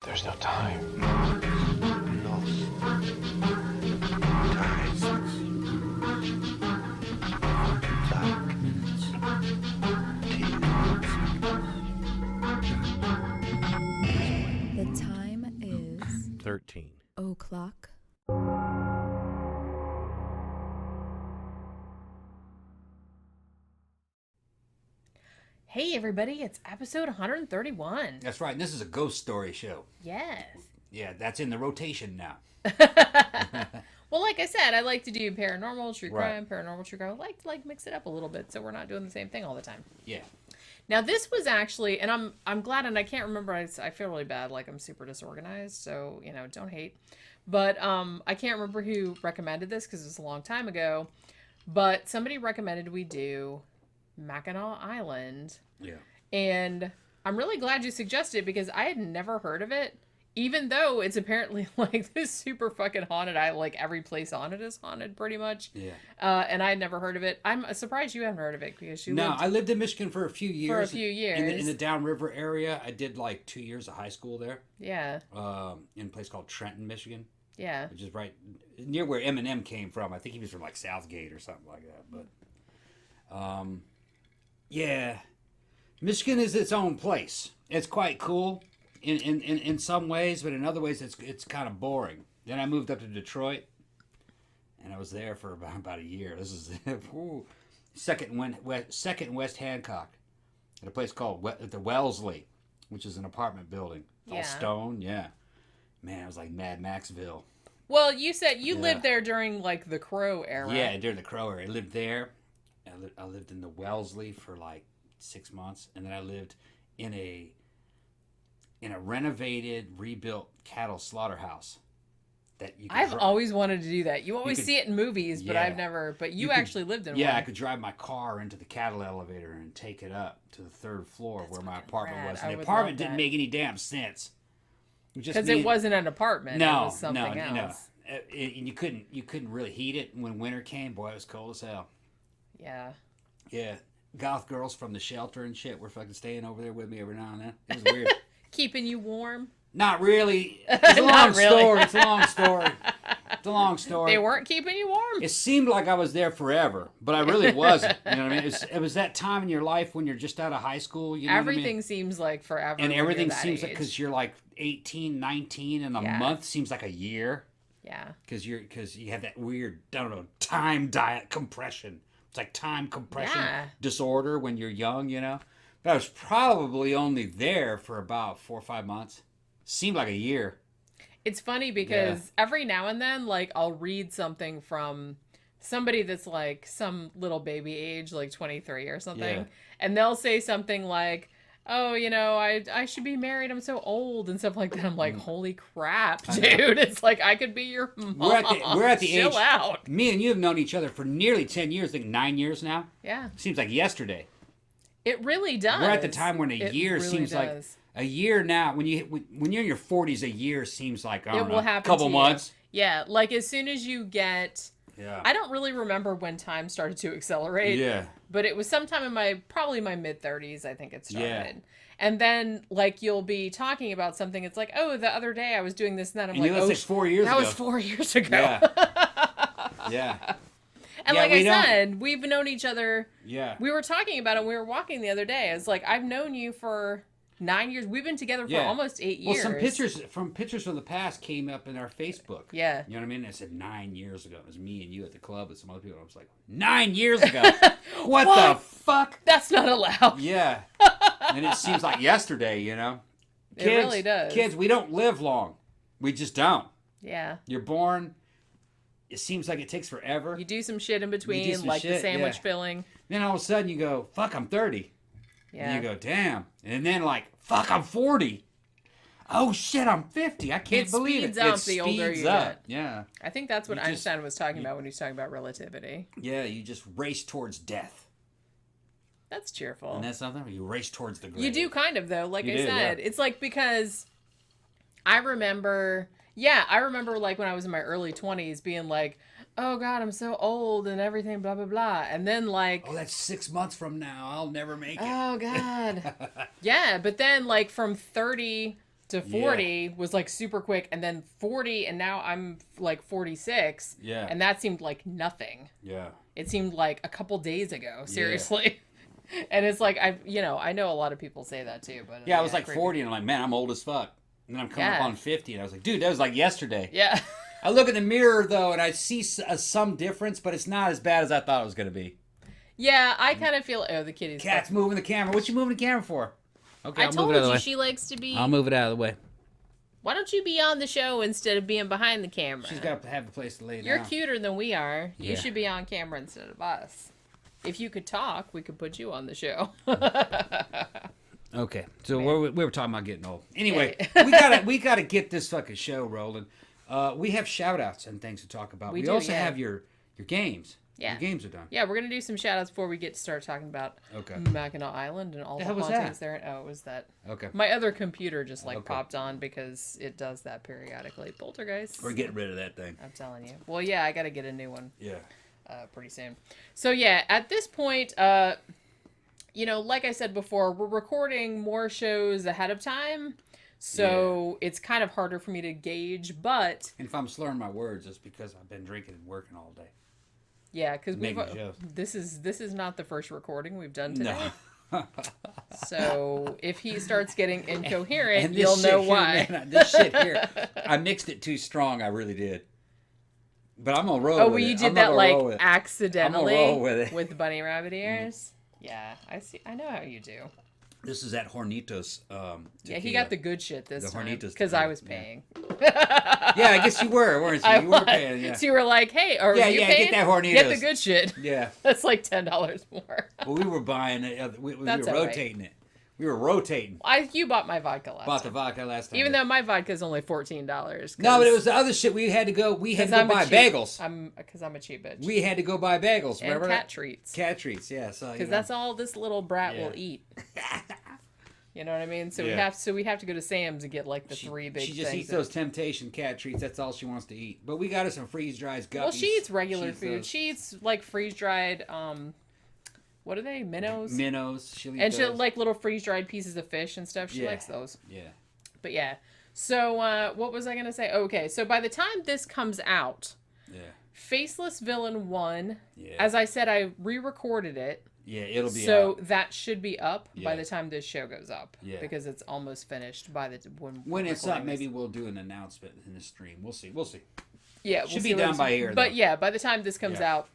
There's no time. The time is 13 o'clock. Hey everybody, it's episode 131. That's right. And this is a ghost story show. Yes. Yeah, that's in the rotation now. Well, like I said, I like to do paranormal, true crime, Right. paranormal, true crime. I like to mix it up a little bit so we're not doing the same thing all the time. Yeah. Now this was actually, and I'm glad, and I can't remember, I feel really bad, like I'm super disorganized, so, don't hate. But I can't remember who recommended this because it was a long time ago, but somebody recommended we do Mackinac Island. Yeah. And I'm really glad you suggested it because I had never heard of it, even though it's apparently like this super fucking haunted island. Like every place on it is haunted pretty much. Yeah. And I had never heard of it. I'm surprised you haven't heard of it because you I lived in Michigan for a few years. In the downriver area. I did like 2 years of high school there. Yeah. In a place called Trenton, Michigan. Yeah. Which is right near where Eminem came from. I think he was from like Southgate or something like that. But yeah. Michigan is its own place. It's quite cool in some ways, but in other ways it's kind of boring. Then I moved up to Detroit, and I was there for about a year. This is second West Hancock, at a place called the Wellesley, which is an apartment building. It's all stone, yeah. Man, it was like Mad Maxville. Well, you said you lived there during like the Crow era. Yeah, during the Crow era. I lived there. I lived in the Wellesley for like 6 months, and then I lived in a renovated, rebuilt cattle slaughterhouse. I've always wanted to do that. You always see it in movies, but I've never. But you actually lived in one. Yeah, I could drive my car into the cattle elevator and take it up to the third floor where my apartment was. And the apartment didn't make any damn sense. Because it wasn't an apartment. No, it was something else. No. And you couldn't really heat it when winter came. Boy, it was cold as hell. Yeah. Yeah. Goth girls from the shelter and shit were fucking staying over there with me every now and then. It was weird. Keeping you warm? Not really. It's a long story. It's a long story. It's a long story. They weren't keeping you warm? It seemed like I was there forever, but I really wasn't. You know what I mean? It was that time in your life when you're just out of high school. You know everything what I mean? seems like forever. And everything seems like, because you're like 18, 19, and a month seems like a year. Yeah. Because you have that weird, I don't know, time diet compression. It's like time compression disorder when you're young, you know? But I was probably only there for about 4 or 5 months. Seemed like a year. It's funny because every now and then, like, I'll read something from somebody that's like some little baby age, like 23 or something. Yeah. And they'll say something like, oh, I should be married. I'm so old and stuff like that. I'm like, holy crap, dude. It's like, I could be your mom. We're at the Chill age. out. Me and you have known each other for nearly 10 years. I think 9 years now. Yeah. Seems like yesterday. It really does. We're at the time when a year really seems like a year now. When you're in your 40s, a year seems like a couple months. Yeah, like as soon as you get. Yeah. I don't really remember when time started to accelerate. Yeah. But it was sometime in probably my mid 30s. I think it started. Yeah. And then like you'll be talking about something. It's like, oh, the other day I was doing this and that. I'm like, that's like 4 years ago. That was 4 years ago. Yeah. Yeah. And like I said, we've known each other. Yeah. We were talking about it when we were walking the other day. It's like, I've known you for 9 years. We've been together for almost 8 years. Well, some pictures from the past came up in our Facebook. Yeah. You know what I mean? I said 9 years ago. It was me and you at the club with some other people. I was like, 9 years ago? what the fuck? That's not allowed. Yeah. And it seems like yesterday, you know? It really does. Kids, we don't live long. We just don't. Yeah. You're born. It seems like it takes forever. You do some shit in between, like the sandwich filling. Then all of a sudden you go, fuck, I'm 30. Yeah. And you go, damn. And then like, fuck, I'm 40. Oh shit, I'm 50. I can't believe it. It speeds up the older you get. Yeah. I think that's what Einstein was talking about when he was talking about relativity. Yeah, you just race towards death. That's cheerful. And that's something? You race towards the grave. You do kind of, though. Like I said, it's like because I remember like when I was in my early 20s being like, oh God, I'm so old and everything, blah, blah, blah. And then like, oh, that's 6 months from now. I'll never make it. Oh God. Yeah. But then like from 30 to 40 was like super quick, and then 40, and now I'm like 46. Yeah. And that seemed like nothing. Yeah. It seemed like a couple days ago, seriously. Yeah. And it's like, I know a lot of people say that too, but yeah, I was like 40, and I'm like, man, I'm old as fuck. And then I'm coming up on 50, and I was like, dude, that was like yesterday. Yeah. I look in the mirror, though, and I see some difference, but it's not as bad as I thought it was going to be. Yeah, I kind of feel, the kitty's Cat's moving the camera. What you moving the camera for? Okay, I told you she likes to be... I'll move it out of the way. Why don't you be on the show instead of being behind the camera? She's got to have a place to lay down. You're cuter than we are. Yeah. You should be on camera instead of us. If you could talk, we could put you on the show. Okay, so we were talking about getting old. Anyway, Yeah. we gotta get this fucking show rolling. We have shout-outs and things to talk about. We also have your games. Yeah. Your games are done. Yeah, we're going to do some shout-outs before we get to start talking about Mackinac Island and all the hauntings there. Oh, it was that. Okay. My other computer just popped on because it does that periodically. Poltergeist. We're getting rid of that thing. I'm telling you. Well, yeah, I got to get a new one. Yeah. Pretty soon. So, yeah, at this point, like I said before, we're recording more shows ahead of time. So it's kind of harder for me to gauge, but... And if I'm slurring my words, it's because I've been drinking and working all day. Yeah, because this is not the first recording we've done today. No. So if he starts getting incoherent, you'll know why. Man, this shit here, I mixed it too strong. I really did. But I'm gonna roll with it. Oh, well, you did that like accidentally roll with it. with bunny rabbit ears. Yeah, I see. I know how you do. This is at Hornitos. Yeah, he got the good shit this time because I was paying. Yeah, I guess you were, weren't you? You were paying. Yeah. So you were like, "Hey, are you paying? Get that Hornitos. Get the good shit." Yeah, that's like $10 more. Well, we were buying it. We were rotating it. We were rotating. You bought my vodka last time. Bought the vodka last time. Even though my vodka is only $14. No, but it was the other shit. We had to go buy bagels. Because I'm a cheap bitch. We had to go buy bagels. Remember and cat treats. Cat treats, yeah. So because that's all this little brat will eat. You know what I mean? So we have to go to Sam's and get like the three big things. She just eats those Temptation cat treats. That's all she wants to eat. But we got her some freeze-dried guppies. Well, she eats regular food. She eats like freeze-dried, what are they? Minnows? Minnows. She'll eat and those. She'll like little freeze-dried pieces of fish and stuff. She likes those. Yeah. But yeah. So what was I going to say? Okay, so by the time this comes out, Faceless Villain 1, as I said, I re-recorded it. Yeah, it'll be so out. That should be up by the time this show goes up. Yeah. Because it's almost finished by the when it's up. Maybe we'll do an announcement in the stream. We'll see. Yeah, should be done by here. But yeah, by the time this comes out,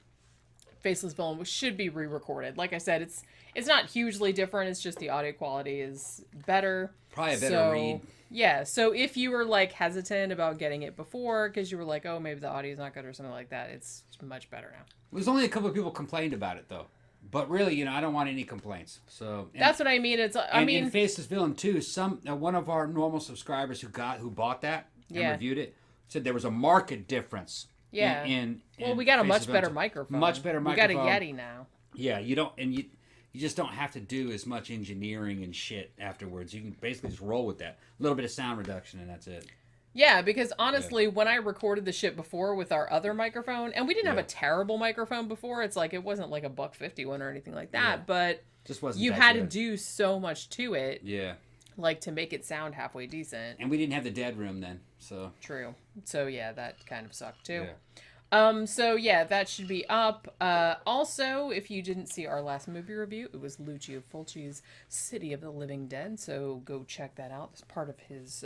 Faceless Villain should be re-recorded. Like I said, it's not hugely different. It's just the audio quality is better. Probably a better read. Yeah, so if you were like hesitant about getting it before because you were like, oh, maybe the audio's not good or something like that, it's much better now. There's only a couple of people complained about it though. But really, I don't want any complaints. So that's what I mean. In Faceless Villain 2, one of our normal subscribers who bought that and reviewed it said there was a marked difference. Yeah. In we got a much better microphone. Much better microphone. We got a Yeti now. Yeah, you just don't have to do as much engineering and shit afterwards. You can basically just roll with that. A little bit of sound reduction and that's it. Yeah, because honestly, when I recorded the shit before with our other microphone, and we didn't have a terrible microphone before, it's like it wasn't like a $150 or anything like that, but just wasn't you had to do so much to it. Yeah. Like to make it sound halfway decent. And we didn't have the dead room then, so. True. So yeah, that kind of sucked too. Yeah. So yeah, that should be up. Also, if you didn't see our last movie review, it was Lucio Fulci's City of the Living Dead, so go check that out. It's part of his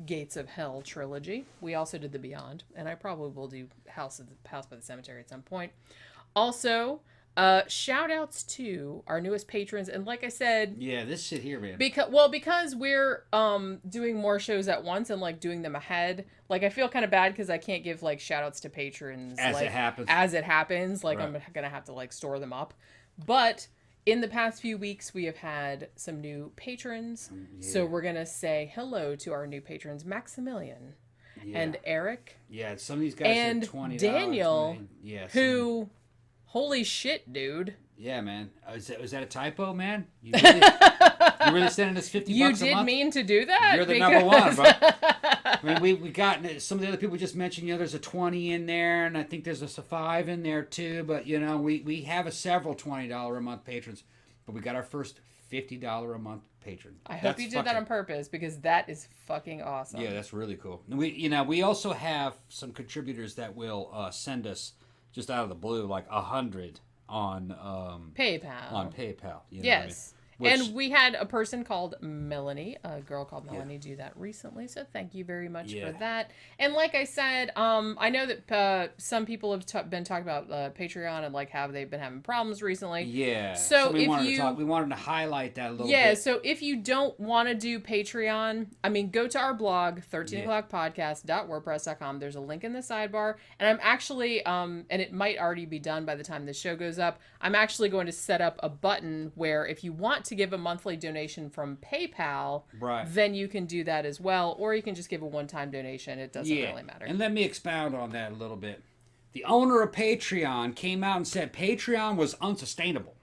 Gates of Hell trilogy. We also did The Beyond, and I probably will do House by the Cemetery at some point. Also, shout outs to our newest patrons, and like I said, this shit here, man. Because we're doing more shows at once and like doing them ahead. Like I feel kind of bad because I can't give like shout outs to patrons as it happens. Like I'm gonna have to like store them up, but. In the past few weeks, we have had some new patrons. So we're going to say hello to our new patrons, Maximilian and Eric. Yeah, some of these guys and are $20. Daniel, who, holy shit, dude. Yeah, man. Was that a typo, man? You really sending us $50 a month? You did mean to do that? You're the number one, bro. I mean, we got some of the other people just mentioned, there's a 20 in there, and I think there's a 5 in there too. But we have several $20 a month patrons, but we got our first $50 a month patron. I hope you did that on purpose, because that is fucking awesome. Yeah, that's really cool. And we also have some contributors that will send us just out of the blue like 100 on PayPal. On PayPal. You know yes. what I mean? And we had a person called Melanie, a girl called Melanie, do that recently. So thank you very much for that. And like I said, I know that some people have been talking about Patreon and like how they've been having problems recently. Yeah. So we wanted to highlight that a little bit. Yeah. So if you don't want to do Patreon, I mean, go to our blog, 13o'clockpodcast.wordpress.com. There's a link in the sidebar. And I'm actually, and it might already be done by the time the show goes up, I'm actually going to set up a button where if you want to give a monthly donation from PayPal, then you can do that as well, or you can just give a one-time donation. It doesn't really matter. And let me expound on that a little bit. The owner of Patreon came out and said Patreon was unsustainable.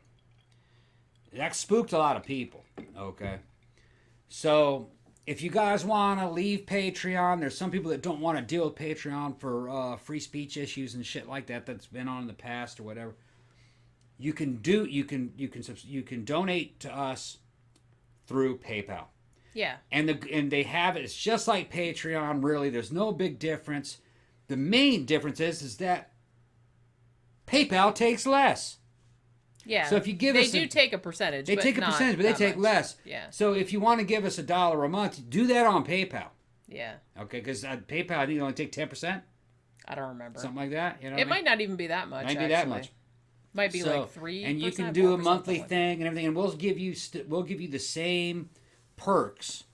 That spooked a lot of people. Okay, so if you guys want to leave Patreon, there's some people that don't want to deal with Patreon for free speech issues and shit like that that's been on in the past or whatever. You can donate to us through PayPal. Yeah. And they have it. It's just like Patreon. Really, there's no big difference. The main difference is that PayPal takes less. Yeah. So if you give they do take a percentage. They take a percentage, but they take less. Yeah. So if you want to give us $1 a month, do that on PayPal. Yeah. Okay, because PayPal, I think only take 10%. I don't remember. Something like that. You know. It might not even be that much. Might be that much. Might be like 3%. And you can do a monthly thing and everything, and we'll give you the same perks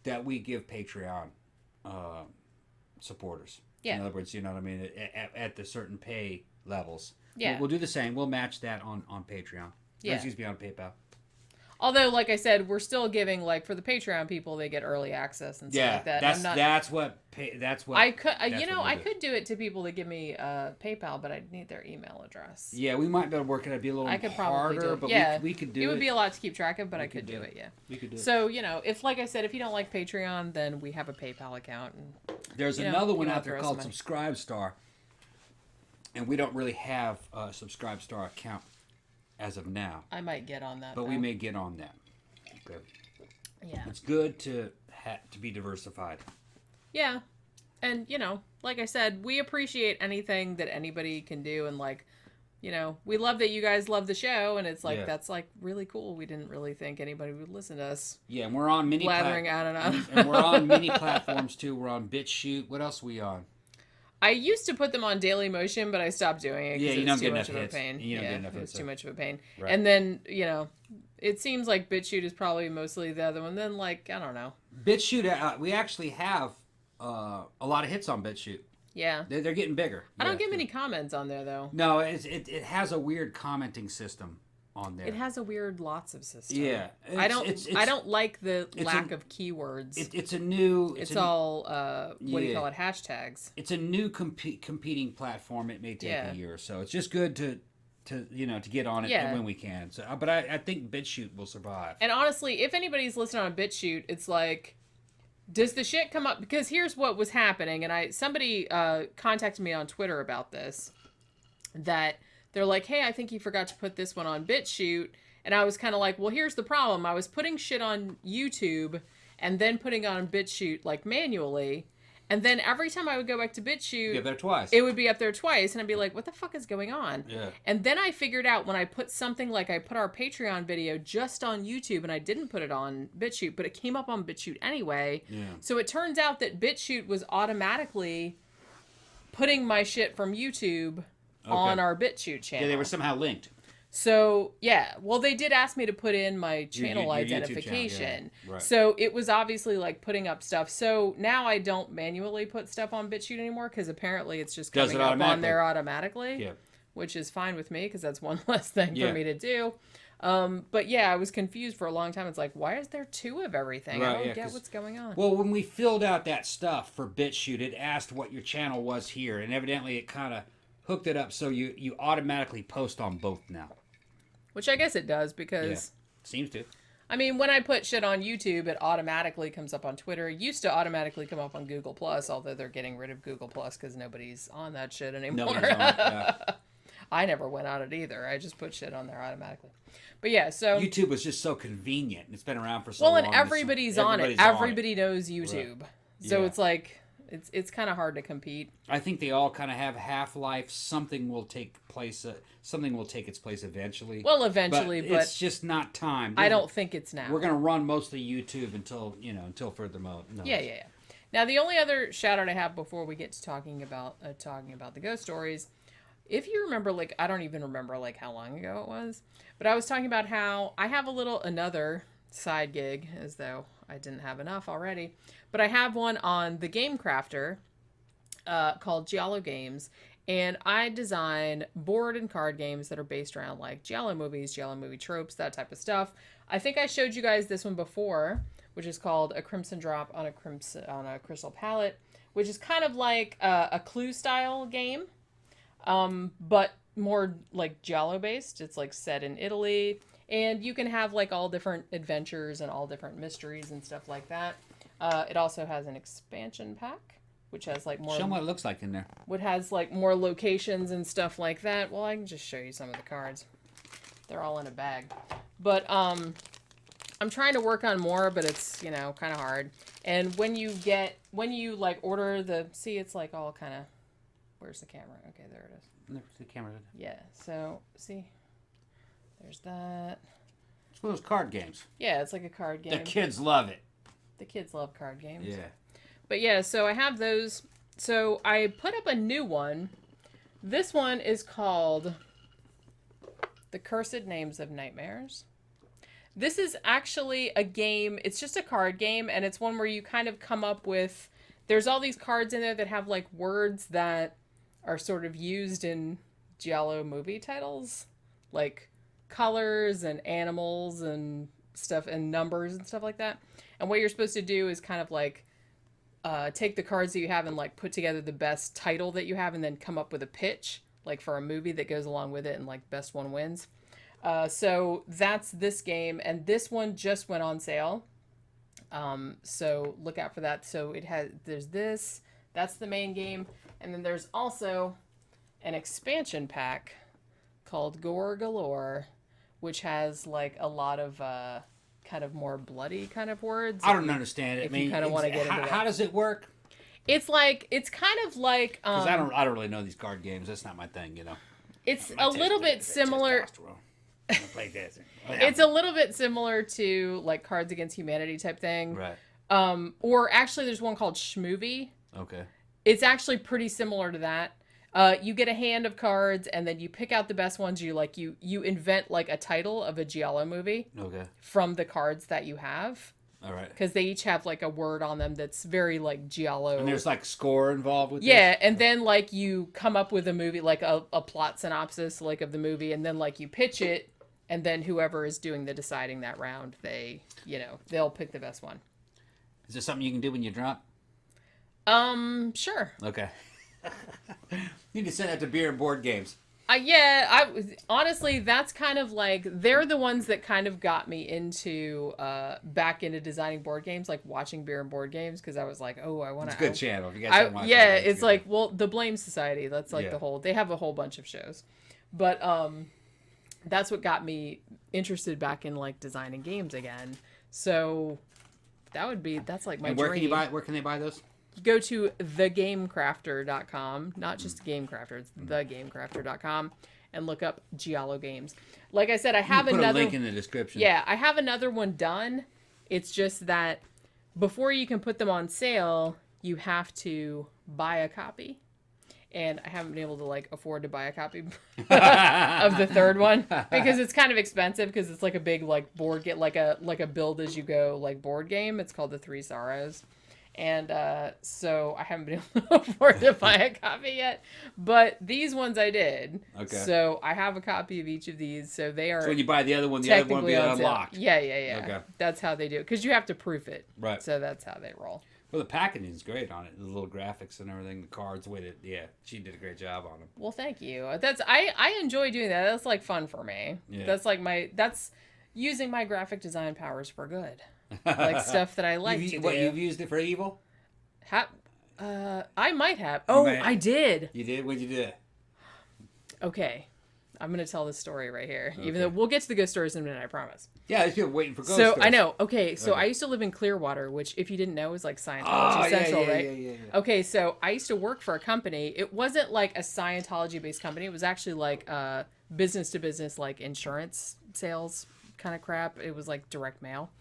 that we give Patreon supporters. Yeah. In other words, you know what I mean, at the certain pay levels. Yeah. We'll do the same. We'll match that on Patreon. Yeah. Excuse me, on PayPal. Although, like I said, we're still giving, like, for the Patreon people, they get early access and stuff like that. That's what I could, I could do it to people that give me PayPal, but I'd need their email address. Yeah, we might be able to work it. It'd be a little I could harder, probably do it. but yeah, we could do it. It would be a lot to keep track of, but I could do it. Yeah, we could do it. So if, like I said, if you don't like Patreon, then we have a PayPal account. And there's another one out there called Subscribestar, and we don't really have a Subscribestar account as of now. I might get on that, but we may get on that. Okay. Yeah. It's good to be diversified. Yeah. And, like I said, we appreciate anything that anybody can do. And, like, we love that you guys love the show. And it's like, that's, like, really cool. We didn't really think anybody would listen to us. Yeah, and we're on many blathering out and out. And we're on many platforms, too. We're on BitChute. What else are we on? I used to put them on Daily Motion, but I stopped doing it because it's too much of a pain. It was too much of a pain. Right. And then, it seems like BitChute is probably mostly the other one. Then, like, I don't know. BitChute, we actually have a lot of hits on BitChute. Yeah. They're getting bigger. I don't get many comments on there, though. No, it has a weird commenting system on there. It has a weird lots of system. Yeah. I don't like the lack of keywords. It's a new... It's all, what do you call it, hashtags. It's a new competing platform. It may take a year or so. It's just good to get on it when we can. So, but I think BitChute will survive. And honestly, if anybody's listening on BitChute, it's like, does the shit come up? Because here's what was happening, and somebody contacted me on Twitter about this, that they're like, hey, I think you forgot to put this one on BitChute. And I was kind of like, well, here's the problem. I was putting shit on YouTube and then putting it on BitChute, like, manually. And then every time I would go back to BitChute, it would be up there twice. And I'd be like, what the fuck is going on? Yeah. And then I figured out when I put something like I put our Patreon video just on YouTube and I didn't put it on BitChute, but it came up on BitChute anyway. Yeah. So it turns out that BitChute was automatically putting my shit from YouTube on our BitChute channel. Yeah, they were somehow linked. So, yeah. Well, they did ask me to put in my channel identification. Channel, yeah. Right. So, it was obviously, like, putting up stuff. So, now I don't manually put stuff on BitChute anymore because apparently it's just coming up on there automatically. Yeah. Which is fine with me because that's one less thing for me to do. But, yeah, I was confused for a long time. It's like, why is there two of everything? Right, I don't get what's going on. Well, when we filled out that stuff for BitChute, it asked what your channel was here. And evidently it kind of hooked it up so you automatically post on both now. Which I guess it does because... Seems to. I mean, when I put shit on YouTube, it automatically comes up on Twitter. It used to automatically come up on Google+, although they're getting rid of Google+, because nobody's on that shit anymore. Nobody's on it, yeah. I never went on it either. I just put shit on there automatically. But yeah, so YouTube was just so convenient. It's been around for so long. Well, and everybody's on it. Everybody knows YouTube. Right. So it's like it's kind of hard to compete. I think they all kind of have half-life. Something will take its place eventually. Well, eventually, but it's just not time. I don't think it's now. We're going to run mostly YouTube until further notice. Yeah. Now, the only other shout out I have before we get to talking about the ghost stories, if you remember, like, I don't even remember like how long ago it was, but I was talking about how I have another side gig, as though I didn't have enough already, but I have one on the Game Crafter called Giallo Games, and I design board and card games that are based around like Giallo movies, Giallo movie tropes, that type of stuff. I think I showed you guys this one before, which is called A Crimson Drop on a Crystal Palette, which is kind of like a Clue style game, but more like Giallo based. It's like set in Italy, and you can have like all different adventures and all different mysteries and stuff like that. It also has an expansion pack, which has like more. Show them what it looks like in there. What has like more locations and stuff like that. Well, I can just show you some of the cards. They're all in a bag, but I'm trying to work on more, but it's kind of hard. And when you like order it's like all kind of. Where's the camera? Okay, there it is. There's the camera. Yeah. So see, there's that. It's one of those card games. Yeah, it's like a card game. The kids love it. The kids love card games. Yeah. But yeah, so I have those. So I put up a new one. This one is called The Cursed Names of Nightmares. This is actually a game. It's just a card game, and it's one where you kind of come up with. There's all these cards in there that have like words that are sort of used in Giallo movie titles, like colors and animals and stuff and numbers and stuff like that. And what you're supposed to do is kind of like take the cards that you have and like put together the best title that you have, and then come up with a pitch like for a movie that goes along with it, and like best one wins. So that's this game, and this one just went on sale. So look out for that. So there's this, that's the main game. And then there's also an expansion pack called Gore Galore, which has like a lot of, kind of more bloody kind of words. I don't understand it. If you kind of want to get into that. How does it work? It's kind of like, because I don't really know these card games. That's not my thing, It's a little bit similar. It's a little bit similar to like Cards Against Humanity type thing. Right. Or actually there's one called Schmovie. Okay. It's actually pretty similar to that. You get a hand of cards, and then you pick out the best ones. You invent like a title of a Giallo movie. Okay. From the cards that you have. All right. Because they each have like a word on them that's very like Giallo. And there's like score involved with this? And then like you come up with a movie, like a plot synopsis like of the movie, and then like you pitch it, and then whoever is doing the deciding that round, they'll pick the best one. Is this something you can do when you're drunk? Sure. Okay. You need to send that to beer and board games. Honestly, that's kind of like, they're the ones that kind of got me into, back into designing board games, like watching beer and board games, because I was like, oh, I want to. It's a good channel. If you guys haven't watched it's like, well, the Blame Society, that's like they have a whole bunch of shows. But, that's what got me interested back in like designing games again. So that's like my dream. Where can they buy those? Go to thegamecrafter.com, not just GameCrafter, it's thegamecrafter.com, and look up Giallo Games. Like I said, I have another link in the description. Yeah, I have another one done. It's just that before you can put them on sale, you have to buy a copy. And I haven't been able to like afford to buy a copy of the third one because it's kind of expensive, because it's like a big like board game, like a build as you go like board game. It's called the Three Sorrows. And so I haven't been able to afford to buy a copy yet. But these ones I did. Okay. So I have a copy of each of these. So they are. So when you buy the other one will be unlocked. Yeah. Okay. That's how they do it. Because you have to proof it. Right. So that's how they roll. Well, the packaging is great on it. The little graphics and everything, the cards with it. Yeah, she did a great job on them. Well, thank you. I enjoy doing that. That's like fun for me. Yeah. That's using my graphic design powers for good. Like stuff that I like to do. What, you've used it for evil? I might have. Oh, I did. You did? What'd you do? Okay. I'm going to tell this story right here, Okay. even though we'll get to the ghost stories in a minute, I promise. Yeah, I feel waiting for ghost So stories. I know. Okay. So I used to live in Clearwater, which if you didn't know is like Scientology Central, right? Yeah. Okay. So I used to work for a company. It wasn't like a Scientology based company. It was actually like business to business, like insurance sales kind of crap. It was like direct mail.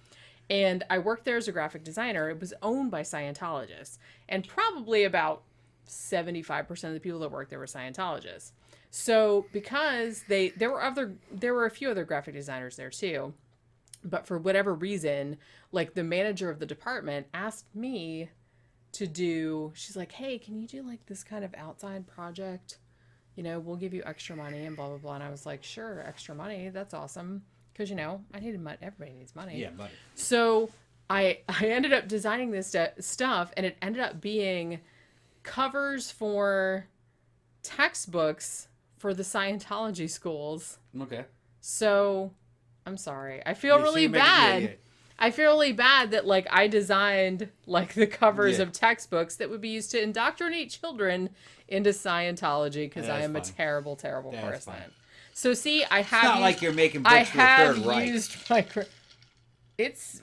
And I worked there as a graphic designer. It was owned by Scientologists. And probably about 75% of the people that worked there were Scientologists. So because there were a few other graphic designers there too, but for whatever reason, like the manager of the department asked me to do, she's like, hey, can you do like this kind of outside project? You know, we'll give you extra money and blah, blah, blah. And I was like, sure, extra money. That's awesome. Because, you know, I needed money. Everybody needs money. Yeah, money. So I ended up designing this stuff, and it ended up being covers for textbooks for the Scientology schools. Okay. So I'm sorry. I feel really you're making- bad. yeah. I feel really bad that like I designed like the covers Yeah. of textbooks that would be used to indoctrinate children into Scientology because I That's am a fine. terrible, terrible That's person. fine. So see, I have It's not used, like you're making I books for the have Third Reich. used my. It's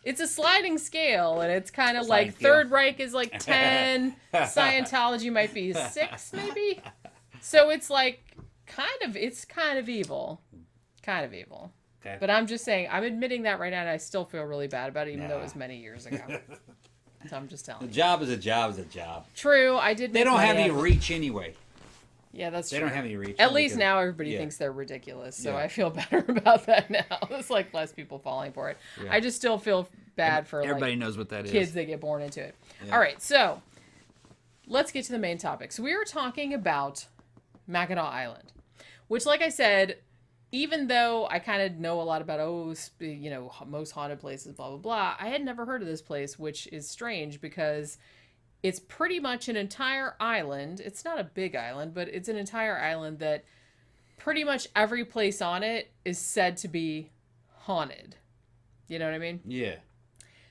it's a sliding scale, and it's kind of Sliding like scale. Third Reich is like 10, Scientology might be 6, maybe. So it's like it's kind of evil, Okay. But I'm just saying, I'm admitting that right now, and I still feel really bad about it, even though it Nah. was many years ago. So I'm just telling A you. job is a job is a job. True, I did. They make don't money have any out of it. reach anyway. Yeah, that's They true. don't have any reach. At least because- now everybody yeah. thinks they're ridiculous, so Yeah. I feel better about that now. There's like less people falling for it. Yeah. I just still feel bad for Everybody like knows what that is. kids that get born into it. Yeah. All right, so let's get to the main topic. So we were talking about Mackinac Island, which, like I said, even though I kind of know a lot about most haunted places, blah blah blah, I had never heard of this place, which is strange because it's pretty much an entire island. It's not a big island, but it's an entire island that pretty much every place on it is said to be haunted. You know what I mean? Yeah.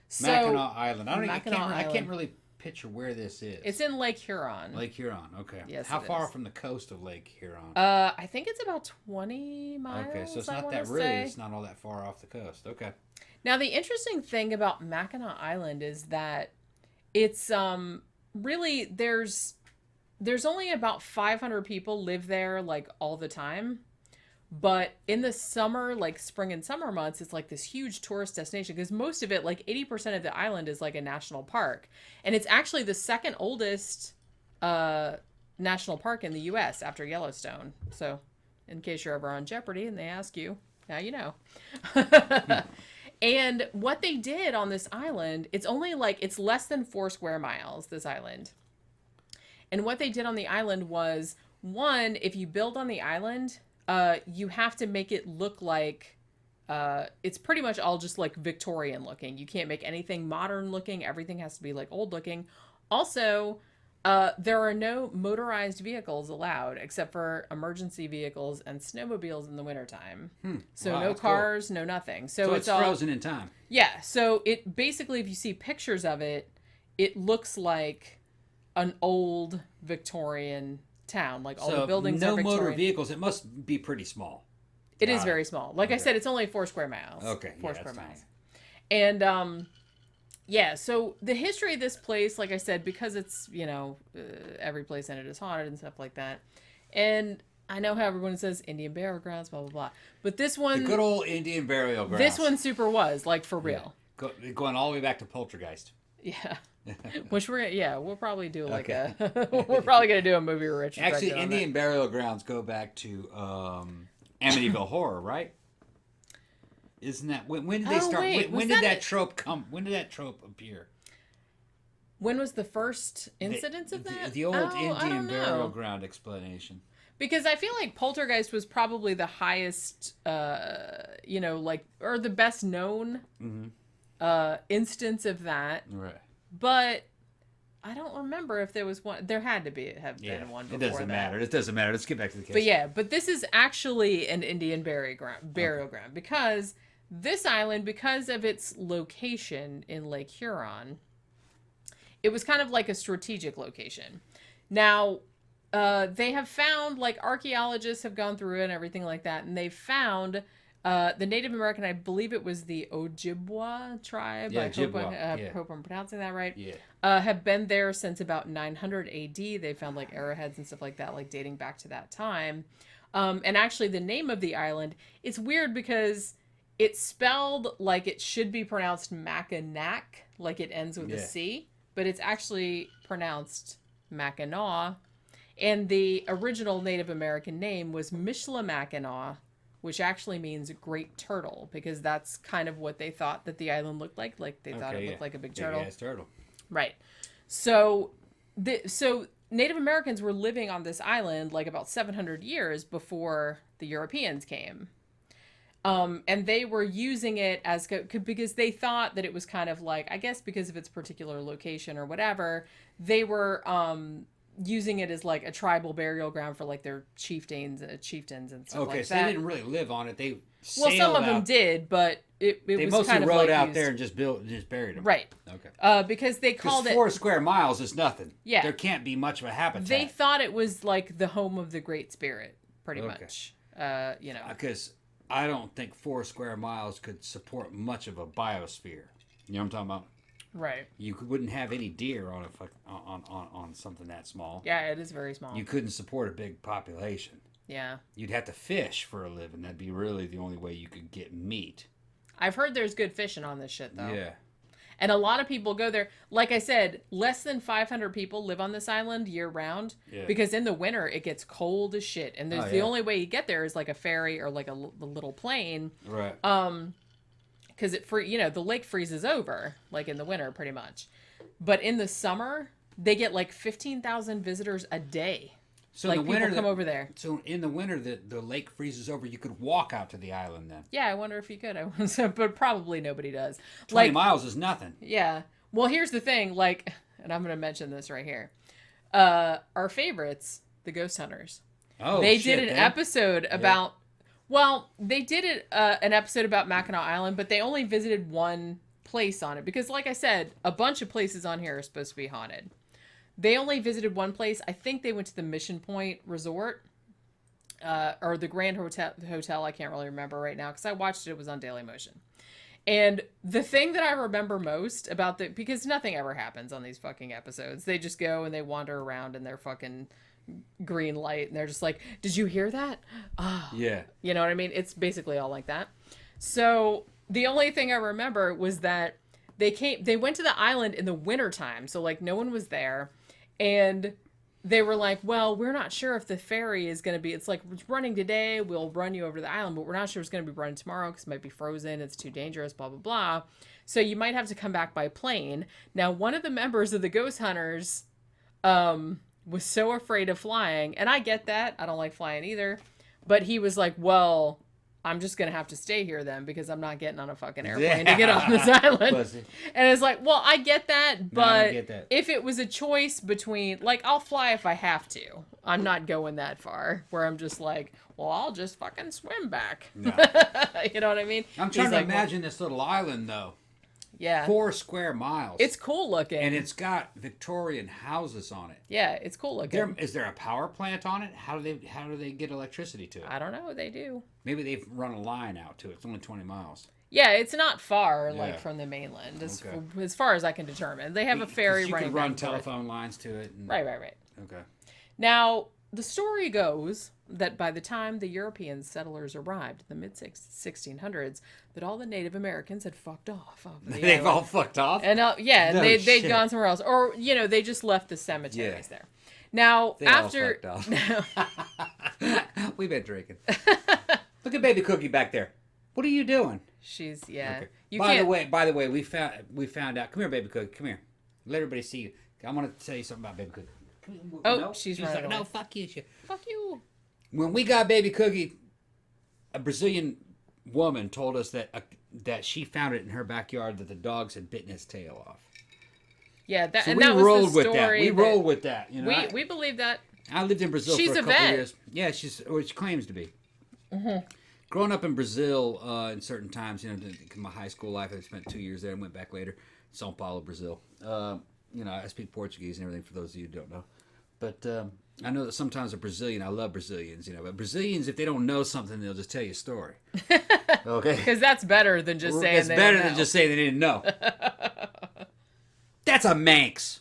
So Mackinac Island. I Mackinac can't Island. really picture where this is. It's in Lake Huron. Lake Huron. Okay. Yes, How it far is. from the coast of Lake Huron? I think it's about 20 miles. Okay, so it's I not wanna that really. say. It's not all that far off the coast. Okay. Now, the interesting thing about Mackinac Island is that it's really there's only about 500 people live there like all the time. But in the summer, like spring and summer months, it's like this huge tourist destination because most of it, like 80% of the island is like a national park. And it's actually the second oldest national park in the U.S. after Yellowstone. So in case you're ever on Jeopardy and they ask you, now you know. And what they did on this island, it's less than 4 square miles, this island. And what they did on the island was, one, if you build on the island, you have to make it look like it's pretty much all just like Victorian looking. You can't make anything modern looking. Everything has to be like old looking. Also, there are no motorized vehicles allowed except for emergency vehicles and snowmobiles in the wintertime. So Wow, no that's cool. cars, no nothing. So it's all frozen in time. yeah. So it basically, if you see pictures of it, it looks like an old Victorian town. Like all So the buildings no are Victorian. motor vehicles. It must be pretty small. It is Got very small. Like I Okay. said, it's only 4 square miles. Okay, 4 yeah, square that's miles. tiny. And yeah, so the history of this place, like I said, because it's, every place in it is haunted and stuff like that. And I know how everyone says Indian burial grounds, blah, blah, blah. But this The one, good old Indian burial grounds. this one super was, like, for real. Going all the way back to Poltergeist. Yeah. Which we'll probably do like Okay. we're probably going to do a movie retrospective Actually, on Indian burial grounds go back to Amityville Horror, right? Isn't that when did they Oh, start? wait, when was did that that trope come? When did that trope appear? When was the first incidence of that? The old Oh, I Indian don't know. burial ground explanation. Because I feel like Poltergeist was probably the highest, or the best known instance of that. Right. But I don't remember if there was one. There had to have been one before It doesn't that. matter. It doesn't matter. Let's get back to the case. But yeah, but this is actually an Indian burial ground because this island, because of its location in Lake Huron, it was kind of like a strategic location. Now, they have found, like, archaeologists have gone through it and everything like that, and they've found the Native American, I believe it was the Ojibwa tribe. Yeah, I hope I'm pronouncing that right. Yeah. Have been there since about 900 AD. They found, like, arrowheads and stuff like that, like, dating back to that time. And actually, the name of the island, it's weird because it's spelled like it should be pronounced Mackinac, like it ends with a C, but it's actually pronounced Mackinac. And the original Native American name was Mackinac, which actually means great turtle, because that's kind of what they thought that the island looked like. Like, they thought it looked like a big turtle. Big ass turtle. Right. So Native Americans were living on this island like about 700 years before the Europeans came. And they were using it as because they thought that it was kind of like, I guess because of its particular location or whatever, they were using it as like a tribal burial ground for like their chieftains and stuff like that. Okay, so they didn't really live on it. They some of them did, but it they was mostly kind of rode like out used. there and just buried them. Right. Okay. Because they called it 4 square miles is nothing. Yeah. There can't be much of a habitat. They thought it was like the home of the Great Spirit, pretty much. You know. Because I don't think 4 square miles could support much of a biosphere. You know what I'm talking about? Right. You wouldn't have any deer on on something that small. Yeah, it is very small. You couldn't support a big population. Yeah. You'd have to fish for a living. That'd be really the only way you could get meat. I've heard there's good fishing on this shit, though. Yeah. And a lot of people go there. Like I said, less than 500 people live on this island year round. Yeah. Because in the winter, it gets cold as shit. And the only way you get there is like a ferry or like a little plane. Right. Because the lake freezes over, like in the winter, pretty much. But in the summer, they get like 15,000 visitors a day. So like in the winter, people come over there. So in the winter, the lake freezes over. You could walk out to the island then. Yeah, I wonder if you could. But probably nobody does. 20 miles is nothing. Yeah. Well, here's the thing. Like, and I'm going to mention this right here. Our favorites, the ghost hunters. Oh, they did an episode about. Well, they did an episode about Mackinac Island, but they only visited one place on it because, like I said, a bunch of places on here are supposed to be haunted. They only visited one place. I think they went to the Mission Point Resort or the Grand Hotel. I can't really remember right now because I watched it. It was on Daily Motion. And the thing that I remember most about because nothing ever happens on these fucking episodes. They just go and they wander around in their fucking green light and they're just like, did you hear that? Oh. Yeah. You know what I mean? It's basically all like that. So the only thing I remember was that they went to the island in the wintertime. So like no one was there. And they were like, well, we're not sure if the ferry is going to be, it's like, it's running today. We'll run you over to the island, but we're not sure it's going to be running tomorrow because it might be frozen. It's too dangerous, blah, blah, blah. So you might have to come back by plane. Now, one of the members of the ghost hunters was so afraid of flying. And I get that. I don't like flying either. But he was like, well, I'm just going to have to stay here then because I'm not getting on a fucking airplane to get on this island. Pussy. And it's like, well, I get that, but I don't get that. If it was a choice between, like, I'll fly if I have to. I'm not going that far where I'm just like, well, I'll just fucking swim back. No. You know what I mean? I'm trying to imagine this little island, though. Yeah. 4 square miles. It's cool looking. And it's got Victorian houses on it. Yeah, it's cool looking. Is there a power plant on it? How do they get electricity to it? I don't know. They do. Maybe they've run a line out to it. It's only 20 miles. Yeah, it's not far, like, from the mainland, as far as I can determine. They have a ferry running. You can run telephone lines to it. Right. Okay. Now, the story goes that by the time the European settlers arrived in the mid-1600s, that all the Native Americans had fucked off. They've all fucked off? And they'd gone somewhere else. Or, they just left the cemeteries there. Now, they all fucked off. We've been drinking. Look at Baby Cookie back there. What are you doing? She's, Okay. By the way, we found out. Come here, Baby Cookie. Come here. Let everybody see you. I want to tell you something about Baby Cookie. Oh, she's running away. No, fuck you. Fuck you. When we got Baby Cookie, a Brazilian woman told us that she found it in her backyard that the dogs had bitten his tail off. Yeah, that was the story. We rolled with that. We believe that. I lived in Brazil for a couple years. Yeah, she claims to be. Mm-hmm. Growing up in Brazil, in certain times, my high school life, I spent 2 years there and went back later. São Paulo, Brazil. I speak Portuguese and everything for those of you who don't know. But I know that sometimes a Brazilian, I love Brazilians, but Brazilians, if they don't know something, they'll just tell you a story. Okay? Because that's better than just saying It's they better don't than know. just saying they didn't know. That's a Manx.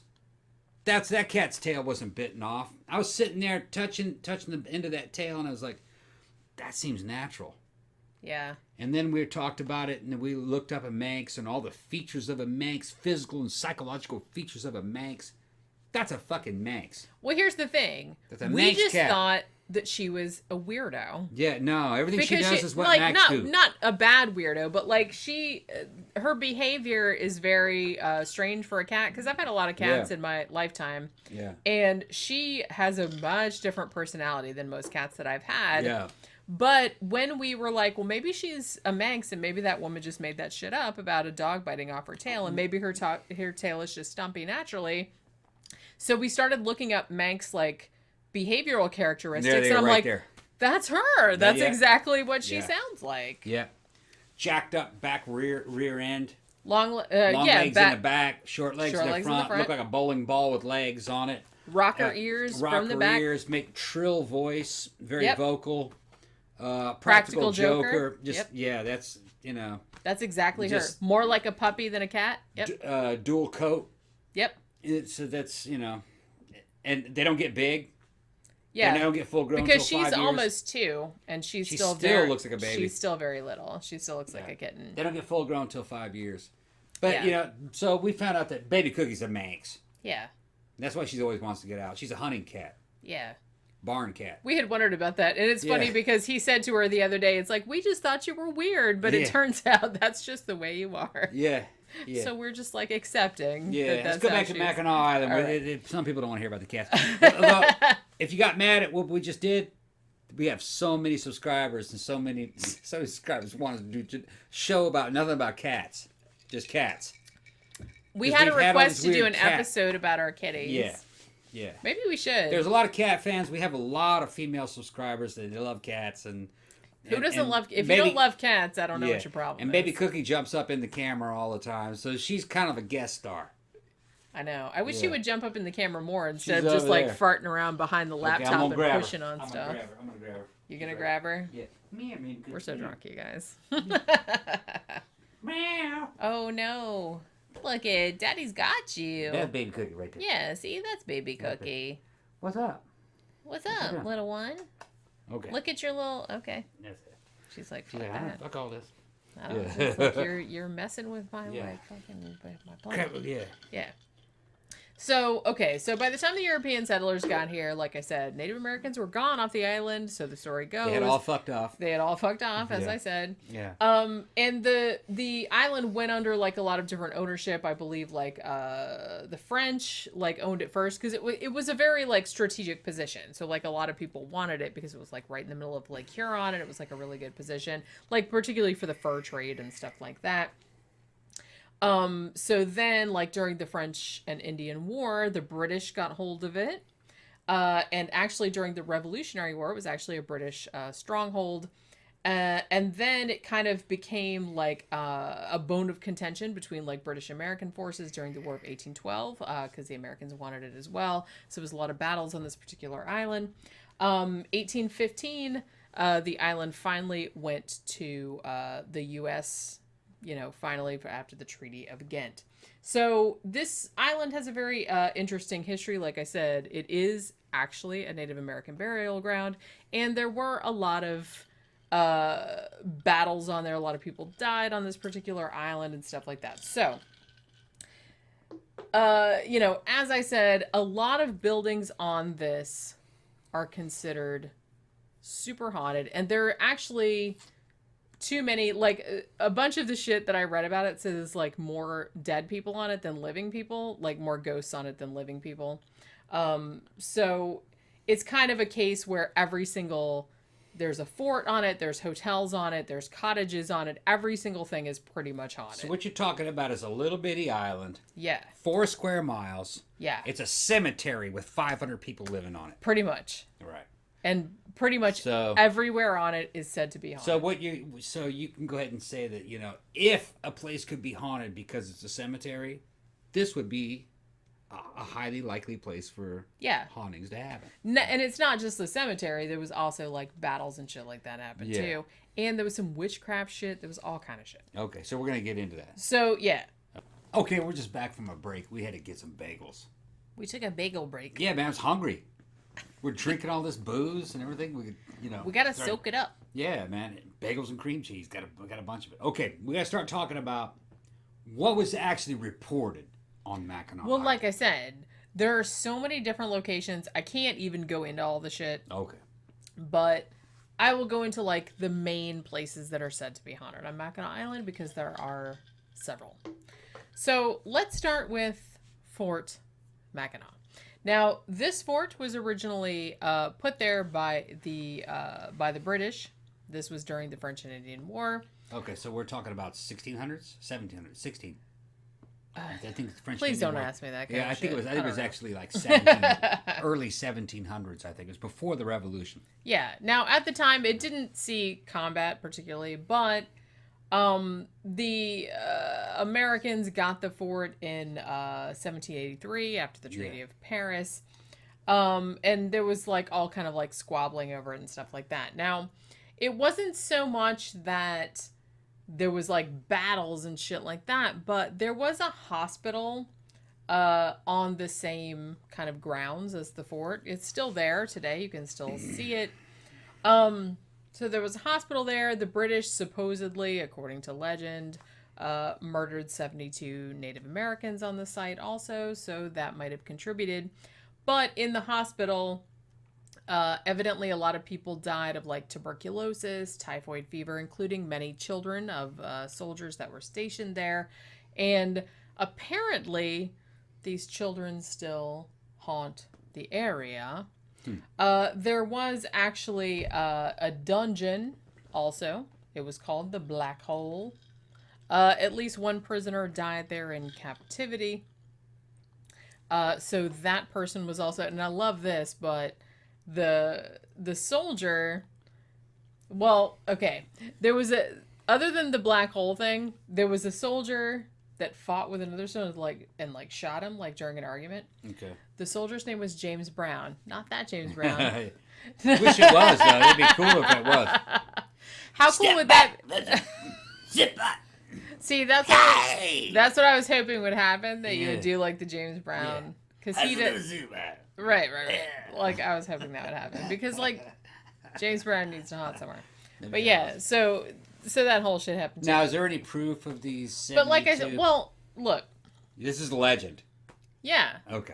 That cat's tail wasn't bitten off. I was sitting there touching the end of that tail, and I was like, that seems natural. Yeah. And then we talked about it, and we looked up a Manx and all the features of a Manx, physical and psychological features of a Manx. That's a fucking Manx. Well, here's the thing. That's a we Manx just cat. thought that she was a weirdo. Yeah, no, everything she does is what like, Manx do. Not a bad weirdo, but like her behavior is very strange for a cat. Because I've had a lot of cats in my lifetime. Yeah. And she has a much different personality than most cats that I've had. Yeah. But when we were like, well, maybe she's a Manx, and maybe that woman just made that shit up about a dog biting off her tail, and maybe her tail is just stumpy naturally. So we started looking up Manx like behavioral characteristics, and I'm like, that's her. That's exactly what she sounds like. Yeah. Jacked up back rear end. Long legs in the back, short legs in the front. Look like a bowling ball with legs on it. Rocker ears from the back. Rocker ears, make trill voice, very vocal. Practical joker. That's That's exactly her. More like a puppy than a cat. Yep. Dual coat. Yep. So that's and they don't get big. Yeah. And they don't get full grown because until 5 she's years. almost 2, and she still looks like a baby. She's still very little. She still looks like a kitten. They don't get full grown until 5 years. But so we found out that Baby Cookie's a Manx. Yeah. That's why she always wants to get out. She's a hunting cat. Yeah. Barn cat. We had wondered about that. And it's funny because he said to her the other day, it's like, we just thought you were weird, but it turns out that's just the way you are. Yeah. Yeah. So we're just like accepting. Yeah. Let's go back to Mackinac Island. Right. Some people don't want to hear about the cats. Although, if you got mad at what we just did, we have so many subscribers and so many subscribers wanted to do a show about nothing about cats. Just cats. We had a request to do an episode about our kitties. Yeah. Yeah. Maybe we should. There's a lot of cat fans. We have a lot of female subscribers that they love cats. And who doesn't love... If you don't love cats, I don't know what your problem is. And Baby Cookie jumps up in the camera all the time. So she's kind of a guest star. I know. I wish she would jump up in the camera more instead of just like farting around behind the laptop and pushing on stuff. I'm going to grab her. You going to grab her? Yeah. We're so drunk, you guys. Meow. Oh, no. Look it, Daddy's got you. That's Baby Cookie right there. Yeah, see, that's Baby Cookie. What's up? What's up, little one? Okay. Look at your little. Okay. That's it. She's like, fuck all this. I don't know. It's like you're messing with my like fucking my plan. Yeah. Yeah. So, okay, so by the time the European settlers got here, like I said, Native Americans were gone off the island, so the story goes. They had all fucked off. As I said. Yeah. And the island went under, like, a lot of different ownership. I believe, like, the French, like, owned it first, because it was a very, like, strategic position. So, like, a lot of people wanted it because it was, like, right in the middle of Lake Huron, and it was, like, a really good position, like, particularly for the fur trade and stuff like that. So then, like, during the French and Indian War, the British got hold of it. And actually during the Revolutionary War, it was actually a British stronghold. And then it kind of became like a bone of contention between like British American forces during the War of 1812, because the Americans wanted it as well. So there was a lot of battles on this particular island. 1815, the island finally went to the U.S., finally after the Treaty of Ghent. So this island has a very interesting history. Like I said, it is actually a Native American burial ground, and there were a lot of battles on there. A lot of people died on this particular island and stuff like that. So, as I said, a lot of buildings on this are considered super haunted, and there are actually too many, like, a bunch of the shit that I read about it says, like, more dead people on it than living people, like, more ghosts on it than living people. So it's kind of a case where there's a fort on it, there's hotels on it, there's cottages on it, every single thing is pretty much haunted. So what you're talking about is a little bitty island. Yeah. 4 square miles. Yeah. It's a cemetery with 500 people living on it. Pretty much. Right. And pretty much everywhere on it is said to be haunted. So you can go ahead and say that, if a place could be haunted because it's a cemetery, this would be a highly likely place for hauntings to happen. And it's not just the cemetery. There was also like battles and shit like that happened too. And there was some witchcraft shit. There was all kind of shit. Okay, so we're going to get into that. So, yeah. Okay, we're just back from a break. We had to get some bagels. We took a bagel break. Yeah, man, I was hungry. We're drinking all this booze and everything. We got to soak it up. Yeah, man. Bagels and cream cheese. Got a bunch of it. Okay, we got to start talking about what was actually reported on Mackinac Island. Well, like I said, there are so many different locations. I can't even go into all the shit. Okay. But I will go into like the main places that are said to be haunted on Mackinac Island because there are several. So let's start with Fort Mackinac. Now, this fort was originally put there by the British. This was during the French and Indian War. Okay, so we're talking about 1600s, 1700s, 16. I think the French. Please don't ask me that. I think it was actually like early 1700s. I think it was before the Revolution. Yeah. Now, at the time, it didn't see combat particularly, but the Americans got the fort in 1783 after the Treaty of Paris, and there was like all kind of like squabbling over it and stuff like that. Now, it wasn't so much that there was like battles and shit like that, but there was a hospital on the same kind of grounds as the fort. It's still there today. You can still see it. So there was a hospital there. The British supposedly, according to legend, murdered 72 Native Americans on the site also, so that might have contributed. But in the hospital, evidently a lot of people died of like tuberculosis, typhoid fever, including many children of soldiers that were stationed there. And apparently these children still haunt the area. There was actually a dungeon also. It was called the Black Hole. At least one prisoner died there in captivity. So that person was also, and I love this, but the soldier, well, okay, there was other than the black hole thing, there was a soldier that fought with another soldier and shot him like during an argument. Okay. The soldier's name was James Brown. Not that James Brown. Wish it was, though. It'd be cool if it was. How cool would that... Zip that. See, that's what I was hoping would happen, that you would do like the James Brown. Because he did... Right. Like, I was hoping that would happen. Because, like, James Brown needs to haunt somewhere. But yeah, so that whole shit happened too. Now, is there any proof of these 72? But like I said, well, look. This is legend. Yeah. Okay.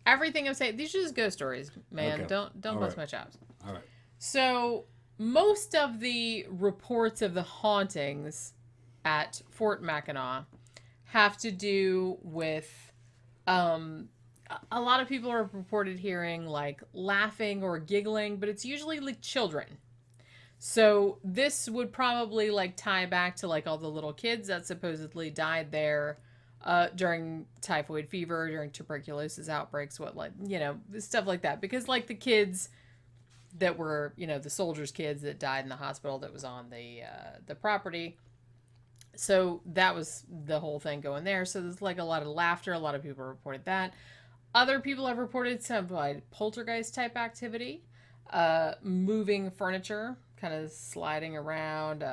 Everything I'm saying, these are just ghost stories, man. Okay. Don't bust my chops. All right. So, most of the reports of the hauntings at Fort Mackinac have to do with a lot of people are reported hearing like laughing or giggling, but it's usually like children. So this would probably like tie back to like all the little kids that supposedly died there during typhoid fever, during tuberculosis outbreaks, stuff like that. Because like the kids that were, the soldiers' kids that died in the hospital that was on the property. So that was the whole thing going there. So there's like a lot of laughter. A lot of people reported that. Other people have reported some like poltergeist type activity, moving furniture, kind of sliding around,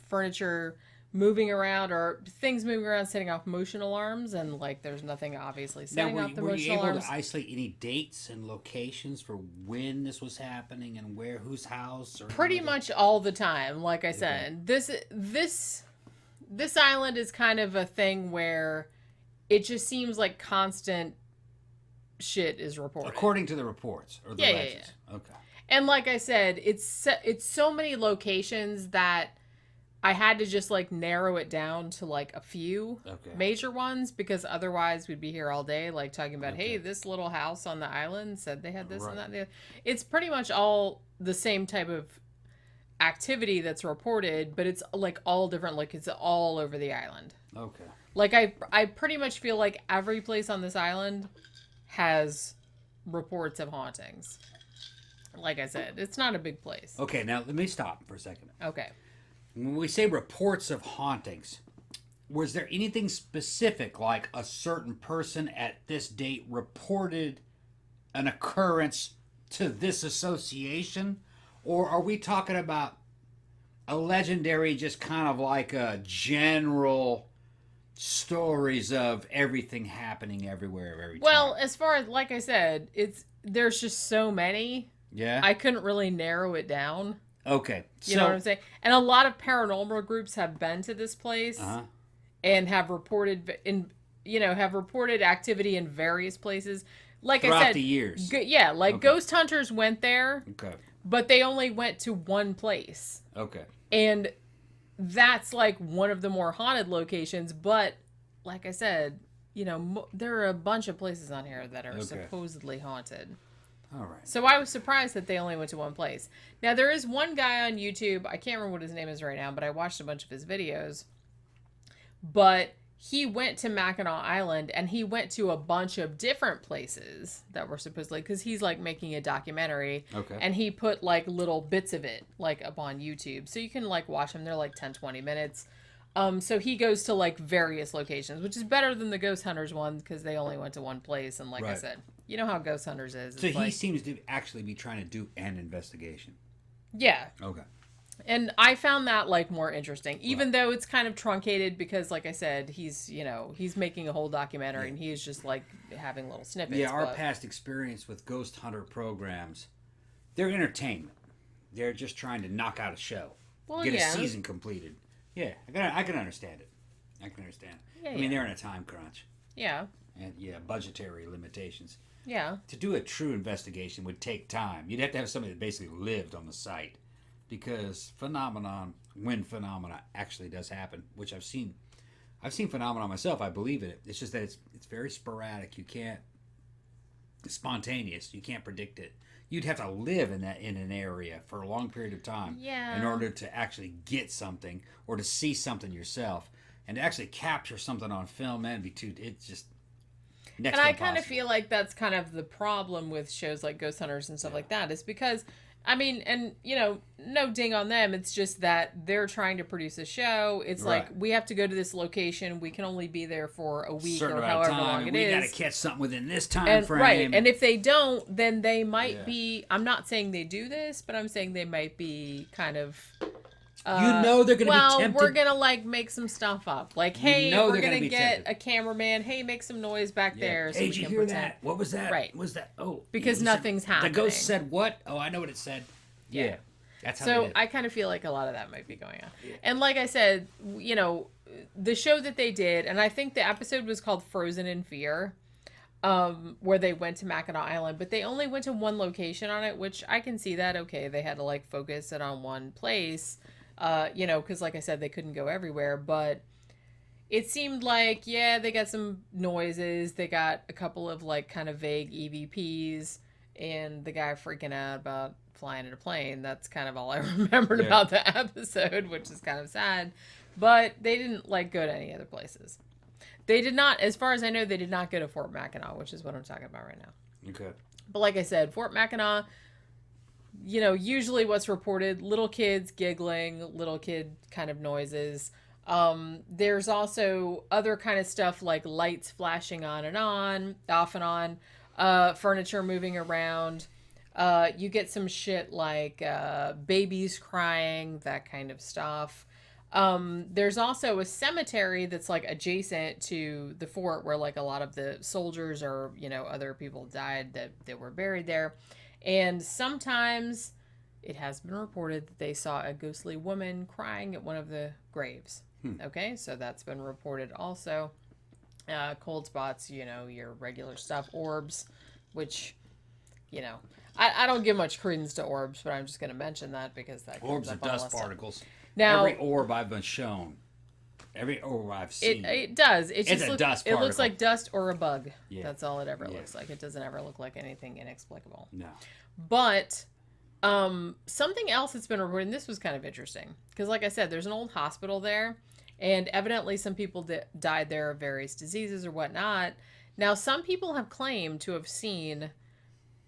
furniture moving around, or things moving around, setting off motion alarms, and like there's nothing obviously setting off the motion alarms. Were you able to isolate any dates and locations for when this was happening and where, whose house? Or pretty much all the time. Like I said, this island is kind of a thing where it just seems like constant shit is reported. According to the reports or the legends. Yeah. Okay. And like I said, it's so many locations that I had to just like narrow it down to like a few major ones, because otherwise we'd be here all day like talking about, hey, this little house on the island said they had this and that and the other. It's pretty much all the same type of activity that's reported, but it's like all different, like it's all over the island. Okay. Like I pretty much feel like every place on this island has reports of hauntings. Like I said, it's not a big place. Okay, now let me stop for a second. Okay. When we say reports of hauntings, was there anything specific, like a certain person at this date reported an occurrence to this association? Or are we talking about a legendary, just kind of like a general stories of everything happening everywhere every time? Well, as far as, like I said, there's just so many. Yeah. I couldn't really narrow it down. Okay. You know what I'm saying? And a lot of paranormal groups have been to this place and have reported activity in various places. Like throughout I said, the years. Ghost hunters went there. Okay. But they only went to one place. Okay. And that's like one of the more haunted locations. But like I said, there are a bunch of places on here that are supposedly haunted. All right. So I was surprised that they only went to one place. Now, there is one guy on YouTube. I can't remember what his name is right now, but I watched a bunch of his videos. But he went to Mackinac Island, and he went to a bunch of different places that were supposedly, because he's like making a documentary. Okay. And he put like little bits of it like up on YouTube. So you can like watch them. They're like 10, 20 minutes. So he goes to like various locations, which is better than the Ghost Hunters one because they only went to one place. And like I said, you know how Ghost Hunters is. So he seems to actually be trying to do an investigation. Yeah. Okay. And I found that like more interesting, even though it's kind of truncated because, like I said, he's making a whole documentary and he's just like having little snippets. Yeah, our past experience with ghost hunter programs, they're entertainment. They're just trying to knock out a show, get a season completed. Yeah, I can understand it. I can understand. Yeah, I mean, they're in a time crunch. Yeah. And budgetary limitations. Yeah. To do a true investigation would take time. You'd have to have somebody that basically lived on the site. Because when phenomena actually does happen, which I've seen phenomena myself. I believe in it. It's just that it's very sporadic. It's spontaneous. You can't predict it. You'd have to live in an area for a long period of time in order to actually get something or to see something yourself and to actually capture something on film. It's just next to impossible. And I kind of feel like that's kind of the problem with shows like Ghost Hunters and stuff like that is because. I mean, and, no ding on them. It's just that they're trying to produce a show. It's like, we have to go to this location. We can only be there for a week or however long it is. We got to catch something within this time frame. Right. And if they don't, then they might be, I'm not saying they do this, but I'm saying they might be kind of... they're going to be tempted. We're going to like make some stuff up. Like, hey, we're going to get a cameraman. Hey, make some noise back there. So hey, did you hear that? What was that? Right. What was that? Oh. Because nothing's happening. The ghost said what? Oh, I know what it said. Yeah. That's how So I kind of feel like a lot of that might be going on. Yeah. And like I said, the show that they did, and I think the episode was called Frozen in Fear, where they went to Mackinac Island, but they only went to one location on it, which I can see that. Okay, they had to like focus it on one place. Because like I said, they couldn't go everywhere, but it seemed like, they got some noises. They got a couple of like kind of vague EVPs and the guy freaking out about flying in a plane. That's kind of all I remembered about the episode, which is kind of sad, but they didn't like go to any other places. They did not, as far as I know, they did not go to Fort Mackinac, which is what I'm talking about right now. Okay. But like I said, Fort Mackinac, usually what's reported, little kids giggling, little kid kind of noises. There's also other kind of stuff like lights flashing on and on, off and on, furniture moving around. You get some shit like babies crying, that kind of stuff. There's also a cemetery that's like adjacent to the fort where like a lot of the soldiers or, other people died that were buried there. And sometimes it has been reported that they saw a ghostly woman crying at one of the graves. Okay, so that's been reported also. Cold spots, your regular stuff. Orbs, which, I don't give much credence to orbs, but I'm just going to mention that because that orbs are dust particles. Now, every orb I've been shown, every orb I've seen, it does. It's just a dust particle. It looks like dust or a bug. Yeah. That's all it ever looks like. It doesn't ever look like anything inexplicable. No. But something else that's been reported, and this was kind of interesting, because like I said, there's an old hospital there, and evidently some people died there of various diseases or whatnot. Now, some people have claimed to have seen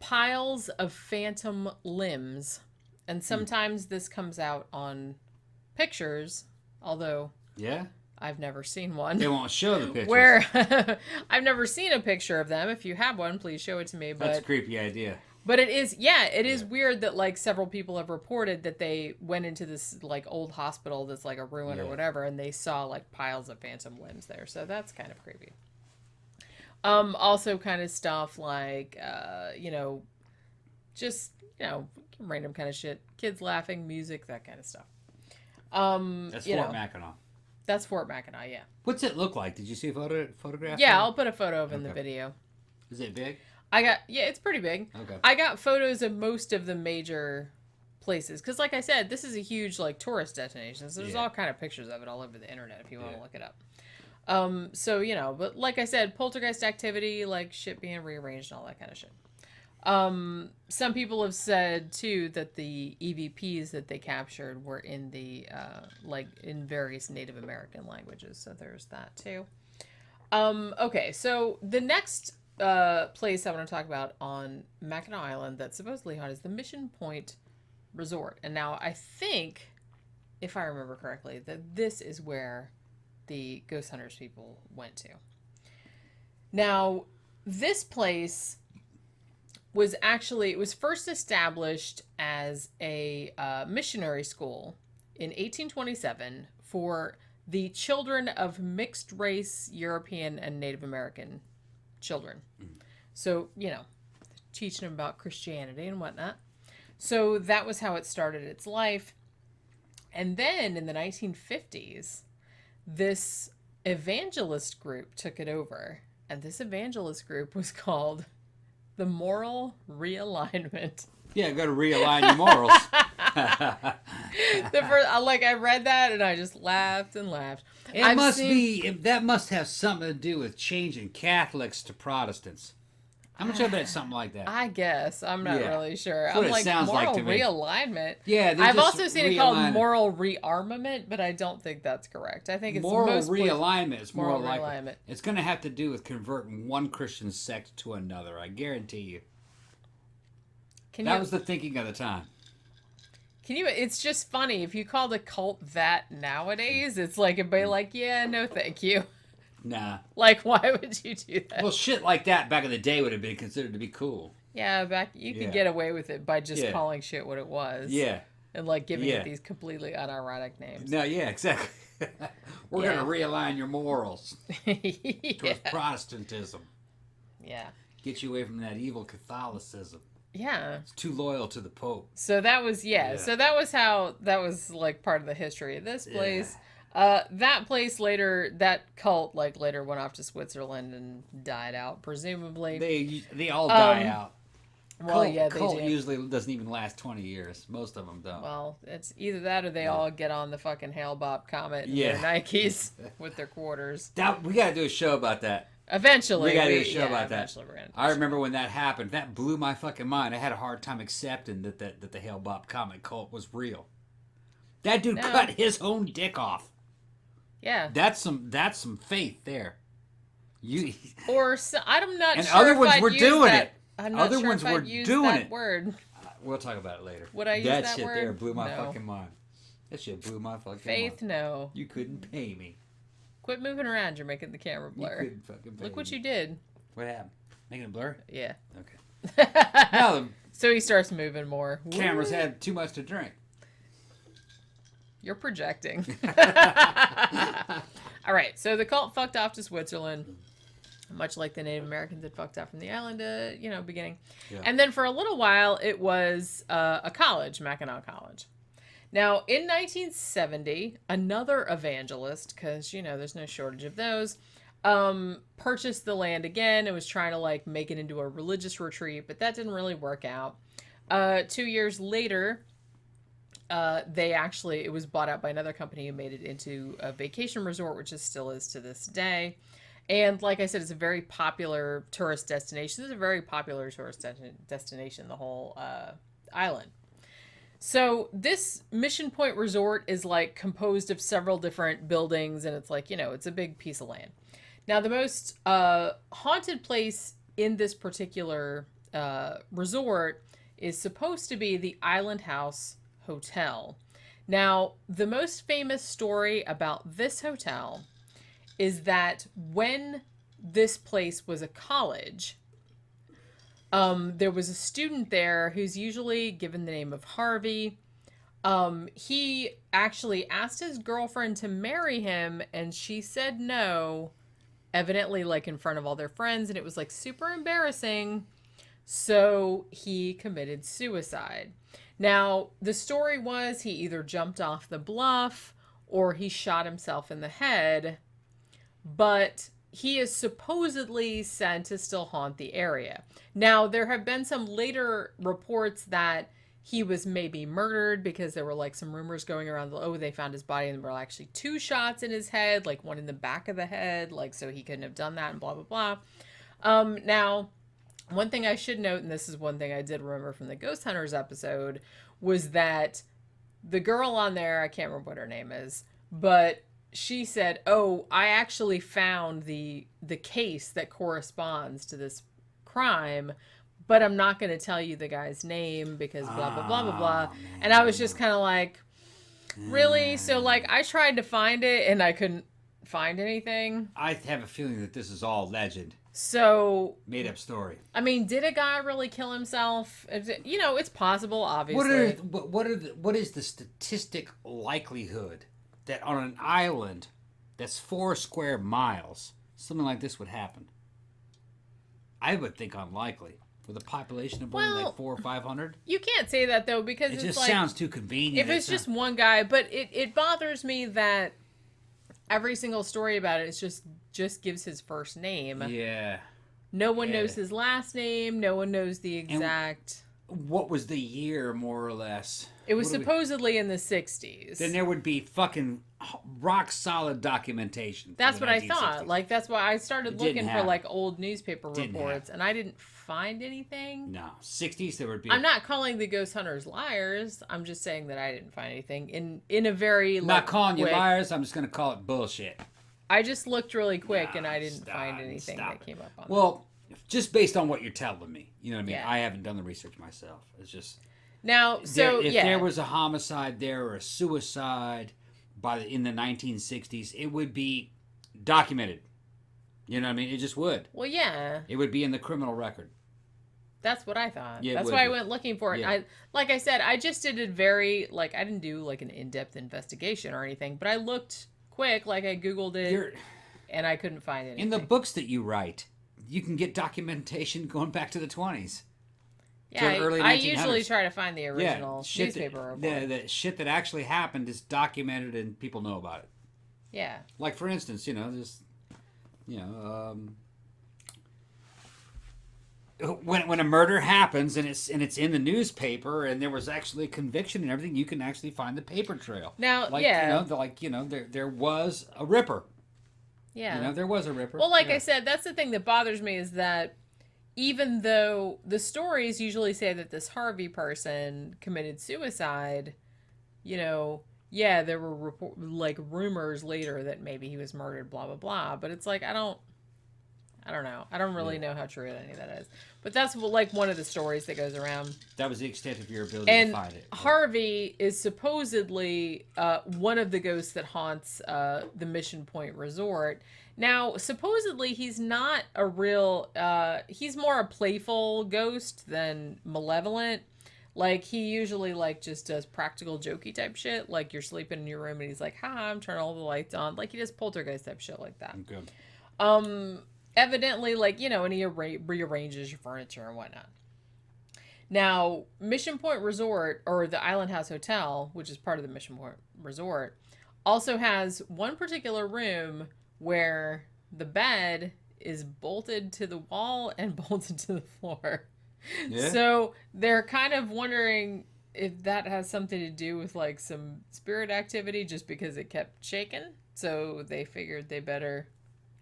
piles of phantom limbs, and sometimes this comes out on pictures, although I've never seen one. They won't show the pictures. Where I've never seen a picture of them. If you have one, please show it to me. That's a creepy idea. But it is, it is weird that like several people have reported that they went into this like old hospital that's like a ruin or whatever, and they saw like piles of phantom limbs there. So that's kind of creepy. Also kind of stuff like, just, random kind of shit. Kids laughing, music, that kind of stuff. That's Fort Mackinac. That's Fort Mackinac, yeah. What's it look like? Did you see a photograph? Yeah, I'll put a photo of in the video. Is it big? It's pretty big. Okay. I got photos of most of the major places. Because like I said, this is a huge like tourist destination. So there's all kind of pictures of it all over the internet if you want to look it up. But like I said, poltergeist activity, like shit being rearranged and all that kind of shit. Some people have said too that the EVPs that they captured were in the in various Native American languages, so there's that too. Okay, so the next place I want to talk about on Mackinac Island that's supposedly haunted is the Mission Point Resort. And now I think, if I remember correctly, that this is where the ghost hunters people went to. Now, this place was it was first established as a missionary school in 1827 for the children of mixed race European and Native American children. So, teaching them about Christianity and whatnot. So that was how it started its life. And then in the 1950s, this evangelist group took it over. And this evangelist group was called the Moral Realignment. Yeah, got to realign your morals. I read that and I just laughed and laughed. That must have something to do with changing Catholics to Protestants. I'm not sure about something like that. I guess. I'm not really sure. That's what it sounds moral like to me. realignment. Yeah, I've also seen it called moral rearmament, but I don't think that's correct. I think it's moral realignment. It's more like realignment. It's going to have to do with converting one Christian sect to another. I guarantee you. That was the thinking of the time. It's just funny. If you called a cult that nowadays, it's like, it'd be like, yeah, no thank you. Nah. Like, why would you do that? Well, shit like that back in the day would have been considered to be cool. Yeah, you could get away with it by just calling shit what it was. Yeah. And, giving it these completely unironic names. No, yeah, exactly. We're going to realign your morals towards Protestantism. Yeah. Get you away from that evil Catholicism. Yeah. It's too loyal to the Pope. So that was, so that was how, part of the history of this place. Yeah. That place later, that cult, later went off to Switzerland and died out, presumably. They all die out. Well, cult usually doesn't even last 20 years. Most of them don't. Well, it's either that or they all get on the fucking Hale-Bopp Comet and their Nikes with their quarters. We got to do a show about that. Eventually. We got to do a show about that. We're gonna I remember when that happened. That blew my fucking mind. I had a hard time accepting that the Hale-Bopp Comet cult was real. That dude cut his own dick off. Yeah. That's some faith there. I'm not and sure other if ones I'd were use doing that. it. I'm not other sure ones if were I'd use doing that it. word. We'll talk about it later. Would I use that shit word? there blew my fucking mind. That shit blew my fucking faith, mind. no. You couldn't pay me. Quit moving around. You're making the camera blur. You couldn't fucking pay Look what me. you did. What happened? Making it blur? Yeah. Okay. Now so he starts moving more. The cameras had too much to drink. You're projecting. All right, so the cult fucked off to Switzerland, much like the Native Americans had fucked off from the island, beginning. Yeah. And then for a little while, it was a college, Mackinac College. Now, in 1970, another evangelist, because, there's no shortage of those, purchased the land again and was trying to, make it into a religious retreat, but that didn't really work out. 2 years later, it was bought out by another company who made it into a vacation resort, which it still is to this day. And like I said, it's a very popular tourist destination. It's a very popular tourist destination, the whole island. So this Mission Point Resort is composed of several different buildings, and it's it's a big piece of land. Now, the most haunted place in this particular resort is supposed to be the Island House Hotel. Now, the most famous story about this hotel is that when this place was a college, there was a student there who's usually given the name of Harvey. He actually asked his girlfriend to marry him, and she said no, evidently like in front of all their friends, and it was like super embarrassing. So he committed suicide. Now, the story was he either jumped off the bluff or he shot himself in the head, but he is supposedly said to still haunt the area. Now, there have been some later reports that he was maybe murdered because there were like some rumors going around. Oh, they found his body and there were actually 2 shots in his head, like one in the back of the head, like so he couldn't have done that and blah, blah, blah. Now, one thing I should note, and this is one thing I did remember from the Ghost Hunters episode, was that the girl on there, I can't remember what her name is, but she said, oh, I actually found the case that corresponds to this crime, but I'm not going to tell you the guy's name because blah, blah, blah, blah, blah. And I was just kind of like, really? So, like, I tried to find it and I couldn't find anything. I have a feeling that this is all legend. So, made up story. I mean, did a guy really kill himself? You know, it's possible, obviously. What is the statistic likelihood that on an island that's 4 square miles, something like this would happen? I would think unlikely. With a population of only like 400 or 500? You can't say that, though, because it it's just like, sounds too convenient. If it's just one guy, but it bothers me that every single story about it just gives his first name. Yeah. No one knows his last name. No one knows the exact... And what was the year, more or less? It was supposedly in the 60s. Then there would be fucking rock-solid documentation. That's what I thought. Like, that's why I started looking for, like, old newspaper reports, and I didn't find anything. No. 60s, there would be... I'm not calling the ghost hunters liars. I'm just saying that I didn't find anything in a very, I'm not calling you liars. I'm just going to call it bullshit. I just looked really quick, and I didn't find anything that came up on Well, just based on what you're telling me. You know what I mean? Yeah. I haven't done the research myself. It's just... Now, so, if there was a homicide there or a suicide in the 1960s, it would be documented. You know what I mean? It just would. Well, yeah. It would be in the criminal record. That's what I thought. Yeah, that's why I went looking for it. Yeah. Like I said, I just did it very, like, I didn't do, like, an in-depth investigation or anything, but I looked quick, like, I Googled it, and I couldn't find anything. In the books that you write, you can get documentation going back to the 20s. Yeah, I usually try to find the original newspaper report. The shit that actually happened is documented and people know about it. Yeah. Like, for instance, when a murder happens and it's in the newspaper and there was actually a conviction and everything, you can actually find the paper trail. Now, there was a ripper. Yeah. There was a ripper. Well, like I said, that's the thing that bothers me is that even though the stories usually say that this Harvey person committed suicide, there were rumors later that maybe he was murdered, blah, blah, blah. But it's like, I don't know. I don't really know how true any of that is. But that's like one of the stories that goes around. That was the extent of your ability to find it. Harvey is supposedly one of the ghosts that haunts the Mission Point Resort. Now, supposedly he's not a real... he's more a playful ghost than malevolent. Like, he usually, just does practical jokey type shit. Like, you're sleeping in your room and he's like, ha, I'm turning all the lights on. Like, he does poltergeist type shit like that. Okay. Evidently, and he rearranges your furniture and whatnot. Now, Mission Point Resort, or the Island House Hotel, which is part of the Mission Point Resort, also has one particular room where the bed is bolted to the wall and bolted to the floor. Yeah. So they're kind of wondering if that has something to do with some spirit activity just because it kept shaking. So they figured they better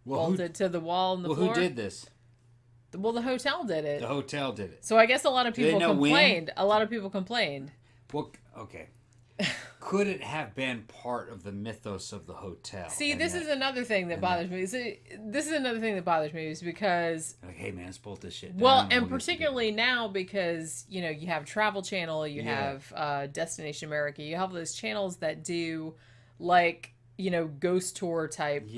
bolt it to the wall and the floor. Who did this? Well, the hotel did it. The hotel did it. So I guess a lot of people complained. A lot of people complained. Well, okay. Could it have been part of the mythos of the hotel? See, this is another thing that bothers me. This is another thing that bothers me is because... hey, man, let's bolt this shit down. Well, and particularly now because, you have Travel Channel, you have Destination America, you have those channels that do, ghost tour type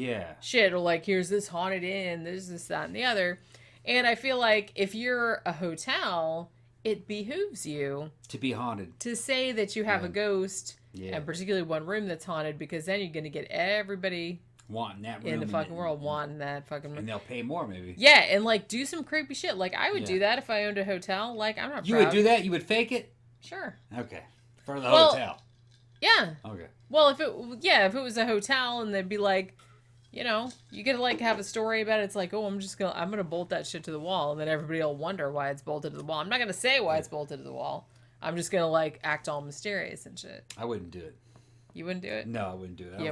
shit, or like, here's this haunted inn, there's this, that, and the other. And I feel like if you're a hotel, it behooves you to be haunted, to say that you have a ghost, and particularly one room that's haunted, because then you're going to get everybody wanting that room in the fucking world, wanting that fucking room. And they'll pay more, maybe. Yeah, and like do some creepy shit. Like I would do that if I owned a hotel. Like I'm not. You would do that? You would fake it? Sure. Okay. For the hotel. Yeah. Okay. Well, if it was a hotel and they'd be like, you get to like have a story about it. It's like, oh, I'm gonna bolt that shit to the wall, and then everybody will wonder why it's bolted to the wall. I'm not gonna say why it's bolted to the wall. I'm just gonna like act all mysterious and shit. I wouldn't do it. You wouldn't do it? No, I wouldn't do it. I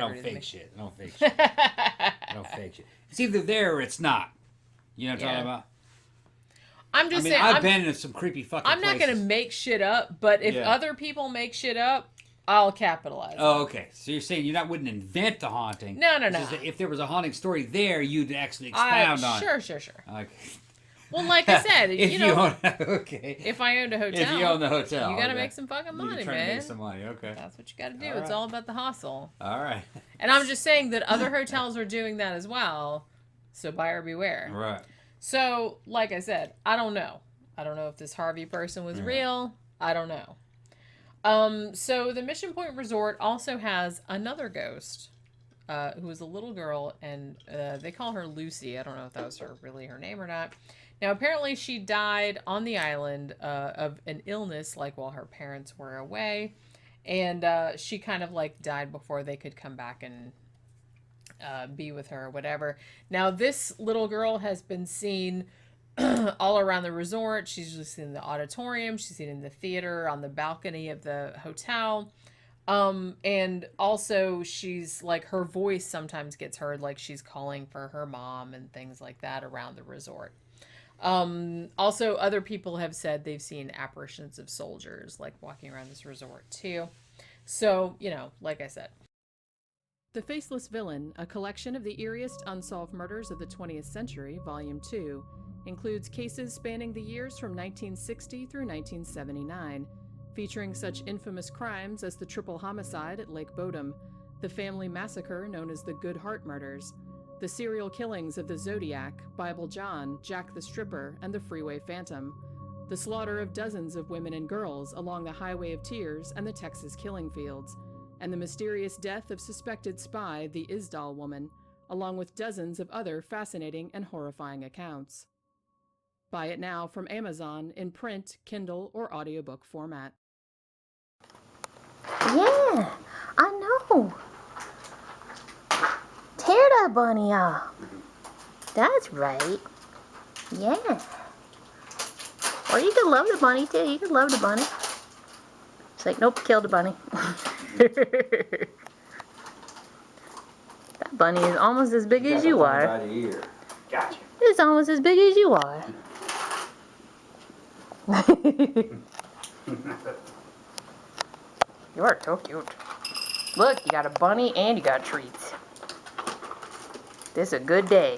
don't fake shit. I don't fake shit. I don't fake shit. It's either there or it's not. You know what I'm talking about? I'm just saying. I've been in some creepy fucking places. I'm not going to make shit up, but if other people make shit up, I'll capitalize. Oh, okay. So you're saying wouldn't invent the haunting. No. If there was a haunting story there, you'd actually expound on it. Sure. Okay. Well, like I said, if I owned a hotel. If you own the hotel. You got to make some fucking money, man. To make some money, okay. That's what you got to do. It's all about the hustle. All right. And I'm just saying that other hotels are doing that as well, so buyer beware. Right. So, like I said, I don't know. I don't know if this Harvey person was real. I don't know. So the Mission Point Resort also has another ghost, who is a little girl, and they call her Lucy. I don't know if that was really her name or not. Now, apparently she died on the island of an illness, like while her parents were away, and she kind of like died before they could come back and be with her or whatever. Now, this little girl has been seen all around the resort. She's just seen in the auditorium. She's seen in the theater, on the balcony of the hotel. And also she's like, her voice sometimes gets heard, like she's calling for her mom and things like that around the resort. Also other people have said they've seen apparitions of soldiers like walking around this resort too. So, like I said. The Faceless Villain, a collection of the eeriest unsolved murders of the 20th century, Volume 2, includes cases spanning the years from 1960 through 1979, featuring such infamous crimes as the triple homicide at Lake Bodom, the family massacre known as the Good Heart Murders, the serial killings of the Zodiac, Bible John, Jack the Stripper, and the Freeway Phantom, the slaughter of dozens of women and girls along the Highway of Tears and the Texas Killing Fields, and the mysterious death of suspected spy, the Isdal woman, along with dozens of other fascinating and horrifying accounts. Buy it now from Amazon in print, Kindle, or audiobook format. Yeah, I know. Tear that bunny off. That's right. Yeah. Or you can love the bunny too. You can love the bunny. It's like, nope, kill the bunny. That bunny is almost as big as you are. By the ear. Gotcha. It's almost as big as you are. You are so cute. Look, you got a bunny and you got treats. This is a good day.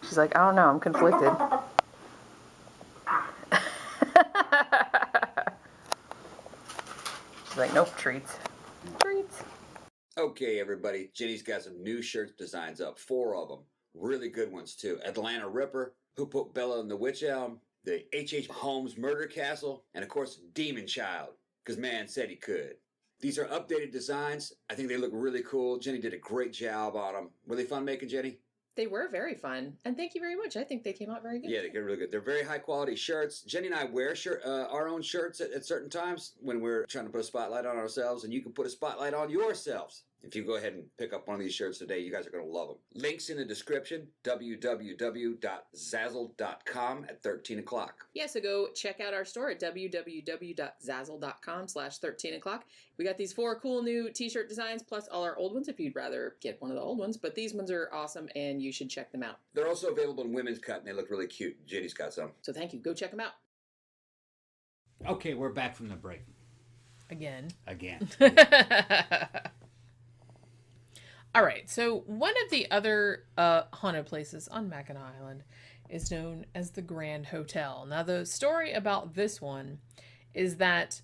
She's like, I don't know, I'm conflicted. She's like, nope, treats. Treats. Okay, everybody, Jenny's got some new shirt designs up, 4 of them. Really good ones, too. Atlanta Ripper, Who Put Bella in the Witch Elm, the H.H. Holmes Murder Castle, and of course, Demon Child, because man said he could. These are updated designs. I think they look really cool. Jenny did a great job on them. Were they fun making, Jenny? They were very fun, and thank you very much. I think they came out very good. Yeah, they get really good. They're very high quality shirts. Jenny and I wear our own shirts at certain times when we're trying to put a spotlight on ourselves, and you can put a spotlight on yourselves. If you go ahead and pick up one of these shirts today, you guys are going to love them. Links in the description, www.zazzle.com at 13 o'clock. Yeah, so go check out our store at www.zazzle.com/13o'clock. We got these 4 cool new t-shirt designs, plus all our old ones if you'd rather get one of the old ones. But these ones are awesome, and you should check them out. They're also available in women's cut, and they look really cute. Jenny's got some. So thank you. Go check them out. Okay, we're back from the break. Again. All right, so one of the other haunted places on Mackinac Island is known as the Grand Hotel. Now, the story about this one is that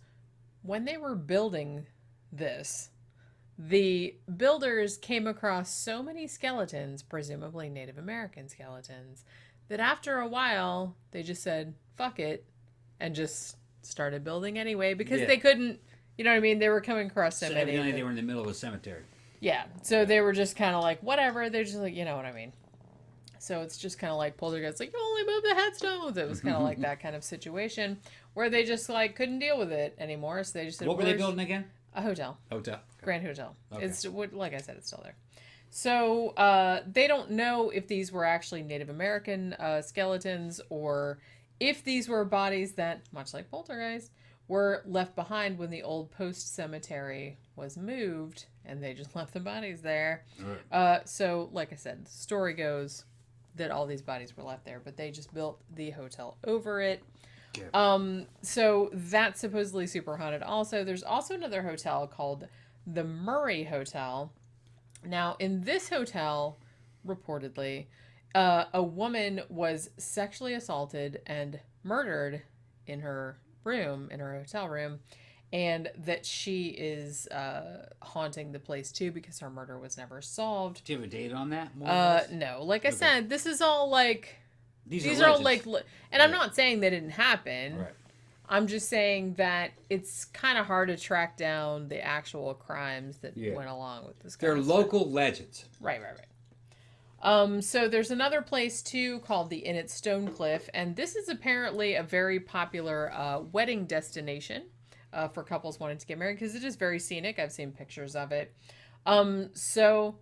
when they were building this, the builders came across so many skeletons, presumably Native American skeletons, that after a while they just said, fuck it, and just started building anyway because they couldn't, you know what I mean? They were coming across so many. Evidently they were in the middle of a cemetery. Yeah, so they were just kind of like, whatever, they're just like, you know what I mean? So it's just kind of like Poltergeist, like, you only move the headstones. It was kind of like that kind of situation where they just like couldn't deal with it anymore. So they just said, what were they building again? A hotel. Hotel. Okay. Grand Hotel. Okay. It's, like I said, it's still there. So they don't know if these were actually Native American skeletons or if these were bodies that, much like Poltergeist, were left behind when the old post cemetery was moved and they just left the bodies there. Right. So, like I said, the story goes that all these bodies were left there, but they just built the hotel over it. So that's supposedly super haunted. Also, there's also another hotel called the Murray Hotel. Now, in this hotel, reportedly, a woman was sexually assaulted and murdered in her room, in her hotel room, and that she is haunting the place too because her murder was never solved. Do you have a date on that? No. Like I said, this is all like... These are all like... And I'm not saying they didn't happen. Right. I'm just saying that it's kind of hard to track down the actual crimes that went along with this. They're local legends. Right. So there's another place too called the Inn at Stonecliff, and this is apparently a very popular wedding destination for couples wanting to get married because it is very scenic. I've seen pictures of it. So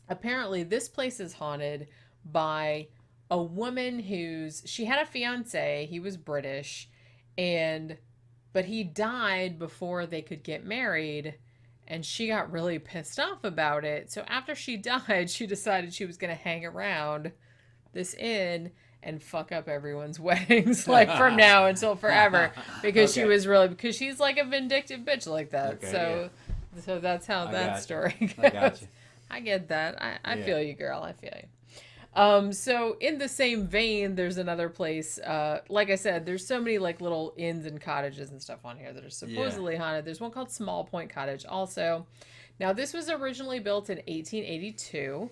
apparently this place is haunted by a woman she had a fiance. He was British, but he died before they could get married. And she got really pissed off about it. So after she died, she decided she was going to hang around this inn and fuck up everyone's weddings, like from now until forever. Because because she's like a vindictive bitch like that. So that's how that story goes. I got you. I get that. I feel you, girl. I feel you. So in the same vein, there's another place, like I said, there's so many like little inns and cottages and stuff on here that are supposedly haunted. There's one called Small Point Cottage also. Now this was originally built in 1882.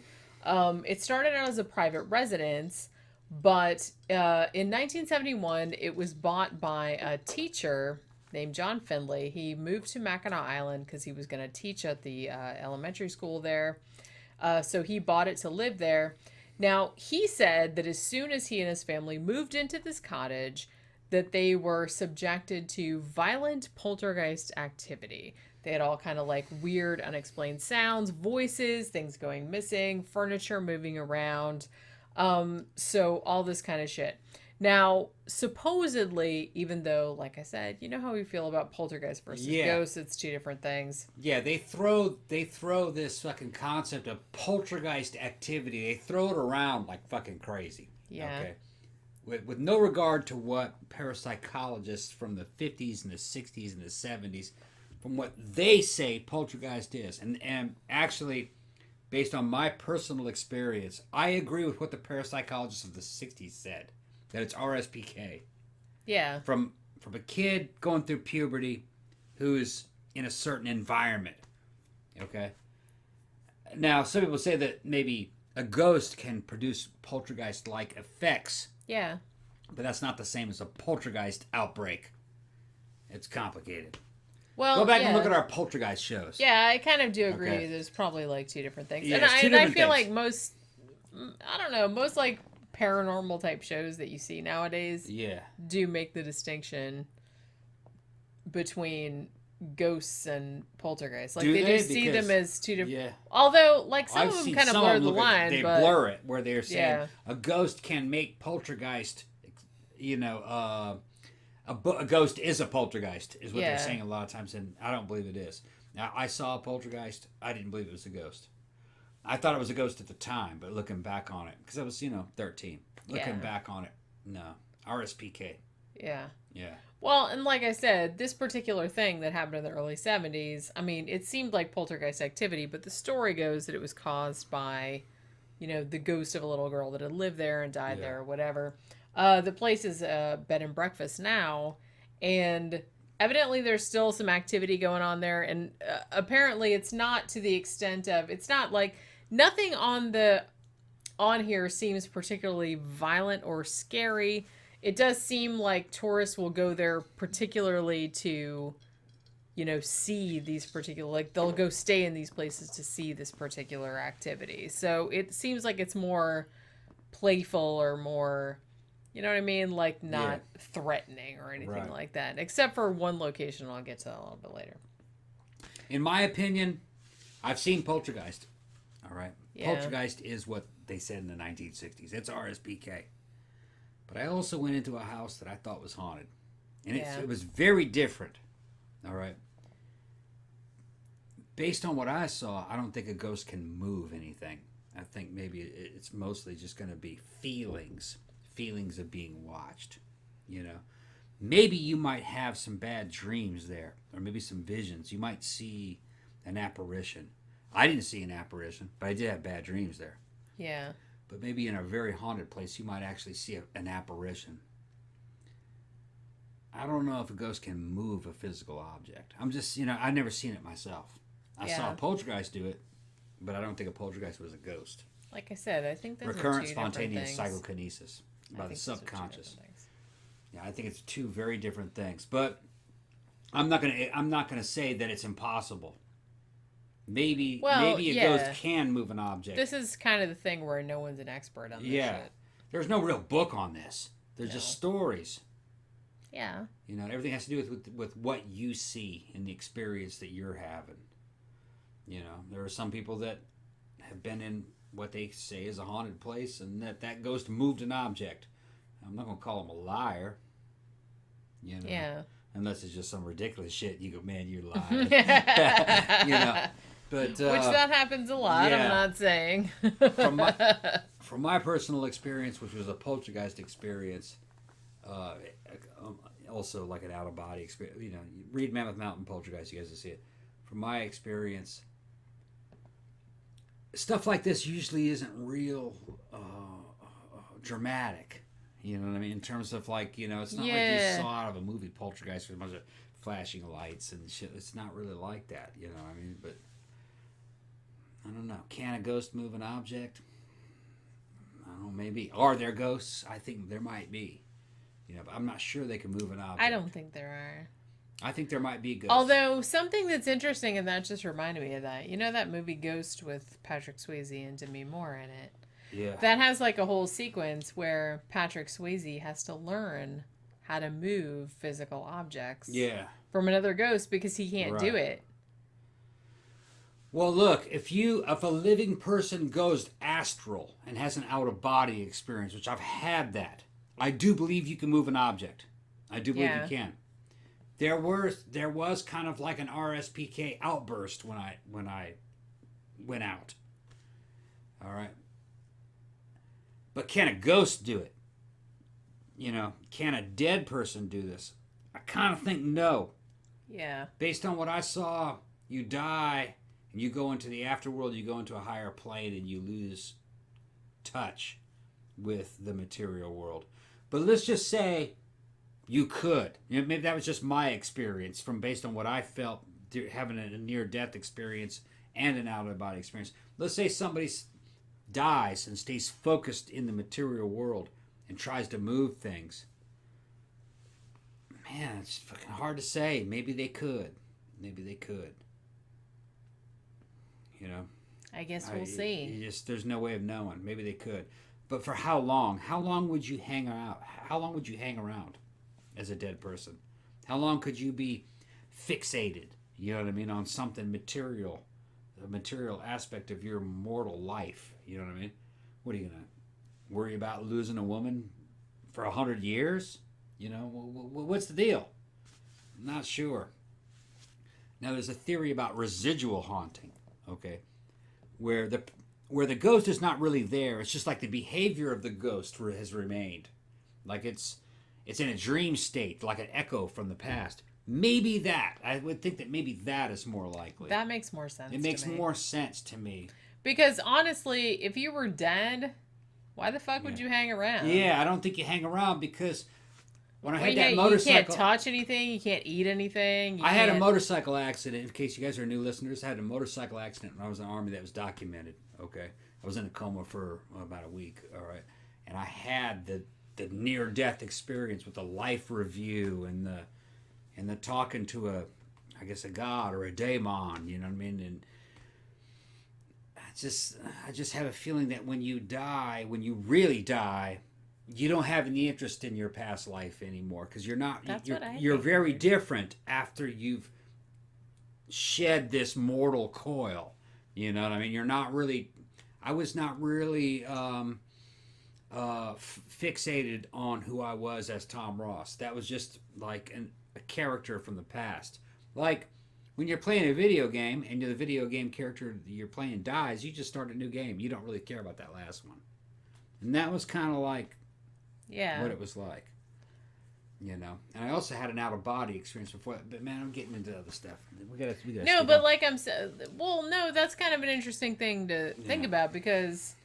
It started out as a private residence, but, in 1971, it was bought by a teacher named John Findlay. He moved to Mackinac Island because he was going to teach at the, elementary school there. So he bought it to live there. Now, he said that as soon as he and his family moved into this cottage, that they were subjected to violent poltergeist activity. They had all kind of like weird, unexplained sounds, voices, things going missing, furniture moving around. So all this kind of shit. Now, supposedly, even though, like I said, you know how we feel about poltergeist versus ghosts, it's two different things. Yeah, they throw this fucking concept of poltergeist activity, they throw it around like fucking crazy. Yeah. Okay. With no regard to what parapsychologists from the 50s and the 60s and the 70s, from what they say poltergeist is. And actually, based on my personal experience, I agree with what the parapsychologists of the 60s said. That it's RSPK. Yeah. From a kid going through puberty who's in a certain environment. Okay? Now, some people say that maybe a ghost can produce poltergeist-like effects. Yeah. But that's not the same as a poltergeist outbreak. It's complicated. Well, go back and look at our poltergeist shows. Yeah, I kind of do agree. Okay. There's probably like two different things. Yeah, and I feel like most like paranormal type shows that you see nowadays do make the distinction between ghosts and poltergeists. Like they just see them as two different. Yeah. Although, like some of them kind of blur the line. They blur it where they're saying a ghost can make poltergeist. You know, a ghost is a poltergeist is what they're saying a lot of times, and I don't believe it is. Now, I saw a poltergeist. I didn't believe it was a ghost. I thought it was a ghost at the time, but looking back on it, because I was, 13. Looking back on it, no. RSPK. Yeah. Yeah. Well, and like I said, this particular thing that happened in the early 70s, I mean, it seemed like poltergeist activity, but the story goes that it was caused by, the ghost of a little girl that had lived there and died there or whatever. The place is a bed and breakfast now, and evidently there's still some activity going on there, and apparently it's not to the extent of, it's not like, nothing on here seems particularly violent or scary. It does seem like tourists will go there particularly to, see these particular, like, they'll go stay in these places to see this particular activity. So it seems like it's more playful, or more, you know what I mean? Like, not threatening or anything like that. Except for one location, I'll get to that a little bit later. In my opinion, I've seen Poltergeist. All right? Yeah. Poltergeist is what they said in the 1960s. It's RSPK. But I also went into a house that I thought was haunted. And it was very different. All right? Based on what I saw, I don't think a ghost can move anything. I think maybe it's mostly just going to be feelings of being watched, Maybe you might have some bad dreams there, or maybe some visions. You might see an apparition. I didn't see an apparition, but I did have bad dreams there. Yeah. But maybe in a very haunted place, you might actually see an apparition. I don't know if a ghost can move a physical object. I'm just, I've never seen it myself. I saw a poltergeist do it, but I don't think a poltergeist was a ghost. Like I said, I think those recurrent are two spontaneous different things. psychokinesis by the subconscious. Yeah, I think it's two very different things. But I'm not gonna say that it's impossible. Maybe a ghost can move an object. This is kind of the thing where no one's an expert on this shit. There's no real book on this. There's just stories. Yeah. Everything has to do with what you see and the experience that you're having. There are some people that have been in what they say is a haunted place, and that ghost moved an object. I'm not going to call him a liar. Yeah. Unless it's just some ridiculous shit. You go, man, you're lying. But which that happens a lot. Yeah. I'm not saying. From my personal experience, which was a poltergeist experience, also like an out of body experience. You read Mammoth Mountain Poltergeist, you guys will see it. From my experience, stuff like this usually isn't real dramatic. You know what I mean? In terms of like, it's not like you saw out of a movie Poltergeist with a bunch of flashing lights and shit. It's not really like that, you know what I mean? But I don't know. Can a ghost move an object? I don't know, maybe. Are there ghosts? I think there might be. But I'm not sure they can move an object. I don't think there are. I think there might be ghosts. Although, something that's interesting, and that just reminded me of that. That movie Ghost with Patrick Swayze and Demi Moore in it? Yeah. That has like a whole sequence where Patrick Swayze has to learn how to move physical objects from another ghost because he can't do it. Well, look, if a living person goes astral and has an out-of-body experience, which I've had that, I do believe you can move an object. I do believe you can. There was kind of like an RSPK outburst when I went out. All right. But can a ghost do it? Can a dead person do this? I kind of think no. Yeah. Based on what I saw, you die and you go into the afterworld, you go into a higher plane and you lose touch with the material world. But let's just say you could. Maybe that was just my experience based on what I felt having a near-death experience and an out-of-body experience. Let's say somebody dies and stays focused in the material world and tries to move things. Man, it's fucking hard to say. Maybe they could. I guess we'll see. There's no way of knowing. Maybe they could. But for how long? How long would you hang out? How long would you hang around as a dead person? How long could you be fixated, on something material, a material aspect of your mortal life? You know what I mean? What are you going to worry about losing a woman for 100 years? What's the deal? I'm not sure. Now, there's a theory about residual haunting, okay, where the ghost is not really there. It's just like the behavior of the ghost has remained. Like it's in a dream state, like an echo from the past. Maybe that. I would think that maybe that is more likely. That makes more sense. It makes more sense to me. Because honestly, if you were dead, why the fuck would you hang around? Yeah, I don't think you hang around because when I Well, had that motorcycle, you can't touch anything. You can't eat anything. I had a motorcycle accident. In case you guys are new listeners, I had a motorcycle accident when I was in the Army that was documented. Okay, I was in a coma for about a week. All right, and I had the near death experience with the life review and the talking to a god or a daemon. You know what I mean? And I just have a feeling that when you die, when you really die, you don't have any interest in your past life anymore because you're very different after you've shed this mortal coil. You know what I mean? You're not really. I was not really fixated on who I was as Tom Ross. That was just like a character from the past. Like when you're playing a video game and the video game character you're playing dies, you just start a new game. You don't really care about that last one. And that was kind of like what it was like. You know, and I also had an out of body experience before. But man, I'm getting into other stuff. We gotta. No, but like I'm saying, well, no, that's kind of an interesting thing to think about because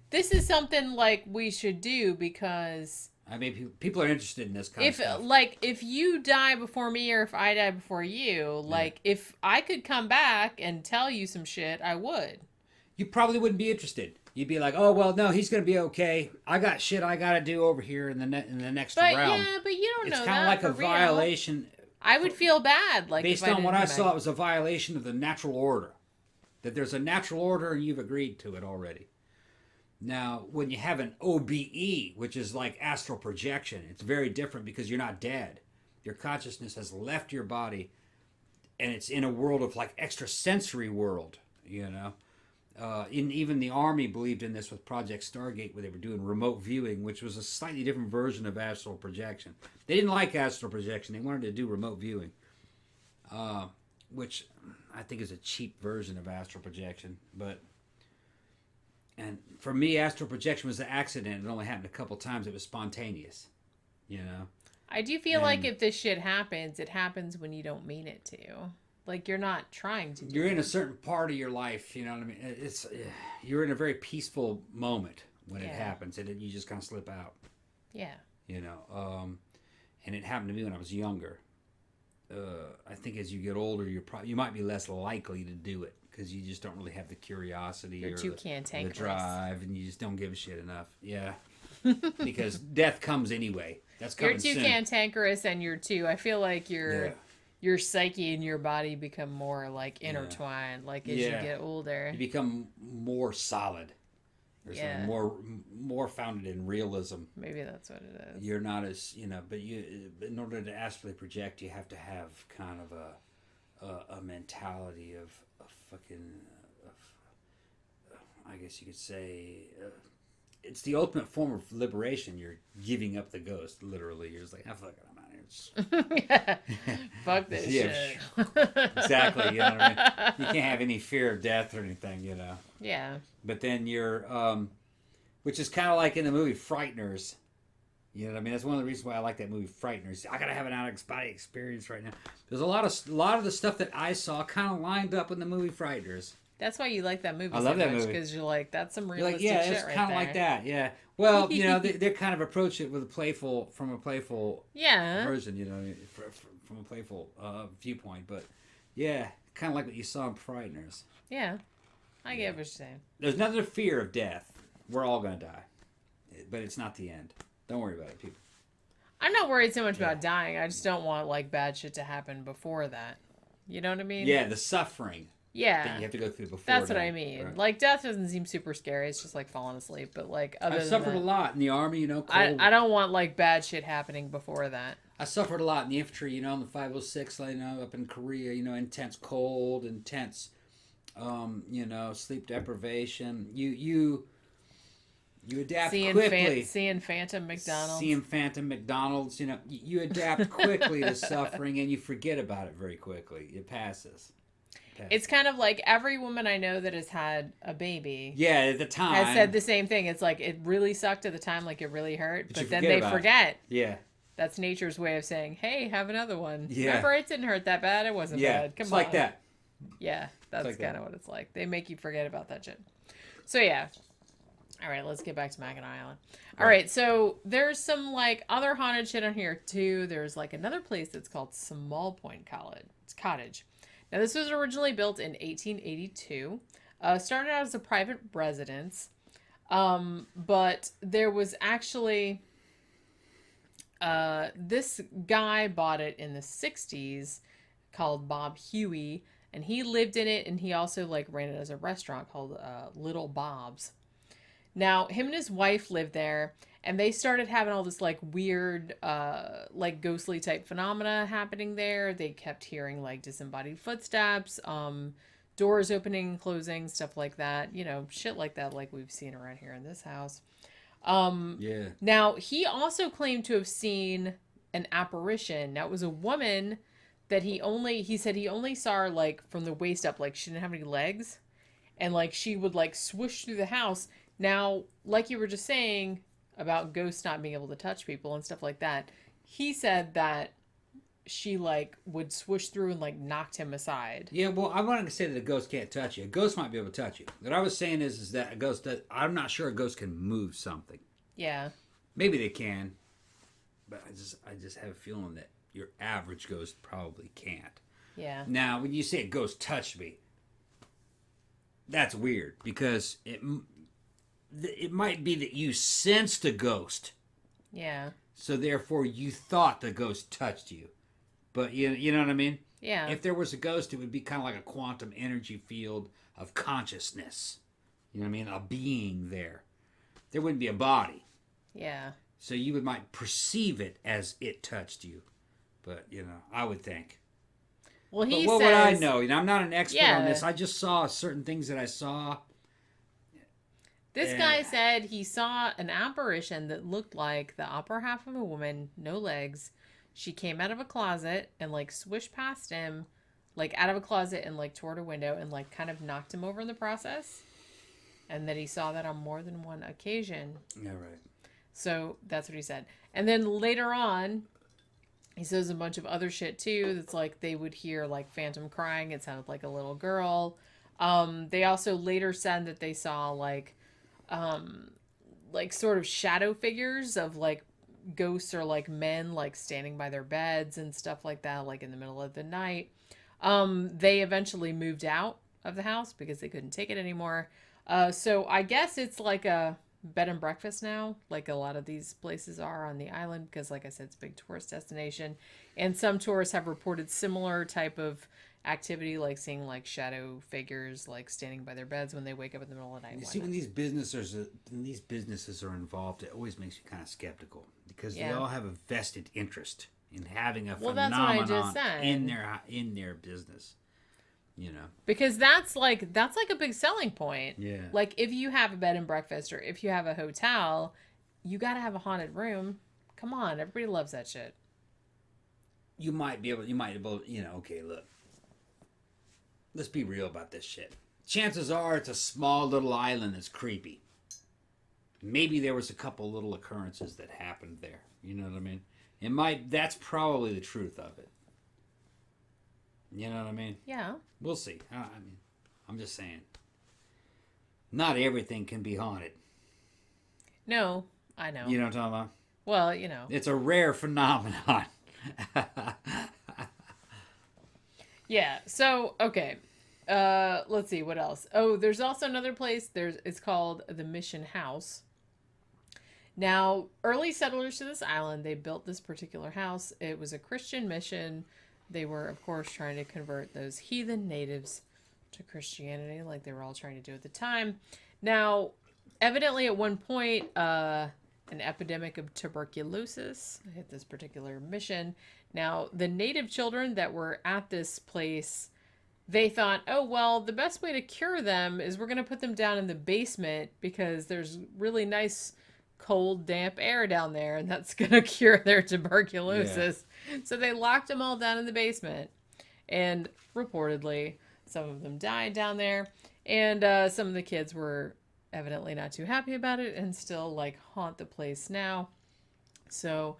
this is something like we should do because I mean, people are interested in this kind of stuff. Like if you die before me or if I die before you, like if I could come back and tell you some shit, I would. You probably wouldn't be interested. You'd be like, oh, well, no, he's going to be okay. I got shit I got to do over here in the next realm. Yeah, but you don't know that. It's kind of like a violation. I would feel bad. Like based on what I saw, it was a violation of the natural order. That there's a natural order and you've agreed to it already. Now, when you have an OBE, which is like astral projection, it's very different because you're not dead. Your consciousness has left your body and it's in a world of like extrasensory world, you know. Even the Army believed in this with Project Stargate, where they were doing remote viewing, which was a slightly different version of astral projection. They didn't like astral projection. They wanted to do remote viewing, which I think is a cheap version of astral projection. And for me, astral projection was an accident. It only happened a couple times. It was spontaneous, you know. I do feel like if this shit happens, it happens when you don't mean it to. Like, you're not trying to do You're in a certain part of your life, you know what I mean? You're in a very peaceful moment when it happens, and you just kind of slip out. Yeah. You know, and it happened to me when I was younger. I think as you get older, you might be less likely to do it because you just don't really have the curiosity or the drive, and you just don't give a shit enough. Yeah. Because death comes anyway. That's coming soon. You're too cantankerous, and I feel like your psyche and your body become more like intertwined, like as you get older. You become more solid. There's more founded in realism. Maybe that's what it is. You're not as, but in order to astrally project, you have to have kind of a mentality of I guess you could say, it's the ultimate form of liberation. You're giving up the ghost, literally. You're just like, fuck it, I'm out here. Fuck this shit. Exactly. You know what I mean? You can't have any fear of death or anything, you know. Yeah. But then you're, which is kind of like in the movie Frighteners. You know what I mean? That's one of the reasons why I like that movie Frighteners. I gotta have an out-of-body experience right now. There's a lot of the stuff that I saw kind of lined up in the movie Frighteners. That's why you like that movie. I love that movie because you're like, that's some realistic shit right there. Yeah, it's kind of like that. Yeah. Well, they kind of approach it with a playful version. You know, from a playful viewpoint. But yeah, kind of like what you saw in Frighteners. Yeah, I get what you're saying. There's nothing to fear of death. We're all gonna die, but it's not the end. Don't worry about it, people. I'm not worried so much about dying. I just don't want like bad shit to happen before that. You know what I mean? Yeah, the suffering. Yeah. That you have to go through before. That's what I mean. Right. Like, death doesn't seem super scary. It's just like falling asleep. But like, I've suffered a lot in the Army, cold. I don't want like bad shit happening before that. I suffered a lot in the infantry, in the 506, up in Korea, intense cold, intense, sleep deprivation. You adapt quickly. Seeing Phantom McDonald's. You adapt quickly to suffering and you forget about it very quickly. It passes. It's kind of like every woman I know that has had a baby. Yeah, at the time. Has said the same thing. It's like, it really sucked at the time, like it really hurt. But then they forget. Yeah. That's nature's way of saying, hey, have another one. Yeah. Remember, it didn't hurt that bad. It wasn't bad. Come on. It's like that. Yeah, that's kind of what it's like. They make you forget about that shit. So, yeah. All right, let's get back to Mackinac Island. All right, so there's some like other haunted shit on here too. There's like another place that's called Small Point College. It's Cottage. Now this was originally built in 1882. Started out as a private residence, but there was actually this guy bought it in the 60s, called Bob Huey, and he lived in it, and he also like ran it as a restaurant called Little Bob's. Now, him and his wife lived there, and they started having all this like weird, like ghostly type phenomena happening there. They kept hearing like disembodied footsteps, doors opening and closing, stuff like that. You know, shit like that, like we've seen around here in this house. Yeah. Now, he also claimed to have seen an apparition. Now, it was a woman that he said he only saw her like from the waist up, like she didn't have any legs, and like she would like swoosh through the house. Now, like you were just saying about ghosts not being able to touch people and stuff like that, he said that she like would swoosh through and like knocked him aside. Yeah, well, I wanted to say that a ghost can't touch you. A ghost might be able to touch you. What I was saying is that a ghost I'm not sure a ghost can move something. Yeah. Maybe they can, but I just have a feeling that your average ghost probably can't. Yeah. Now, when you say a ghost touched me, that's weird because it might be that you sensed a ghost. Yeah. So therefore you thought the ghost touched you. But you know what I mean? Yeah. If there was a ghost, it would be kind of like a quantum energy field of consciousness. You know what I mean? A being there. There wouldn't be a body. Yeah. So you might perceive it as it touched you. But, I would think. Well, But what would I know? I'm not an expert on this. I just saw certain things that I saw. This guy said he saw an apparition that looked like the upper half of a woman, no legs. She came out of a closet and like swished past him, like out of a closet and like toward a window and like kind of knocked him over in the process. And that he saw that on more than one occasion. Yeah, right. So that's what he said. And then later on, he says a bunch of other shit too. That's like they would hear like phantom crying. It sounded like a little girl. They also later said that they saw like sort of shadow figures of like ghosts or like men like standing by their beds and stuff like that, like in the middle of the night. They eventually moved out of the house because they couldn't take it anymore. So I guess it's like a bed and breakfast now, like a lot of these places are on the island, because like I said, it's a big tourist destination, and some tourists have reported similar type of activity, like seeing like shadow figures like standing by their beds when they wake up in the middle of the night. You see, when these businesses are involved, it always makes you kind of skeptical because they all have a vested interest in having a phenomenon in their business. Because that's like a big selling point. Yeah. Like if you have a bed and breakfast or if you have a hotel, you got to have a haunted room. Come on, everybody loves that shit. You might be able, okay, look. Let's be real about this shit. Chances are it's a small little island that's creepy. Maybe there was a couple little occurrences that happened there. You know what I mean? That's probably the truth of it. You know what I mean? Yeah. We'll see. I'm just saying. Not everything can be haunted. No, I know. You know what I'm talking about? Well, It's a rare phenomenon. Yeah. So, okay. Let's see what else. Oh, there's also another place. It's called the Mission House. Now, early settlers to this island, they built this particular house. It was a Christian mission. They were, of course, trying to convert those heathen natives to Christianity, like they were all trying to do at the time. Now, evidently at one point, an epidemic of tuberculosis hit this particular mission. Now, the native children that were at this place, they thought, oh, well, the best way to cure them is we're going to put them down in the basement because there's really nice cold, damp air down there, and that's going to cure their tuberculosis. Yeah. So they locked them all down in the basement. And reportedly, some of them died down there. And some of the kids were evidently not too happy about it and still, like, haunt the place now. So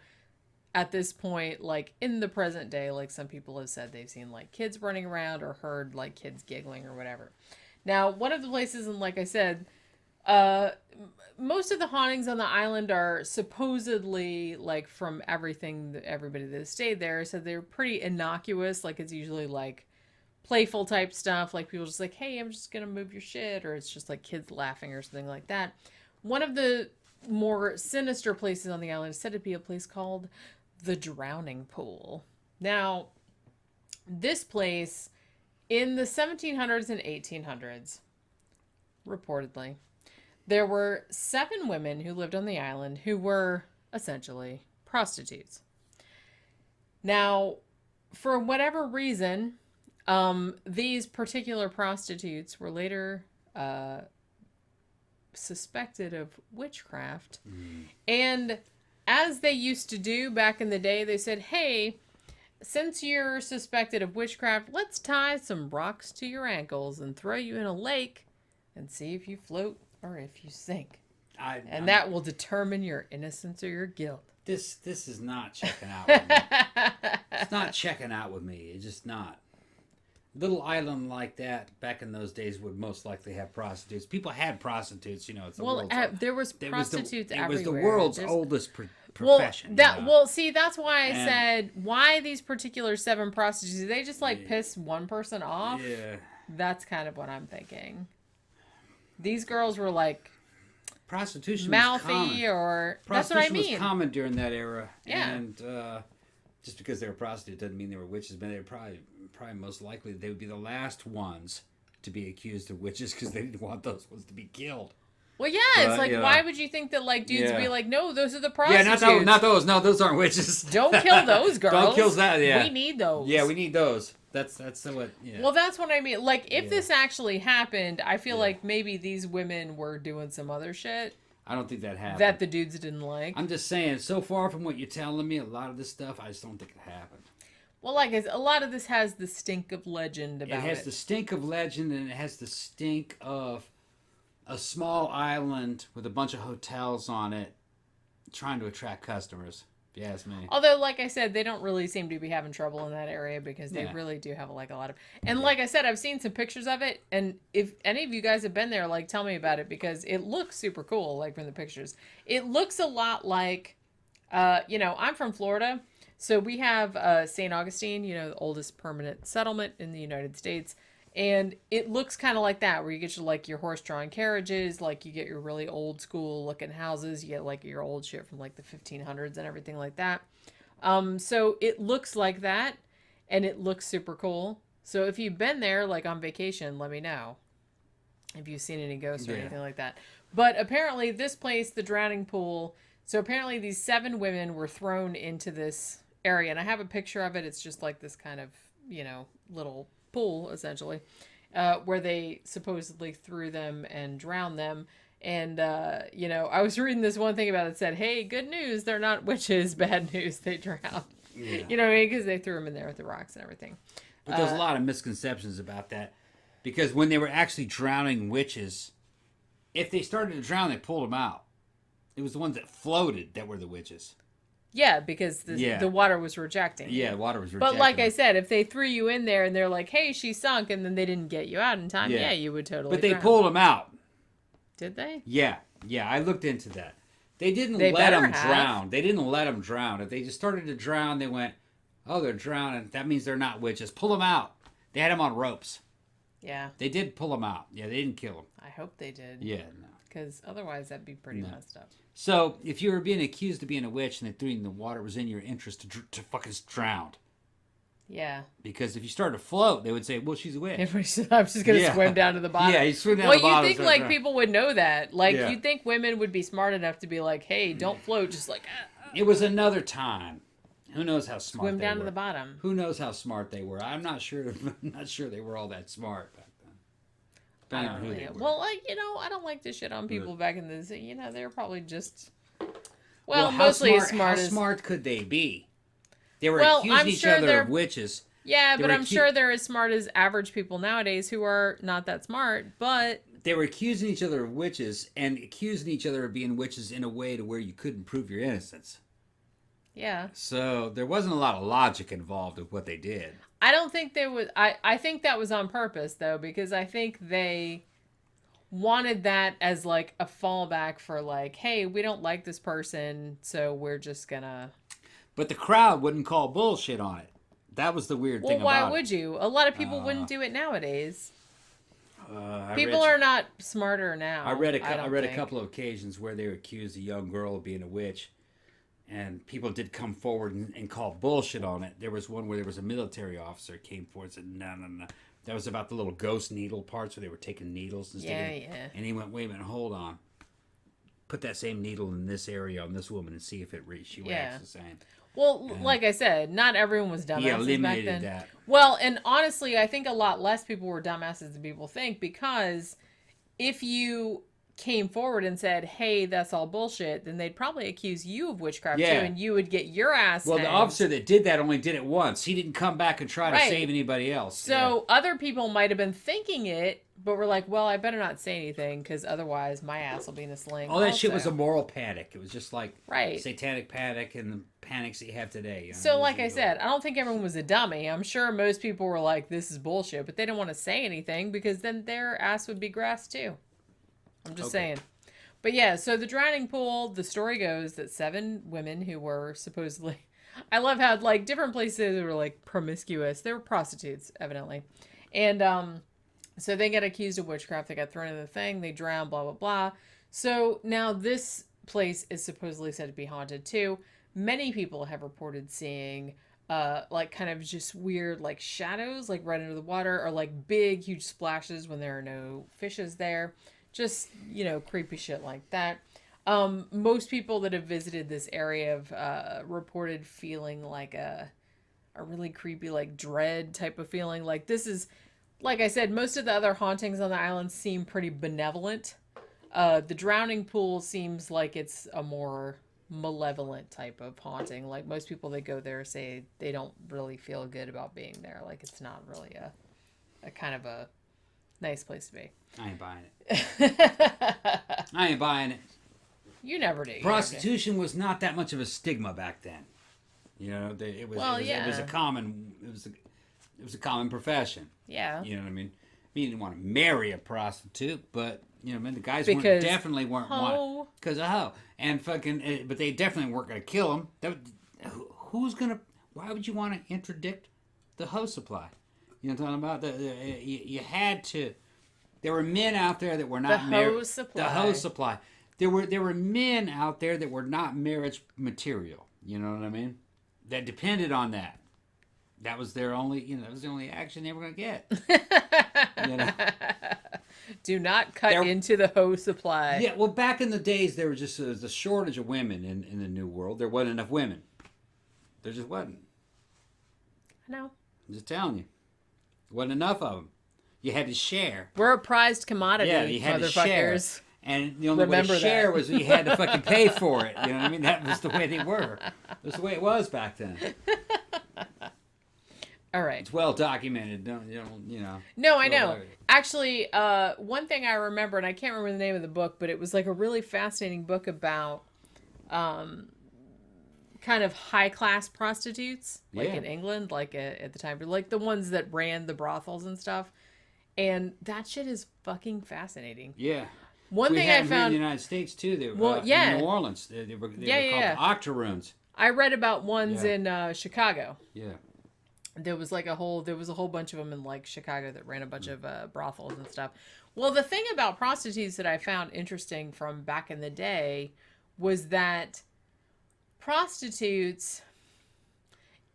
at this point, like, in the present day, like, some people have said they've seen, like, kids running around or heard, like, kids giggling or whatever. Now, one of the places, and like I said, Most of the hauntings on the island are supposedly, like, from everything that everybody that stayed there, so they're pretty innocuous. Like, it's usually like playful type stuff, like people just like, hey, I'm just gonna move your shit, or it's just like kids laughing or something like that. One of the more sinister places on the island is said to be a place called the Drowning Pool. Now, this place in the 1700s and 1800s, reportedly, there were 7 women who lived on the island who were essentially prostitutes. Now, for whatever reason, these particular prostitutes were later suspected of witchcraft. And as they used to do back in the day, they said, hey, since you're suspected of witchcraft, let's tie some rocks to your ankles and throw you in a lake and see if you float or if you sink. That will determine your innocence or your guilt. This is not checking out with me. It's not checking out with me. It's just not. Little island like that back in those days would most likely have prostitutes. People had prostitutes, it's the world's there was prostitutes everywhere. It was the world's oldest profession. See, that's why I said, why these particular 7 prostitutes? Did they just piss one person off? Yeah. That's kind of what I'm thinking. These girls were like prostitution mouthy, was common. Or that's what I mean. Prostitution was common during that era. Yeah. And just because they were prostitutes doesn't mean they were witches, but they were probably most likely they would be the last ones to be accused of witches because they didn't want those ones to be killed. Well, yeah, it's like, why would you think that dudes would be like, no, those are the prostitutes. Yeah, not those. No, those aren't witches. Don't kill those girls. Don't kill that. Yeah, we need those. Yeah, we need those. That's what. Yeah. Well, that's what I mean. Like, if this actually happened, I feel like maybe these women were doing some other shit. I don't think that happened. That the dudes didn't like. I'm just saying, so far from what you're telling me, a lot of this stuff, I just don't think it happened. Well, like I said, a lot of this has the stink of legend about it. It has the stink of legend, and it has the stink of a small island with a bunch of hotels on it trying to attract customers, if you ask me. Although, like I said, they don't really seem to be having trouble in that area because they really do have a lot of... And like I said, I've seen some pictures of it, and if any of you guys have been there, tell me about it because it looks super cool, from the pictures. It looks a lot like, I'm from Florida, so we have St. Augustine, the oldest permanent settlement in the United States. And it looks kind of like that, where you get your horse-drawn carriages, you get your really old school looking houses, you get your old shit from the 1500s and everything like that. So it looks like that, and it looks super cool. So if you've been there on vacation, let me know if you've seen any ghosts or anything like that. But apparently this place, the Drowning Pool, so apparently these 7 women were thrown into this area, and I have a picture of it. It's just this kind of, little pool, essentially, where they supposedly threw them and drowned them. And, I was reading this one thing about it that said, hey, good news, they're not witches, bad news, they drowned. Yeah. You know what I mean? Because they threw them in there with the rocks and everything. But there's a lot of misconceptions about that. Because when they were actually drowning witches, if they started to drown, they pulled them out. It was the ones that floated that were the witches. Yeah, because the water was rejecting. Yeah, water was rejecting. But like I said, if they threw you in there and they're like, hey, she sunk, and then they didn't get you out in time, you would totally But they drown. pulled them out. Did they? Yeah, I looked into that. They didn't let them drown. They didn't let them drown. If they just started to drown, they went, oh, they're drowning. That means they're not witches. Pull them out. They had them on ropes. Yeah. They did pull them out. Yeah, they didn't kill them. I hope they did. Yeah, no. Because otherwise that'd be pretty messed up. So, if you were being accused of being a witch and they threw you in the water, it was in your interest to fucking drown. Yeah. Because if you started to float, they would say, well, she's a witch. I'm just going to swim down to the bottom. Yeah, you swim down to the bottom. Well, you think, people would know that. You'd think women would be smart enough to be like, hey, don't float. Just It was another time. Who knows how smart they were. Swim down to the bottom. Who knows how smart they were. I'm not sure they were all that smart back then. Depending on who they were. Well, I don't like to shit on people back in the day. They were probably just... Well, mostly how smart could they be? They were accusing each other of witches. Yeah, but I'm sure they're as smart as average people nowadays who are not that smart, but... They were accusing each other of witches and accusing each other of being witches in a way to where you couldn't prove your innocence. Yeah. So there wasn't a lot of logic involved with what they did. I don't think they would... I think that was on purpose, though, because I think they... wanted that as like a fallback for like, hey, we don't like this person, so we're just gonna. But the crowd wouldn't call bullshit on it. That was the weird thing Well, why about would you? A lot of people wouldn't do it nowadays. it. People are not smarter now. I read don't a think. couple of occasions where they accused a young girl of being a witch, and people did come forward and call bullshit on it. There was one where there was a military officer came forward and said, no. That was about the little ghost needle parts where they were taking needles and sticking. Yeah. And he went, wait a minute, hold on. Put that same needle in this area on this woman and see if she reacts the same. Well, like I said, not everyone was dumbasses He back eliminated then. that. Well, and honestly, I think a lot less people were dumbasses than people think, because if you came forward and said, hey, that's all bullshit, then they'd probably accuse you of witchcraft too, and you would get your ass Well, hanged. the officer that did that only did it once. He didn't come back and try to save anybody else. So other people might have been thinking it, but were like, well, I better not say anything, because otherwise my ass will be in a sling. All that shit was a moral panic. It was just like right. satanic panic and the panics that you have today. You know? So like I said, I don't think everyone was a dummy. I'm sure most people were like, this is bullshit, but they didn't want to say anything because then their ass would be grass too. I'm just saying. But yeah, so the drowning pool, the story goes that 7 women who were supposedly, I love how like different places were like promiscuous. They were prostitutes, evidently. And so they get accused of witchcraft. They got thrown in the thing. They drown, blah, blah, blah. So now this place is supposedly said to be haunted too. Many people have reported seeing like kind of just weird like shadows like right under the water, or like big, huge splashes when there are no fishes there. Just, creepy shit like that. Most people that have visited this area have reported feeling like a really creepy, like dread type of feeling. Like this is, like I said, most of the other hauntings on the island seem pretty benevolent. The drowning pool seems like it's a more malevolent type of haunting. Like most people that go there say they don't really feel good about being there. Like it's not really a kind of a nice place to be. I ain't buying it. I ain't buying it. You never do. Prostitution was not that much of a stigma back then. It was a common profession. Yeah. You know what I mean? You didn't want to marry a prostitute, but the guys definitely weren't wanting because of hoe, and fucking. But they definitely weren't going to kill them. Who's gonna? Why would you want to interdict the hoe supply? You know what I'm talking about? You had to. There were men out there that were not married. The hoe supply. There were men out there that were not marriage material. You know what I mean? That depended on that. That was their only. That was the only action they were going to get. Do not cut into the hoe supply. Yeah, well, back in the days, there was just a shortage of women in the New World. There wasn't enough women. There just wasn't. I know. I'm just telling you. There wasn't enough of them. You had to share. We're a prized commodity, you had to share. And the only way to share was you had to fucking pay for it. You know what I mean? That was the way they were. That's the way it was back then. All right. It's well documented. No, I know. Actually, one thing I remember, and I can't remember the name of the book, but it was like a really fascinating book about kind of high-class prostitutes, like in England, like at the time, like the ones that ran the brothels and stuff. And that shit is fucking fascinating. Yeah. One thing I found in the United States too. In New Orleans, they were called octoroons. I read about ones in Chicago. Yeah. There was a whole bunch of them in like Chicago that ran a bunch of brothels and stuff. Well, the thing about prostitutes that I found interesting from back in the day was that prostitutes,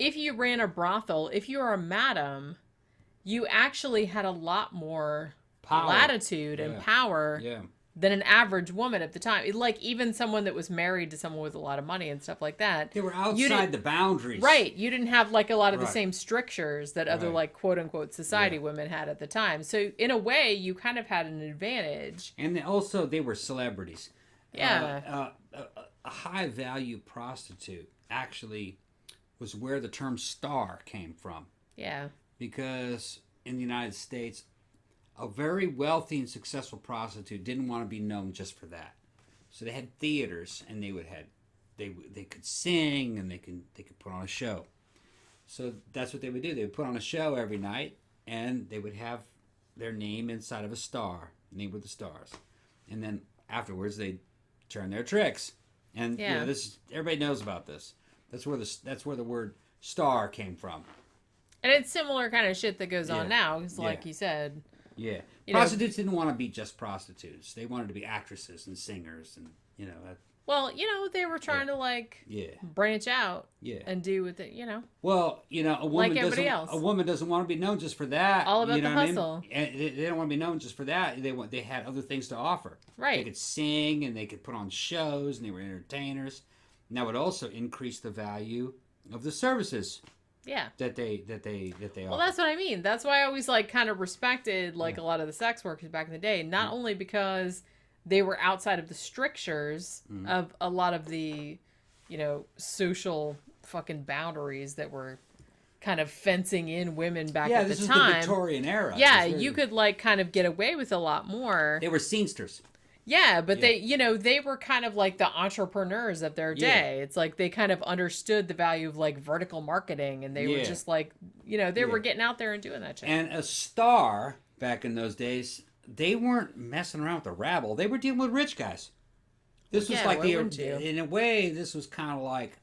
if you ran a brothel, if you were a madam, you actually had a lot more latitude and power than an average woman at the time. Like even someone that was married to someone with a lot of money and stuff like that. They were outside the boundaries. Right. You didn't have like a lot of the same strictures that other like quote unquote society women had at the time. So in a way you kind of had an advantage. And also they were celebrities. Yeah. A high value prostitute actually was where the term star came from. Yeah. Because in the United States, a very wealthy and successful prostitute didn't want to be known just for that. So they had theaters, and they could sing, and they could put on a show. So that's what they would do. They would put on a show every night, and they would have their name inside of a star. and they were the stars. And then afterwards, they turned their tricks. And you know, everybody knows about this. That's where the word star came from. And it's similar kind of shit that goes on now, because like you said. Yeah. Prostitutes didn't want to be just prostitutes. They wanted to be actresses and singers and, you know. Well, you know, they were trying to, like, branch out and do with it, you know. Well, you know, a woman doesn't want to be known just for that. All about you know the hustle. I mean? And they don't want to be known just for that. They had other things to offer. Right. They could sing and they could put on shows and they were entertainers. And that would also increase the value of the services. Yeah. That they offer. Well, that's what I mean. That's why I always like kind of respected like a lot of the sex workers back in the day. Not only because they were outside of the strictures of a lot of the, you know, social fucking boundaries that were kind of fencing in women back at the time. Yeah, this was the Victorian era. Yeah, you could like kind of get away with a lot more. They were scenesters. Yeah, but they, you know, they were kind of like the entrepreneurs of their day. It's like they kind of understood the value of like vertical marketing, and they were just like, you know, they were getting out there and doing that shit. And a star back in those days, they weren't messing around with the rabble. They were dealing with rich guys. This was like in a way, this was kind of like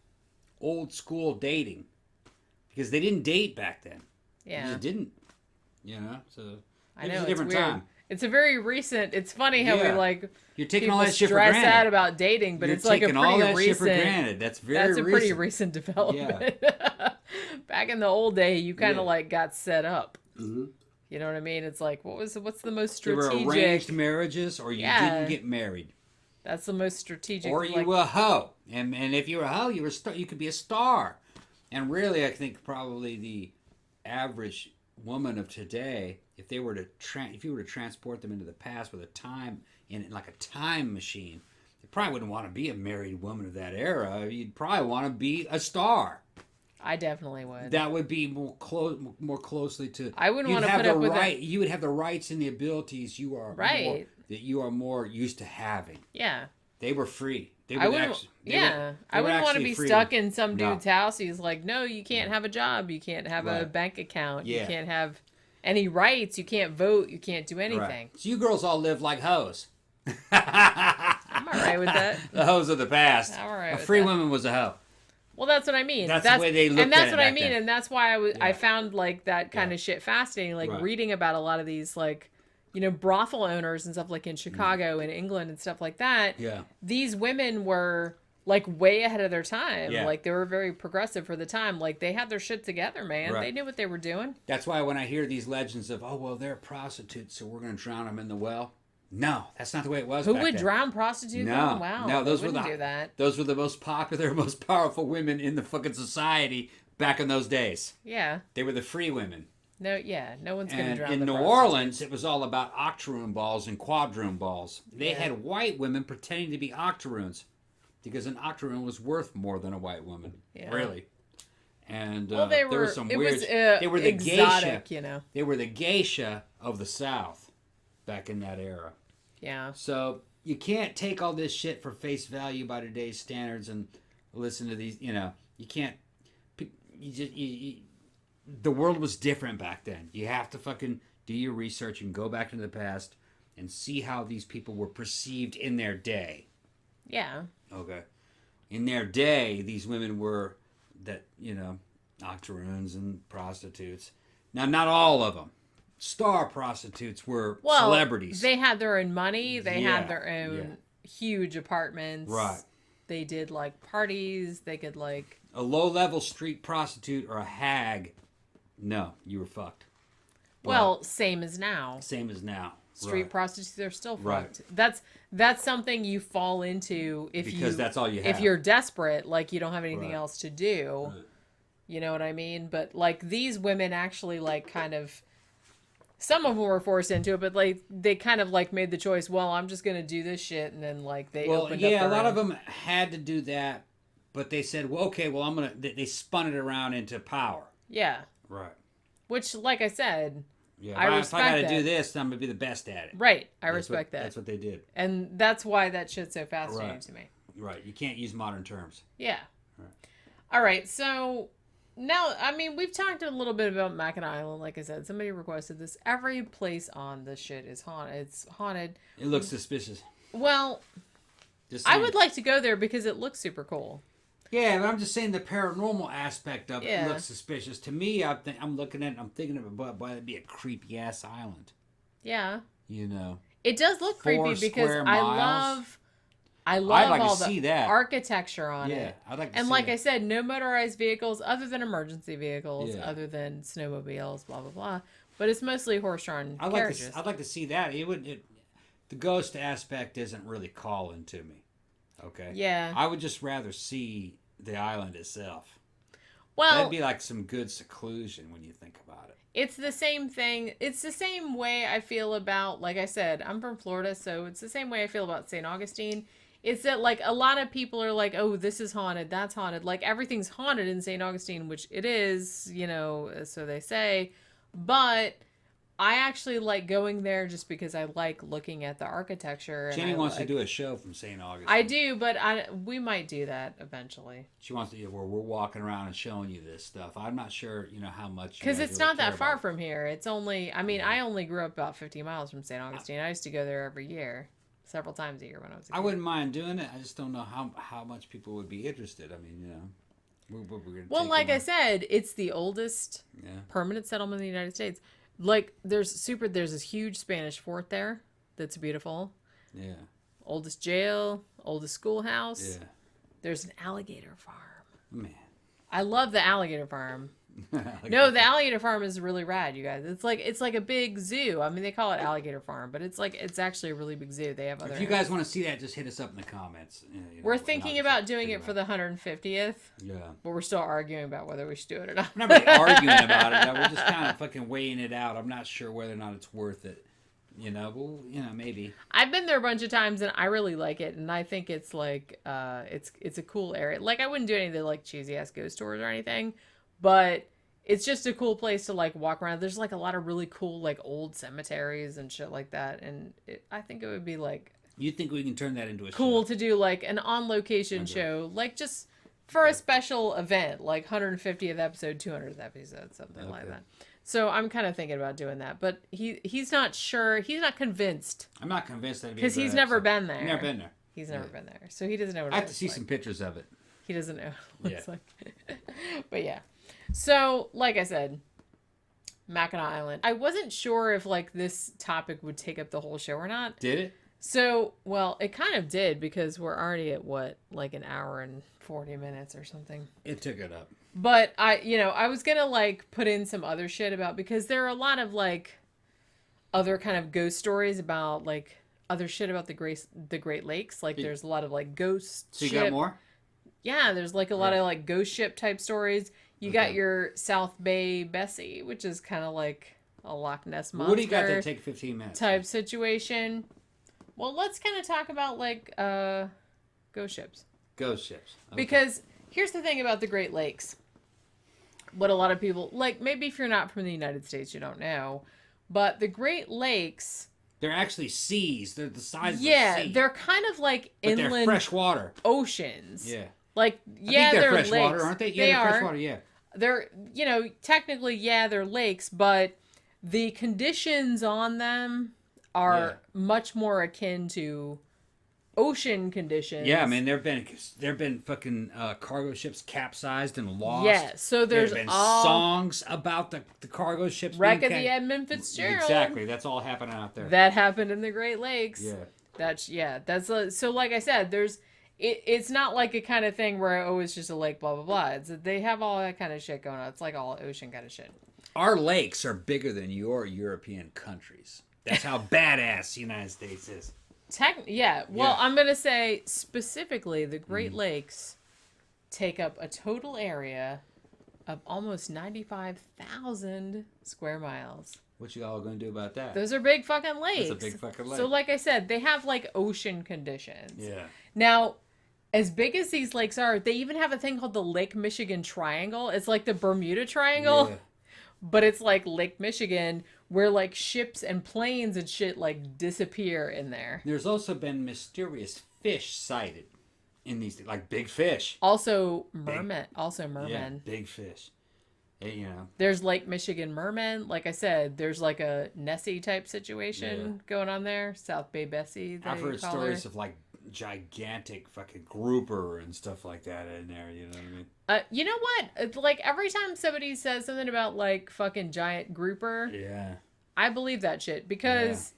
old school dating, because they didn't date back then. Yeah, they just didn't. You know, so it was a different time. It's a very recent. It's funny how we like. You're taking all that shit for granted. Stress out about dating, but it's like a pretty all that recent. Shit for granted. That's a pretty recent development. Yeah. Back in the old day, you kind of like got set up. Mm-hmm. You know what I mean? It's like what's the most strategic? There were arranged marriages, or you didn't get married. That's the most strategic. Or you were a hoe, and if you were a hoe, you could be a star. And really, I think probably the average woman of today, if you were to transport them into the past with a time machine, they probably wouldn't want to be a married woman of that era. You'd probably want to be a star. I definitely would. That would be more closely to. I wouldn't want to put up with it. You would have the rights and the abilities that you are more used to having. Yeah. They were free. I wouldn't want to be stuck in some dude's house. He's like, no, you can't have a job. You can't have a bank account. Yeah. You can't have any rights. You can't vote. You can't do anything. Right. So you girls all live like hoes. I'm all right with that. The hoes of the past. I'm all right with that. A free woman was a hoe. Well, that's what I mean. That's the way they looked at it. And that's what I mean. And that's why I found like that kind of shit fascinating. Like reading about a lot of these like, you know, brothel owners and stuff like in Chicago and England and stuff like that. Yeah. These women were like way ahead of their time. Yeah. Like they were very progressive for the time. Like they had their shit together, man. Right. They knew what they were doing. That's why when I hear these legends of, oh, well, they're prostitutes, so we're going to drown them in the well. No, that's not the way it was. Who would drown prostitutes in the well? No, those were the most popular, most powerful women in the fucking society back in those days. Yeah. They were the free women. No one's going to drown in New Orleans, it was all about octoroon balls and quadroon balls. They had white women pretending to be octoroons because an octoroon was worth more than a white woman. Yeah. Really. And there were some weird. They were the exotic, geisha. You know. They were the geisha of the South back in that era. Yeah. So you can't take all this shit for face value by today's standards and listen to these. You know, you can't. The world was different back then. You have to fucking do your research and go back into the past and see how these people were perceived in their day. Yeah. Okay. In their day, these women were octoroons and prostitutes. Now, not all of them. Star prostitutes were celebrities. They had their own money. They had their own huge apartments. Right. They did like parties. They could like... A low-level street prostitute or a hag... No, you were fucked. Well, same as now. Same as now. Street prostitutes are still fucked. That's something you fall into because that's all you have. If you're desperate, like you don't have anything else to do. Right. You know what I mean? But like these women actually like kind of, some of them were forced into it, but like they kind of like made the choice. Well, I'm just gonna do this shit, and then like they opened up. Yeah, a lot of them had to do that, but they said, well, okay, well I'm gonna. They spun it around into power. Yeah. Right. Which, like I said, if I gotta do this, I'm gonna be the best at it. Right. I respect that. That's what they did. And that's why that shit's so fascinating to me. Right. You can't use modern terms. Yeah. Right. All right. So now, I mean, we've talked a little bit about Mackinac Island. Like I said, somebody requested this. Every place on this shit is haunted. It's haunted. It looks suspicious. Well, Just I saying. would like to go there because it looks super cool. Yeah, but I'm just saying the paranormal aspect of it Yeah. looks suspicious. To me, I'm looking at it, I'm thinking of it, boy, it'd be a creepy-ass island. Yeah. You know? It does look 4 creepy because square I miles. love like to all see the that. architecture on Yeah, it. I'd like to And see like that. I said, no motorized vehicles other than emergency vehicles, Yeah. other than snowmobiles, blah blah blah. But it's mostly horse-drawn I'd carriages. like to see that. The ghost aspect isn't really calling to me. Okay? Yeah. I would just rather see the island itself. Well, That'd be like some good seclusion when you think about it. it's the same thing. It's the same way I feel about, like I said, I'm from Florida, so it's the same way I feel about St. Augustine. It's that, like, a lot of people are like, oh, this is haunted, that's haunted. Like, everything's haunted in St. Augustine, which it is, you know, so they say. But I actually like going there just because I like looking at the architecture. And Jenny I wants to like- do a show from St. Augustine. I do, but we might do that eventually. She wants to, where we're walking around and showing you this stuff. I'm not sure, how much. you Because guys it's really not that care far about it. from here. It's only, I mean, I only grew up about 50 miles from St. Augustine. I used to go there every year, several times a year when I was a kid. I wouldn't mind doing it. I just don't know how much people would be interested. I mean, we're gonna Well, take like them I said, it's the oldest Yeah. permanent settlement in the United States. Like, there's this huge Spanish fort there that's beautiful. Yeah. Oldest jail, oldest schoolhouse. Yeah. There's an alligator farm. Man. I love the alligator farm. Like No, that. the alligator farm is really rad, you guys. It's like a big zoo. I mean, they call it alligator farm, but it's actually a really big zoo. They have other. If you guys want to see that, just hit us up in the comments. We're thinking about doing it for the 150th, Yeah. but we're still arguing about whether we should do it or not. We're not really arguing about it. We're just kind of fucking weighing it out. I'm not sure whether or not it's worth it. But maybe. I've been there a bunch of times and I really like it, and I think it's like it's a cool area. Like, I wouldn't do any of the like cheesy ass ghost tours or anything, but it's just a cool place to like walk around. There's like a lot of really cool like old cemeteries and shit like that, and I think it would be like You think we can turn that into a cool show? to do like an on location show, like just for a special event, like 150th episode, 200th episode, something like that. So I'm kind of thinking about doing that, but he's not sure. He's not convinced I'm not convinced that'd be because he's never been there. Never been there. He's never been there, so he doesn't know what I it have to looks see like. some pictures of it. He doesn't know what it looks Yeah. like. But yeah. So, like I said, Mackinac Island. I wasn't sure if like this topic would take up the whole show or not. Did it? So, well, it kind of did because we're already at what, like an hour and 40 minutes or something. It took it up. But I was gonna like put in some other shit about, because there are a lot of like other kind of ghost stories about like other shit about the Great Lakes. Like there's a lot of like ghost So you ship. got more? Yeah, there's like a lot of like ghost ship type stories. You got Okay. your South Bay Bessie, which is kind of like a Loch Ness monster What do you got that take 15 minutes? type situation. Well, let's kind of talk about like ghost ships. Ghost ships. Okay. Because here's the thing about the Great Lakes. What a lot of people, like, maybe if you're not from the United States, you don't know, but the Great Lakes, they're actually seas. They're the size of a yeah, sea. they're kind of like But inland they're fresh water. oceans. Yeah. Like, I yeah, think they're lakes. fresh water, aren't they? Yeah, they they're are. fresh water, yeah. They're, technically, yeah, they're lakes, but the conditions on them are much more akin to ocean conditions. Yeah, I mean, there've been fucking cargo ships capsized and lost. Yeah, so there's been all songs about the cargo ships. wreck being of the Edmund Fitzgerald. Exactly, that's all happening out there. That happened in the Great Lakes. Yeah. So like I said, it's not like a kind of thing where, oh, it's just a lake, blah, blah, blah. They have all that kind of shit going on. It's like all ocean kind of shit. Our lakes are bigger than your European countries. That's how badass the United States is. Well, Yeah. I'm going to say specifically the Great Lakes take up a total area of almost 95,000 square miles. What you all gonna do about that? Those are big fucking lakes. That's a big fucking lake. So like I said, they have like ocean conditions. Yeah. Now, as big as these lakes are, they even have a thing called the Lake Michigan Triangle. It's like the Bermuda Triangle, Yeah. but it's like Lake Michigan, where like ships and planes and shit like disappear in there. There's also been mysterious fish sighted in these, like big fish. Also mermen. Yeah, big fish. You know. There's Lake Michigan Merman. Like I said, there's like a Nessie type situation going on there. South Bay Bessie. I've heard stories of like gigantic fucking grouper and stuff like that in there. You know what I mean? You know what? It's like every time somebody says something about like fucking giant grouper, Yeah. I believe that shit because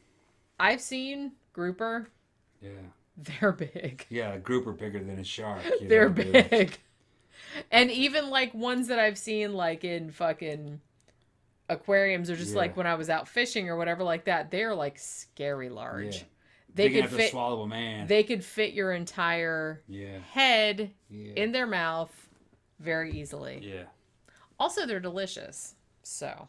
I've seen grouper. Yeah. They're big. Yeah, a grouper bigger than a shark. They're big. And even like ones that I've seen like in fucking aquariums or just like when I was out fishing or whatever like that, they're like scary large. Yeah. They Big could enough fit to swallow a man. They could fit your entire head in their mouth very easily. Yeah. Also, they're delicious. So.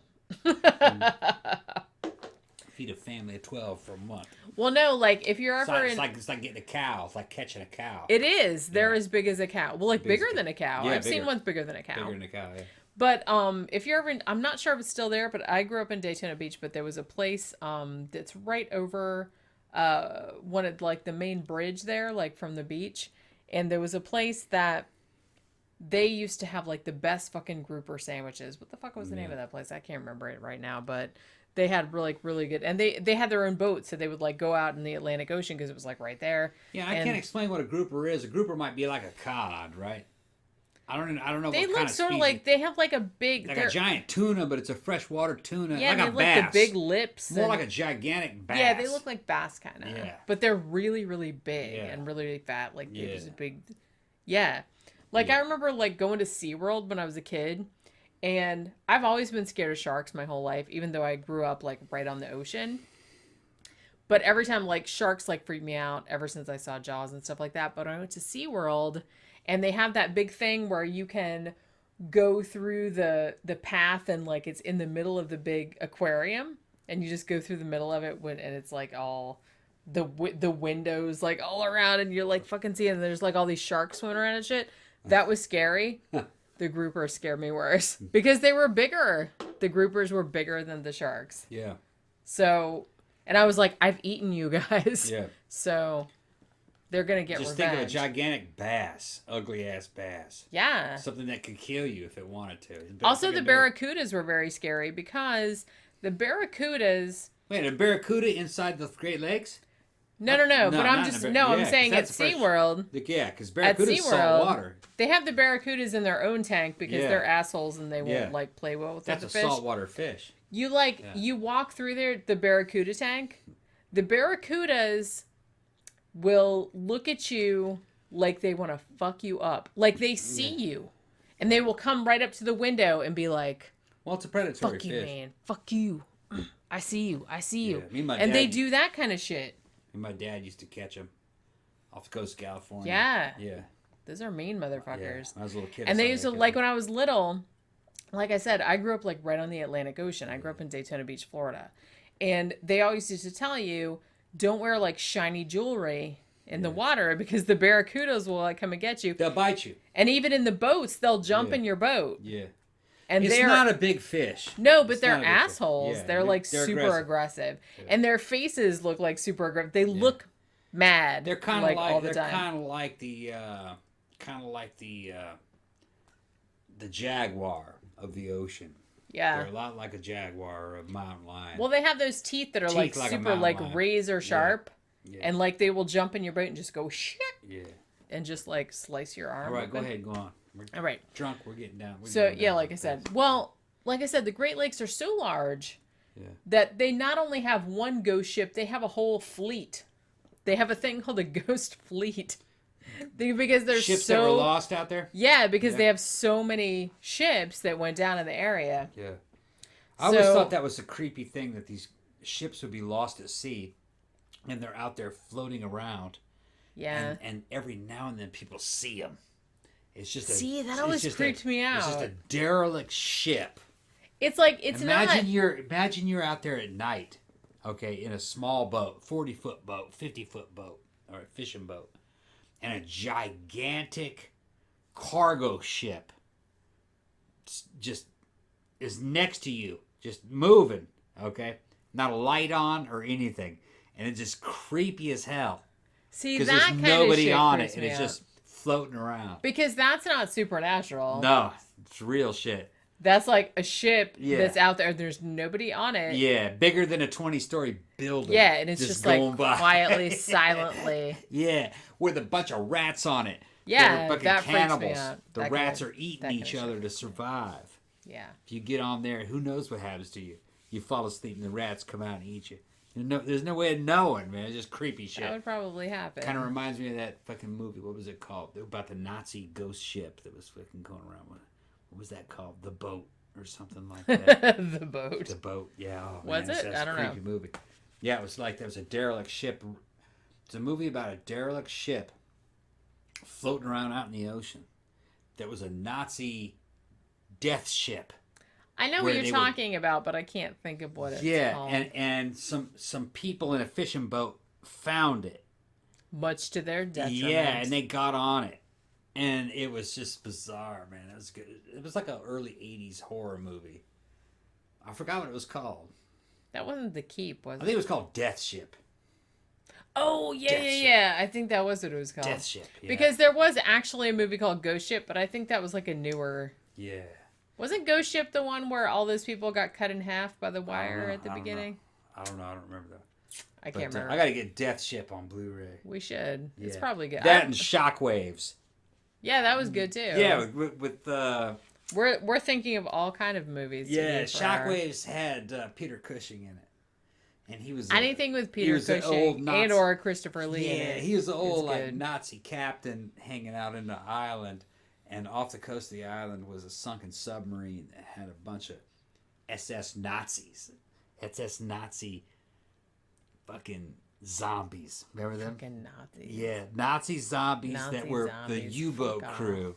Feed a family of 12 for a month. Well, no, like if you're ever it's like getting a cow. It's like catching a cow. It is. They're as big as a cow. Well, like bigger than a cow. Yeah, I've seen ones bigger than a cow. Bigger than a cow, yeah. But if you're ever, I'm not sure if it's still there, but I grew up in Daytona Beach, but there was a place that's right over one of like the main bridge there, like from the beach, and there was a place that they used to have like the best fucking grouper sandwiches. What the fuck was the name of that place? I can't remember it right now, but they had really good, and they had their own boat, so they would like go out in the Atlantic Ocean because it was like right there. Yeah, I can't explain what a grouper is. A grouper might be like a cod, right? I don't know. They what look kind of sort of species. like they have like a big, like a giant tuna, but it's a freshwater tuna, yeah, like they a look bass. the big lips, More like a gigantic bass. Yeah, they look like bass kind of. Yeah, but they're really big and really fat. Like they're just big. Yeah, like I remember like going to SeaWorld when I was a kid. And I've always been scared of sharks my whole life, even though I grew up like right on the ocean. But every time like sharks like freak me out ever since I saw Jaws and stuff like that. But I went to SeaWorld and they have that big thing where you can go through the path and like it's in the middle of the big aquarium and you just go through the middle of it and it's like all the windows like all around and you're like fucking seeing and there's like all these sharks swimming around and shit. That was scary. The groupers scared me worse because they were bigger. The groupers were bigger than the sharks. Yeah. So, and I was like, I've eaten you guys. Yeah. So, they're going to get Just revenge. think of a gigantic bass. Ugly ass bass. Yeah. Something that could kill you if it wanted to. Also, the barracudas were very scary because the barracudas... Wait, a barracuda inside the Great Lakes? No. But I'm saying at SeaWorld. Yeah, because barracuda's salt water. They have the barracudas in their own tank because they're assholes and they won't like play well with the fish. That's a saltwater fish. You walk through there, the barracuda tank. The barracudas will look at you like they want to fuck you up. Like they see you. And they will come right up to the window and be like, well, it's a predatory fuck fish. you, man. Fuck you. I see you. Yeah, and they do that kind of shit. And my dad used to catch them off the coast of California. Yeah. Yeah. Those are mean motherfuckers. Yeah. When I was a little kid. And they used to, like when I was little, like I said, I grew up like right on the Atlantic Ocean. I grew up in Daytona Beach, Florida. And they always used to tell you, don't wear like shiny jewelry in the water because the barracudas will like come and get you. They'll bite you. And even in the boats, they'll jump in your boat. Yeah. And it's not a big fish. No, but they're assholes. Yeah, they're like they're super aggressive. Yeah. And their faces look like super aggressive. They look mad. They're kind of like all the time. They're kind of like the jaguar of the ocean. Yeah. They're a lot like a jaguar or a mountain lion. Well, they have those teeth that are like super like razor sharp. Yeah. And like they will jump in your boat and just go shit. Yeah. And just like slice your arm. All right, go ahead, go on. All right. Drunk, we're getting down. Like I said. Well, like I said, the Great Lakes are so large that they not only have one ghost ship, they have a whole fleet. They have a thing called a ghost fleet. Because there's ships that were lost out there? Yeah, because they have so many ships that went down in the area. Yeah. I always thought that was a creepy thing that these ships would be lost at sea and they're out there floating around. Yeah. And every now and then people see them. It's just that always creeped me out. It's just a derelict ship. It's like imagine you're out there at night, okay, in a small boat, 40-foot boat, 50-foot boat, or a fishing boat, and a gigantic cargo ship just is next to you, just moving, okay, not a light on or anything, and it's just creepy as hell. See, because that there's kind nobody of shit on creeps it, and me it's out. just floating around. Because that's not supernatural. No, it's real shit. That's like a ship Yeah. that's out there. There's nobody on it. Yeah, bigger than a 20-story building. Yeah, and it's just like going by. quietly, silently. Yeah, with a bunch of rats on it. Yeah, They're fucking that freaks me cannibals. out. The That rats kinda- are eating that each kinda other shit. to survive. Yeah. If you get on there, who knows what happens to you? You fall asleep and the rats come out and eat you. There's no way of knowing, man. It's just creepy shit. That would probably happen. Kind of reminds me of that fucking movie. What was it called? About the Nazi ghost ship that was fucking going around with. What was that called? The Boat or something like that. The boat. The Boat. Yeah. Oh, Was man, it? That's I a don't know. creepy movie. Yeah, it was like there was a derelict ship. It's a movie about a derelict ship floating around out in the ocean. That was a Nazi death ship. I know where what they you're would- talking about, but I can't think of what it's called. and some people in a fishing boat found it. Much to their detriment. Yeah, and they got on it, and it was just bizarre, man. It was good. It was like an early '80s horror movie. I forgot what it was called. That wasn't The Keep, was I it? think it was called Death Ship. Oh, yeah, Death yeah, Ship. yeah. I think that was what it was called. Death Ship. Yeah. Because there was actually a movie called Ghost Ship, but I think that was like a newer... Yeah. Wasn't Ghost Ship the one where all those people got cut in half by the I don't wire know. at the I don't beginning? I don't know. I don't remember that. I can't But, remember. I got to get Death Ship on Blu-ray. We should. It's Yeah. probably good. That and Shockwaves. Yeah, that was good too. Yeah, with We're thinking of all kind of movies. to yeah, do for our- Shockwaves had Peter Cushing in it, and he was Anything with Peter was an old Cushing Nazi- and or Christopher Lee. in Yeah, it he was an old is like good. Nazi captain hanging out in the island, and off the coast of the island was a sunken submarine that had a bunch of SS Nazis, SS Nazi, fucking zombies. Remember them? Fucking Nazis. Yeah, Nazi zombies Nazi that were the zombies, U-boat fuck off. crew.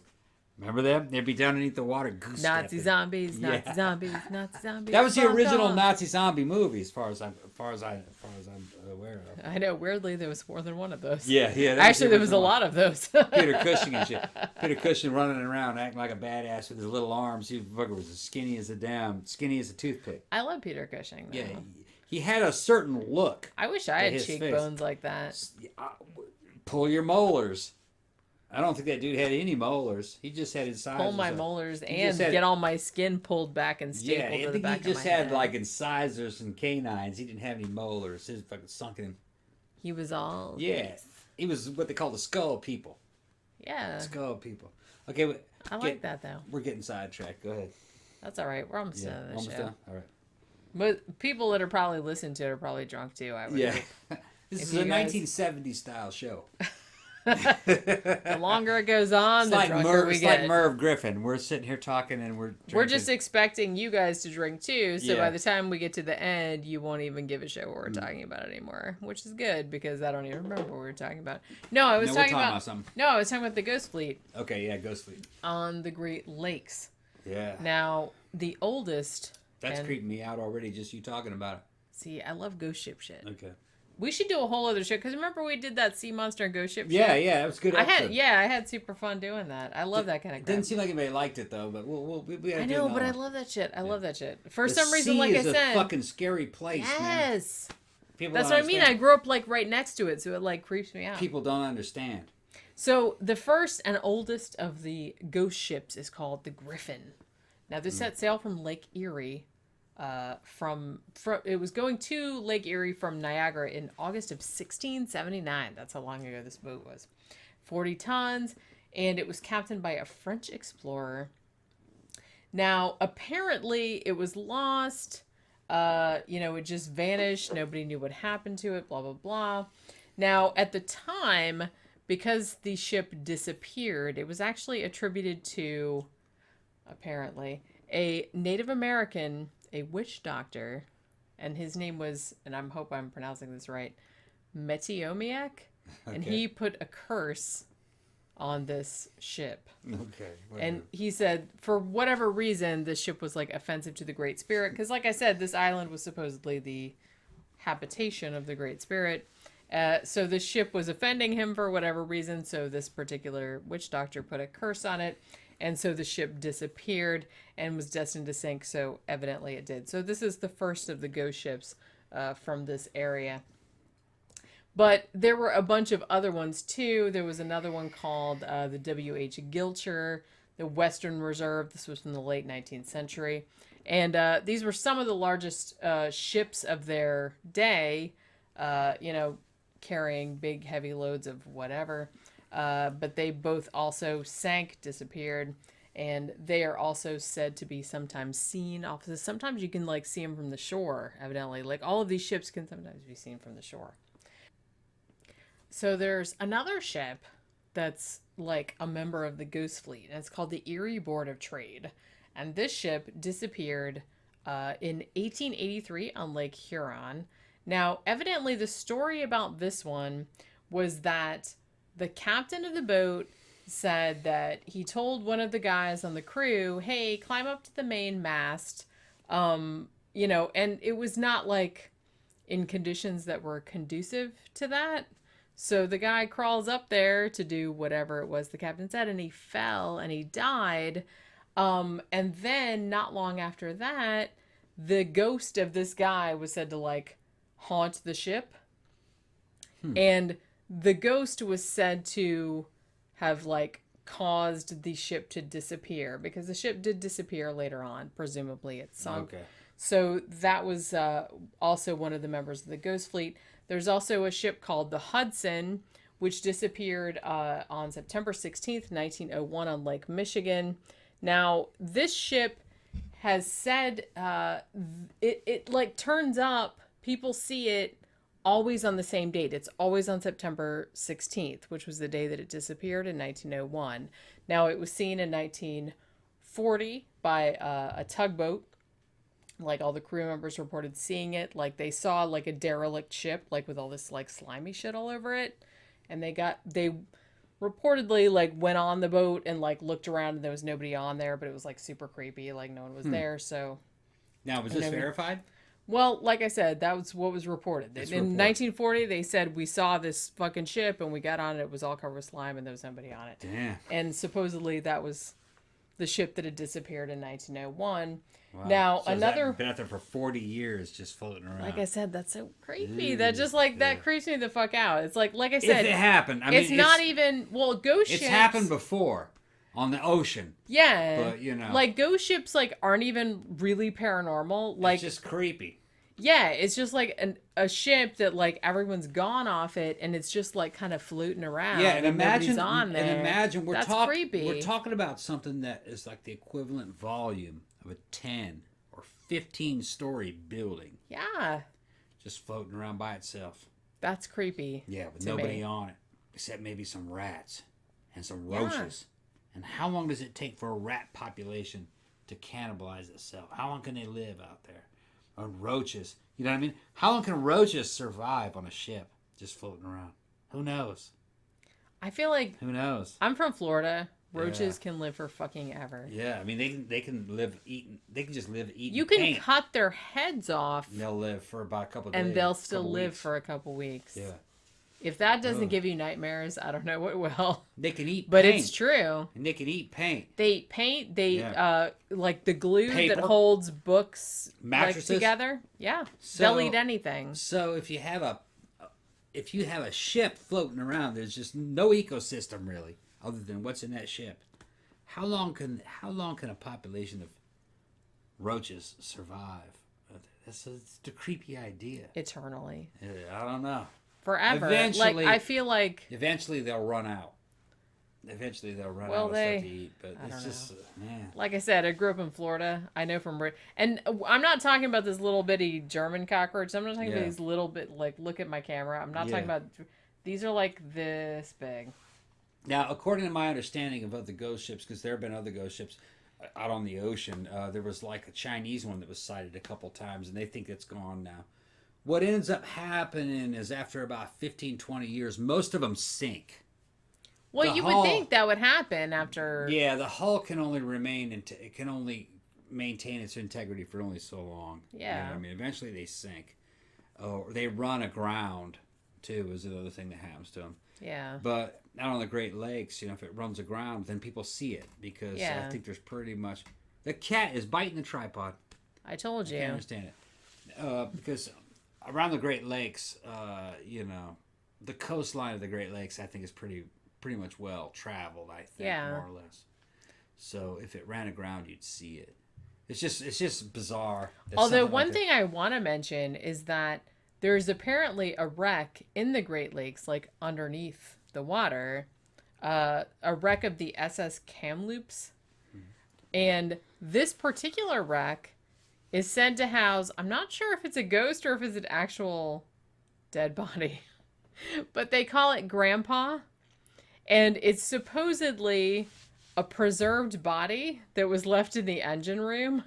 Remember them? They'd be down underneath the water, goose Nazi stepping. zombies, Nazi Yeah. zombies, Nazi zombies. That was the fuck original off. Nazi zombie movie, as far as I'm aware of. I know. Weirdly, there was more than one of those. Yeah. Actually, there was a lot of those. Peter Cushing and shit. Peter Cushing running around acting like a badass with his little arms. He was as skinny as a toothpick. I love Peter Cushing. Though. Yeah, he had a certain look. I wish I to had his face. cheekbones like that. Pull your molars. I don't think that dude had any molars. He just had incisors. Pull my molars He and just had- get all my skin pulled back and Yeah, stapled I to the think back he of just my had head. like incisors and canines. He didn't have any molars. His fucking sunken. He was all. Yeah, this. he was what they call the skull people. Yeah. Skull people. Okay, I like that though. We're getting sidetracked. Go ahead. That's all right. We're almost done with the almost show. done. All right. But people that are probably listening to it are probably drunk too. I would. Yeah. hope. This If is you a guys- 1970s style show. The longer it goes on, It's the like drunker we it's get. like Merv Griffin. We're sitting here talking and we're drinking. We're just expecting you guys to drink too, so Yeah. by the time we get to the end, you won't even give a shit what we're talking about anymore, which is good because I don't even remember what we were talking about. No, I was No, we're talking talking about, about something. No, I was talking about the Ghost Fleet Okay, yeah, Ghost Fleet. on the Great Lakes. Yeah. Now, the oldest. That's and- creeping me out already, just you talking about See, I love ghost ship shit. it. Okay. We should do a whole other show because remember we did that sea monster and ghost ship. Yeah, shit? yeah, that was a good. I episode. had super fun doing that. I love that kind of crap. Didn't seem like anybody liked it though, but we gotta I do know, another but I one. love that shit. I love that shit. For The some reason, sea like I is said, a fucking scary place, man. yes, People that's don't what I mean. I understand. grew up like right next to it, so it like creeps me out. People don't understand. So the first and oldest of the ghost ships is called the Griffin. Now this set sail from Lake Erie. From it was going to Lake Erie from Niagara in August of 1679. That's how long ago this boat was. 40 tons, and it was captained by a French explorer. Now, apparently, it was lost. It just vanished. Nobody knew what happened to it. Blah blah blah. Now, at the time, because the ship disappeared, it was actually attributed to, apparently, a Native American, a witch doctor, and his name was, and I hope I'm pronouncing this right, Metiomiak, and Okay. he put a curse on this ship. Okay. And he said, for whatever reason, this ship was like offensive to the Great Spirit, because like I said, this island was supposedly the habitation of the Great Spirit. So the ship was offending him for whatever reason, so this particular witch doctor put a curse on it. And so the ship disappeared and was destined to sink, so evidently it did. So this is the first of the ghost ships from this area. But there were a bunch of other ones too. There was another one called the W.H. Gilcher. the Western Reserve. This was from the late 19th century. And these were some of the largest ships of their day, carrying big, heavy loads of whatever. But they both also sank, disappeared. And they are also said to be sometimes seen off. Sometimes you can see them from the shore, evidently. All of these ships can sometimes be seen from the shore. So there's another ship that's a member of the Ghost Fleet, and it's called the Erie Board of Trade. And this ship disappeared in 1883 on Lake Huron. Now, evidently, the story about this one was that the captain of the boat said that he told one of the guys on the crew, hey, climb up to the main mast, and it was not in conditions that were conducive to that. So the guy crawls up there to do whatever it was the captain said, and he fell and he died. And then not long after that, the ghost of this guy was said to haunt the ship. And the ghost was said to have caused the ship to disappear, because the ship did disappear later on. Presumably it sunk. Okay. So that was also one of the members of the Ghost Fleet. There's also a ship called the Hudson, which disappeared on September 16th, 1901 on Lake Michigan. Now, this ship has said it turns up, people see it always on the same date. It's always on September 16th, which was the day that it disappeared in 1901. Now, it was seen in 1940 by a tugboat. All the crew members reported seeing it. They saw a derelict ship, with all this slimy shit all over it. And they reportedly went on the boat and looked around and there was nobody on there, but it was super creepy. No one was there. So now, was this verified? Well, like I said, that was what was reported. In 1940, they said we saw this fucking ship and we got on it. It was all covered with slime and there was nobody on it. Damn. And supposedly that was the ship that had disappeared in 1901. Wow. Now, so another... been out there for 40 years just floating around. Like I said, that's so creepy. That just that creeps me the fuck out. It's like I said... If it happened. It's not even... Well, ghost ships... It's happened before. On the ocean. Yeah. But, ghost ships, aren't even really paranormal. It's just creepy. Yeah, it's just a ship that everyone's gone off it, and it's just kind of floating around. Yeah, and imagine on there. And imagine we're talking about something that is the equivalent volume of a 10 or 15-story building. Yeah. Just floating around by itself. That's creepy. Yeah, with nobody on it, except maybe some rats and some roaches. Yeah. And how long does it take for a rat population to cannibalize itself? How long can they live out there? Or roaches. You know what I mean? How long can roaches survive on a ship just floating around? Who knows? I feel who knows? I'm from Florida. Roaches can live for fucking ever. Yeah, I mean they can live eating. They can just live eating. You can paint. cut their heads off. And they'll live for about a couple of days. And they'll still live for a couple weeks. Yeah. If that doesn't give you nightmares, I don't know what will. They can eat but paint. It's true. And they can eat paint. They eat paint. They, the glue that holds books mattresses together. Yeah. They'll eat anything. So if you have a ship floating around, there's just no ecosystem really, other than what's in that ship. How long can a population of roaches survive? It's a creepy idea. Eternally. I don't know. Forever. I feel like... Eventually they'll run out. Eventually they'll run out of stuff to eat. But it's just, man. Like I said, I grew up in Florida. I know from... And I'm not talking about this little bitty German cockroach. I'm not talking about these little bit... look at my camera. I'm not talking about... These are this big. Now, according to my understanding of other ghost ships, because there have been other ghost ships out on the ocean, there was a Chinese one that was sighted a couple times, and they think it's gone now. What ends up happening is after about 15, 20 years, most of them sink. Well, you would think that would happen after... Yeah, the hull can only maintain its integrity for only so long. Yeah. You know what I mean, eventually they sink. Or they run aground, too, is another thing that happens to them. Yeah. But out on the Great Lakes, if it runs aground, then people see it. Because I think there's pretty much... The cat is biting the tripod. I told you. I can't understand it. Because... Around the Great Lakes, the coastline of the Great Lakes, I think, is pretty much well traveled. I think, more or less. So if it ran aground, you'd see it. It's just bizarre. Although one thing I want to mention is that there's apparently a wreck in the Great Lakes, like underneath the water, a wreck of the SS Kamloops. And this particular wreck is said to house, I'm not sure if it's a ghost or if it's an actual dead body, but they call it Grandpa. And it's supposedly a preserved body that was left in the engine room.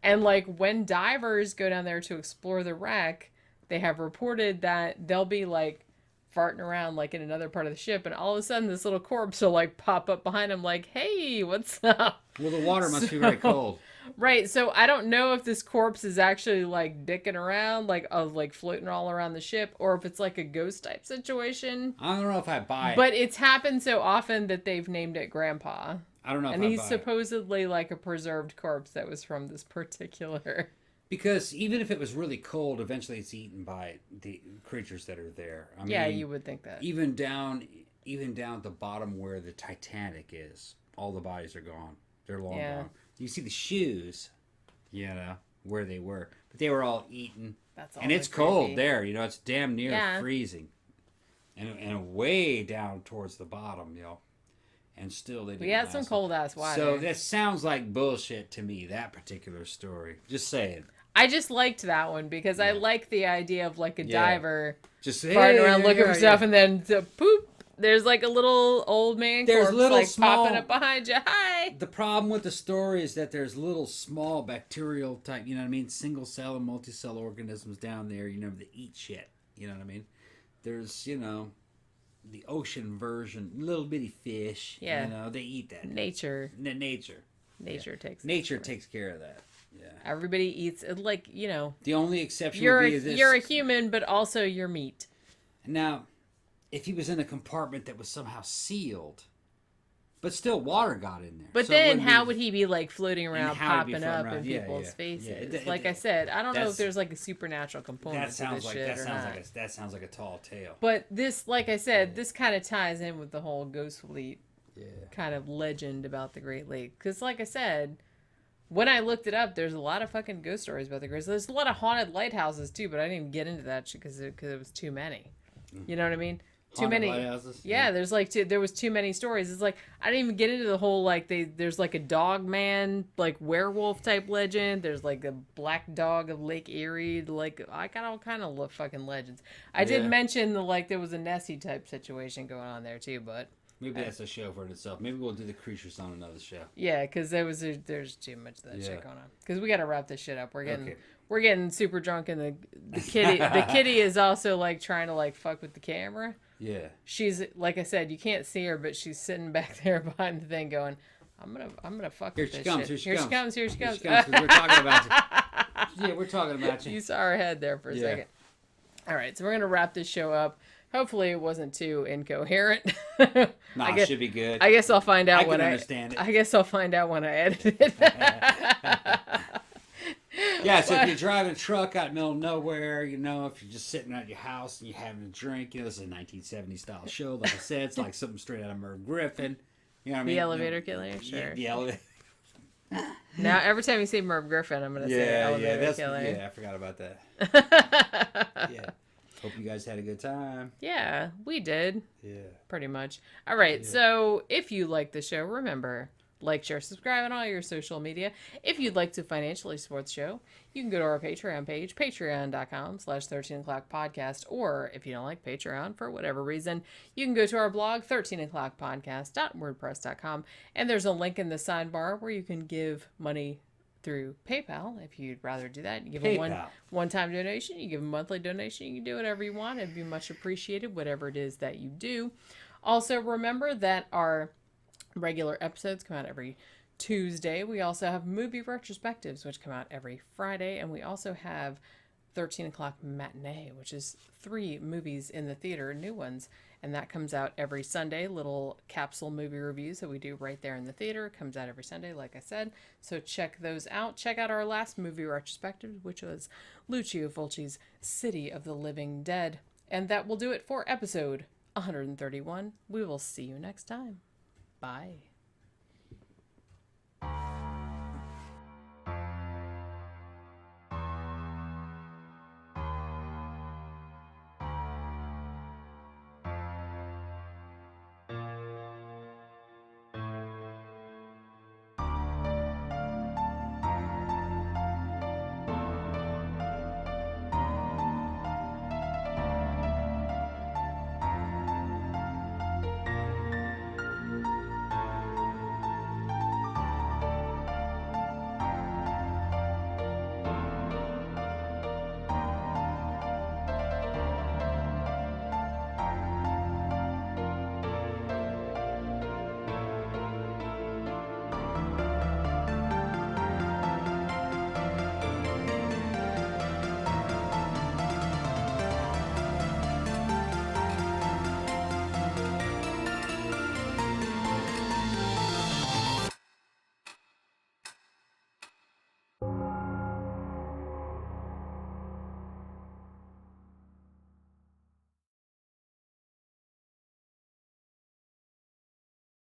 And like when divers go down there to explore the wreck, they have reported that they'll be like farting around like in another part of the ship, and all of a sudden this little corpse will like pop up behind them like, hey, what's up? Well, the water must be very cold. Right, so I don't know if this corpse is actually like dicking around, like floating all around the ship, or if it's like a ghost type situation. I don't know if I buy it. But it's happened so often that they've named it Grandpa. I don't know if and I he's buy supposedly like a preserved corpse that was from this particular. Because even if it was really cold, eventually it's eaten by the creatures that are there. I Yeah, mean, you would think that. Even down at the bottom where the Titanic is, all the bodies are gone. They're long gone. You see the shoes, where they were, but they were all eaten. That's all. And it's creepy. cold there. It's damn near freezing, and way down towards the bottom, and still they didn't. We had some cold ass water. So that sounds like bullshit to me. That particular story. Just saying. I just liked that one because I like the idea of like a diver just farting around looking for stuff, and then poop. There's like a little old man corpse like popping up behind you. Hi. The problem with the story is that there's little small bacterial type, single cell and multi-cell organisms down there, that eat shit. You know what I mean? There's, the ocean version, little bitty fish. Yeah. They eat that. Nature. Nature takes care of that. Yeah. Everybody eats it, like, The only exception you're would be this. You're a human, but also you're meat. Now, if he was in a compartment that was somehow sealed, but still water got in there. But then how would he be like floating around, popping up in people's faces? Yeah. Like I said, I don't know if there's like a supernatural component to this shit or not. That sounds like a tall tale. But this, like I said, this kind of ties in with the whole ghost fleet kind of legend about the Great Lake. Because like I said, when I looked it up, there's a lot of fucking ghost stories about the Great Lake. There's a lot of haunted lighthouses too, but I didn't even get into that shit because it was too many. You know what I mean? Too many. Yeah, there's like there was too many stories. It's like I didn't even get into the whole like there's like a dog man like werewolf type legend. There's like a black dog of Lake Erie. Like I got all kind of fucking legends. I did mention there was a Nessie type situation going on there too, but maybe that's a show for itself. Maybe we'll do the creatures on another show. Yeah, because there's too much of that shit going on. Because we got to wrap this shit up. We're getting super drunk, and the kitty is also like trying to like fuck with the camera. Yeah. She's like I said, you can't see her, but she's sitting back there behind the thing, going, "I'm gonna fuck with this shit." Here she comes. Here she comes. We're talking about you. Yeah, we're talking about you. You saw her head there for a second. All right, so we're gonna wrap this show up. Hopefully, it wasn't too incoherent. Nah, it should be good. I guess I'll find out when I understand it. I guess I'll find out when I edit it. Yeah, so if you're driving a truck out in the middle of nowhere, if you're just sitting at your house and you're having a drink, this is a 1970s style show. Like I said, it's like something straight out of Merv Griffin. You know what I mean? The elevator killer, sure. The elevator. Now, every time you say Merv Griffin, I'm going to say elevator killer. Yeah, I forgot about that. Yeah. Hope you guys had a good time. Yeah, we did. Yeah. Pretty much. All right, so if you like the show, remember, like, share, subscribe on all your social media. If you'd like to financially support the show, you can go to our Patreon page, patreon.com/13o'clockpodcast. Or if you don't like Patreon for whatever reason, you can go to our blog, 13o'clockpodcast.wordpress.com. And there's a link in the sidebar where you can give money through PayPal if you'd rather do that. You give a one-time donation, you give a monthly donation, you can do whatever you want. It'd be much appreciated, whatever it is that you do. Also, remember that our regular episodes come out every Tuesday. We also have movie retrospectives, which come out every Friday. And we also have 13 o'clock matinee, which is 3 movies in the theater, new ones. And that comes out every Sunday. Little capsule movie reviews that we do right there in the theater. It comes out every Sunday, like I said. So check those out. Check out our last movie retrospective, which was Lucio Fulci's City of the Living Dead. And that will do it for episode 131. We will see you next time. Bye.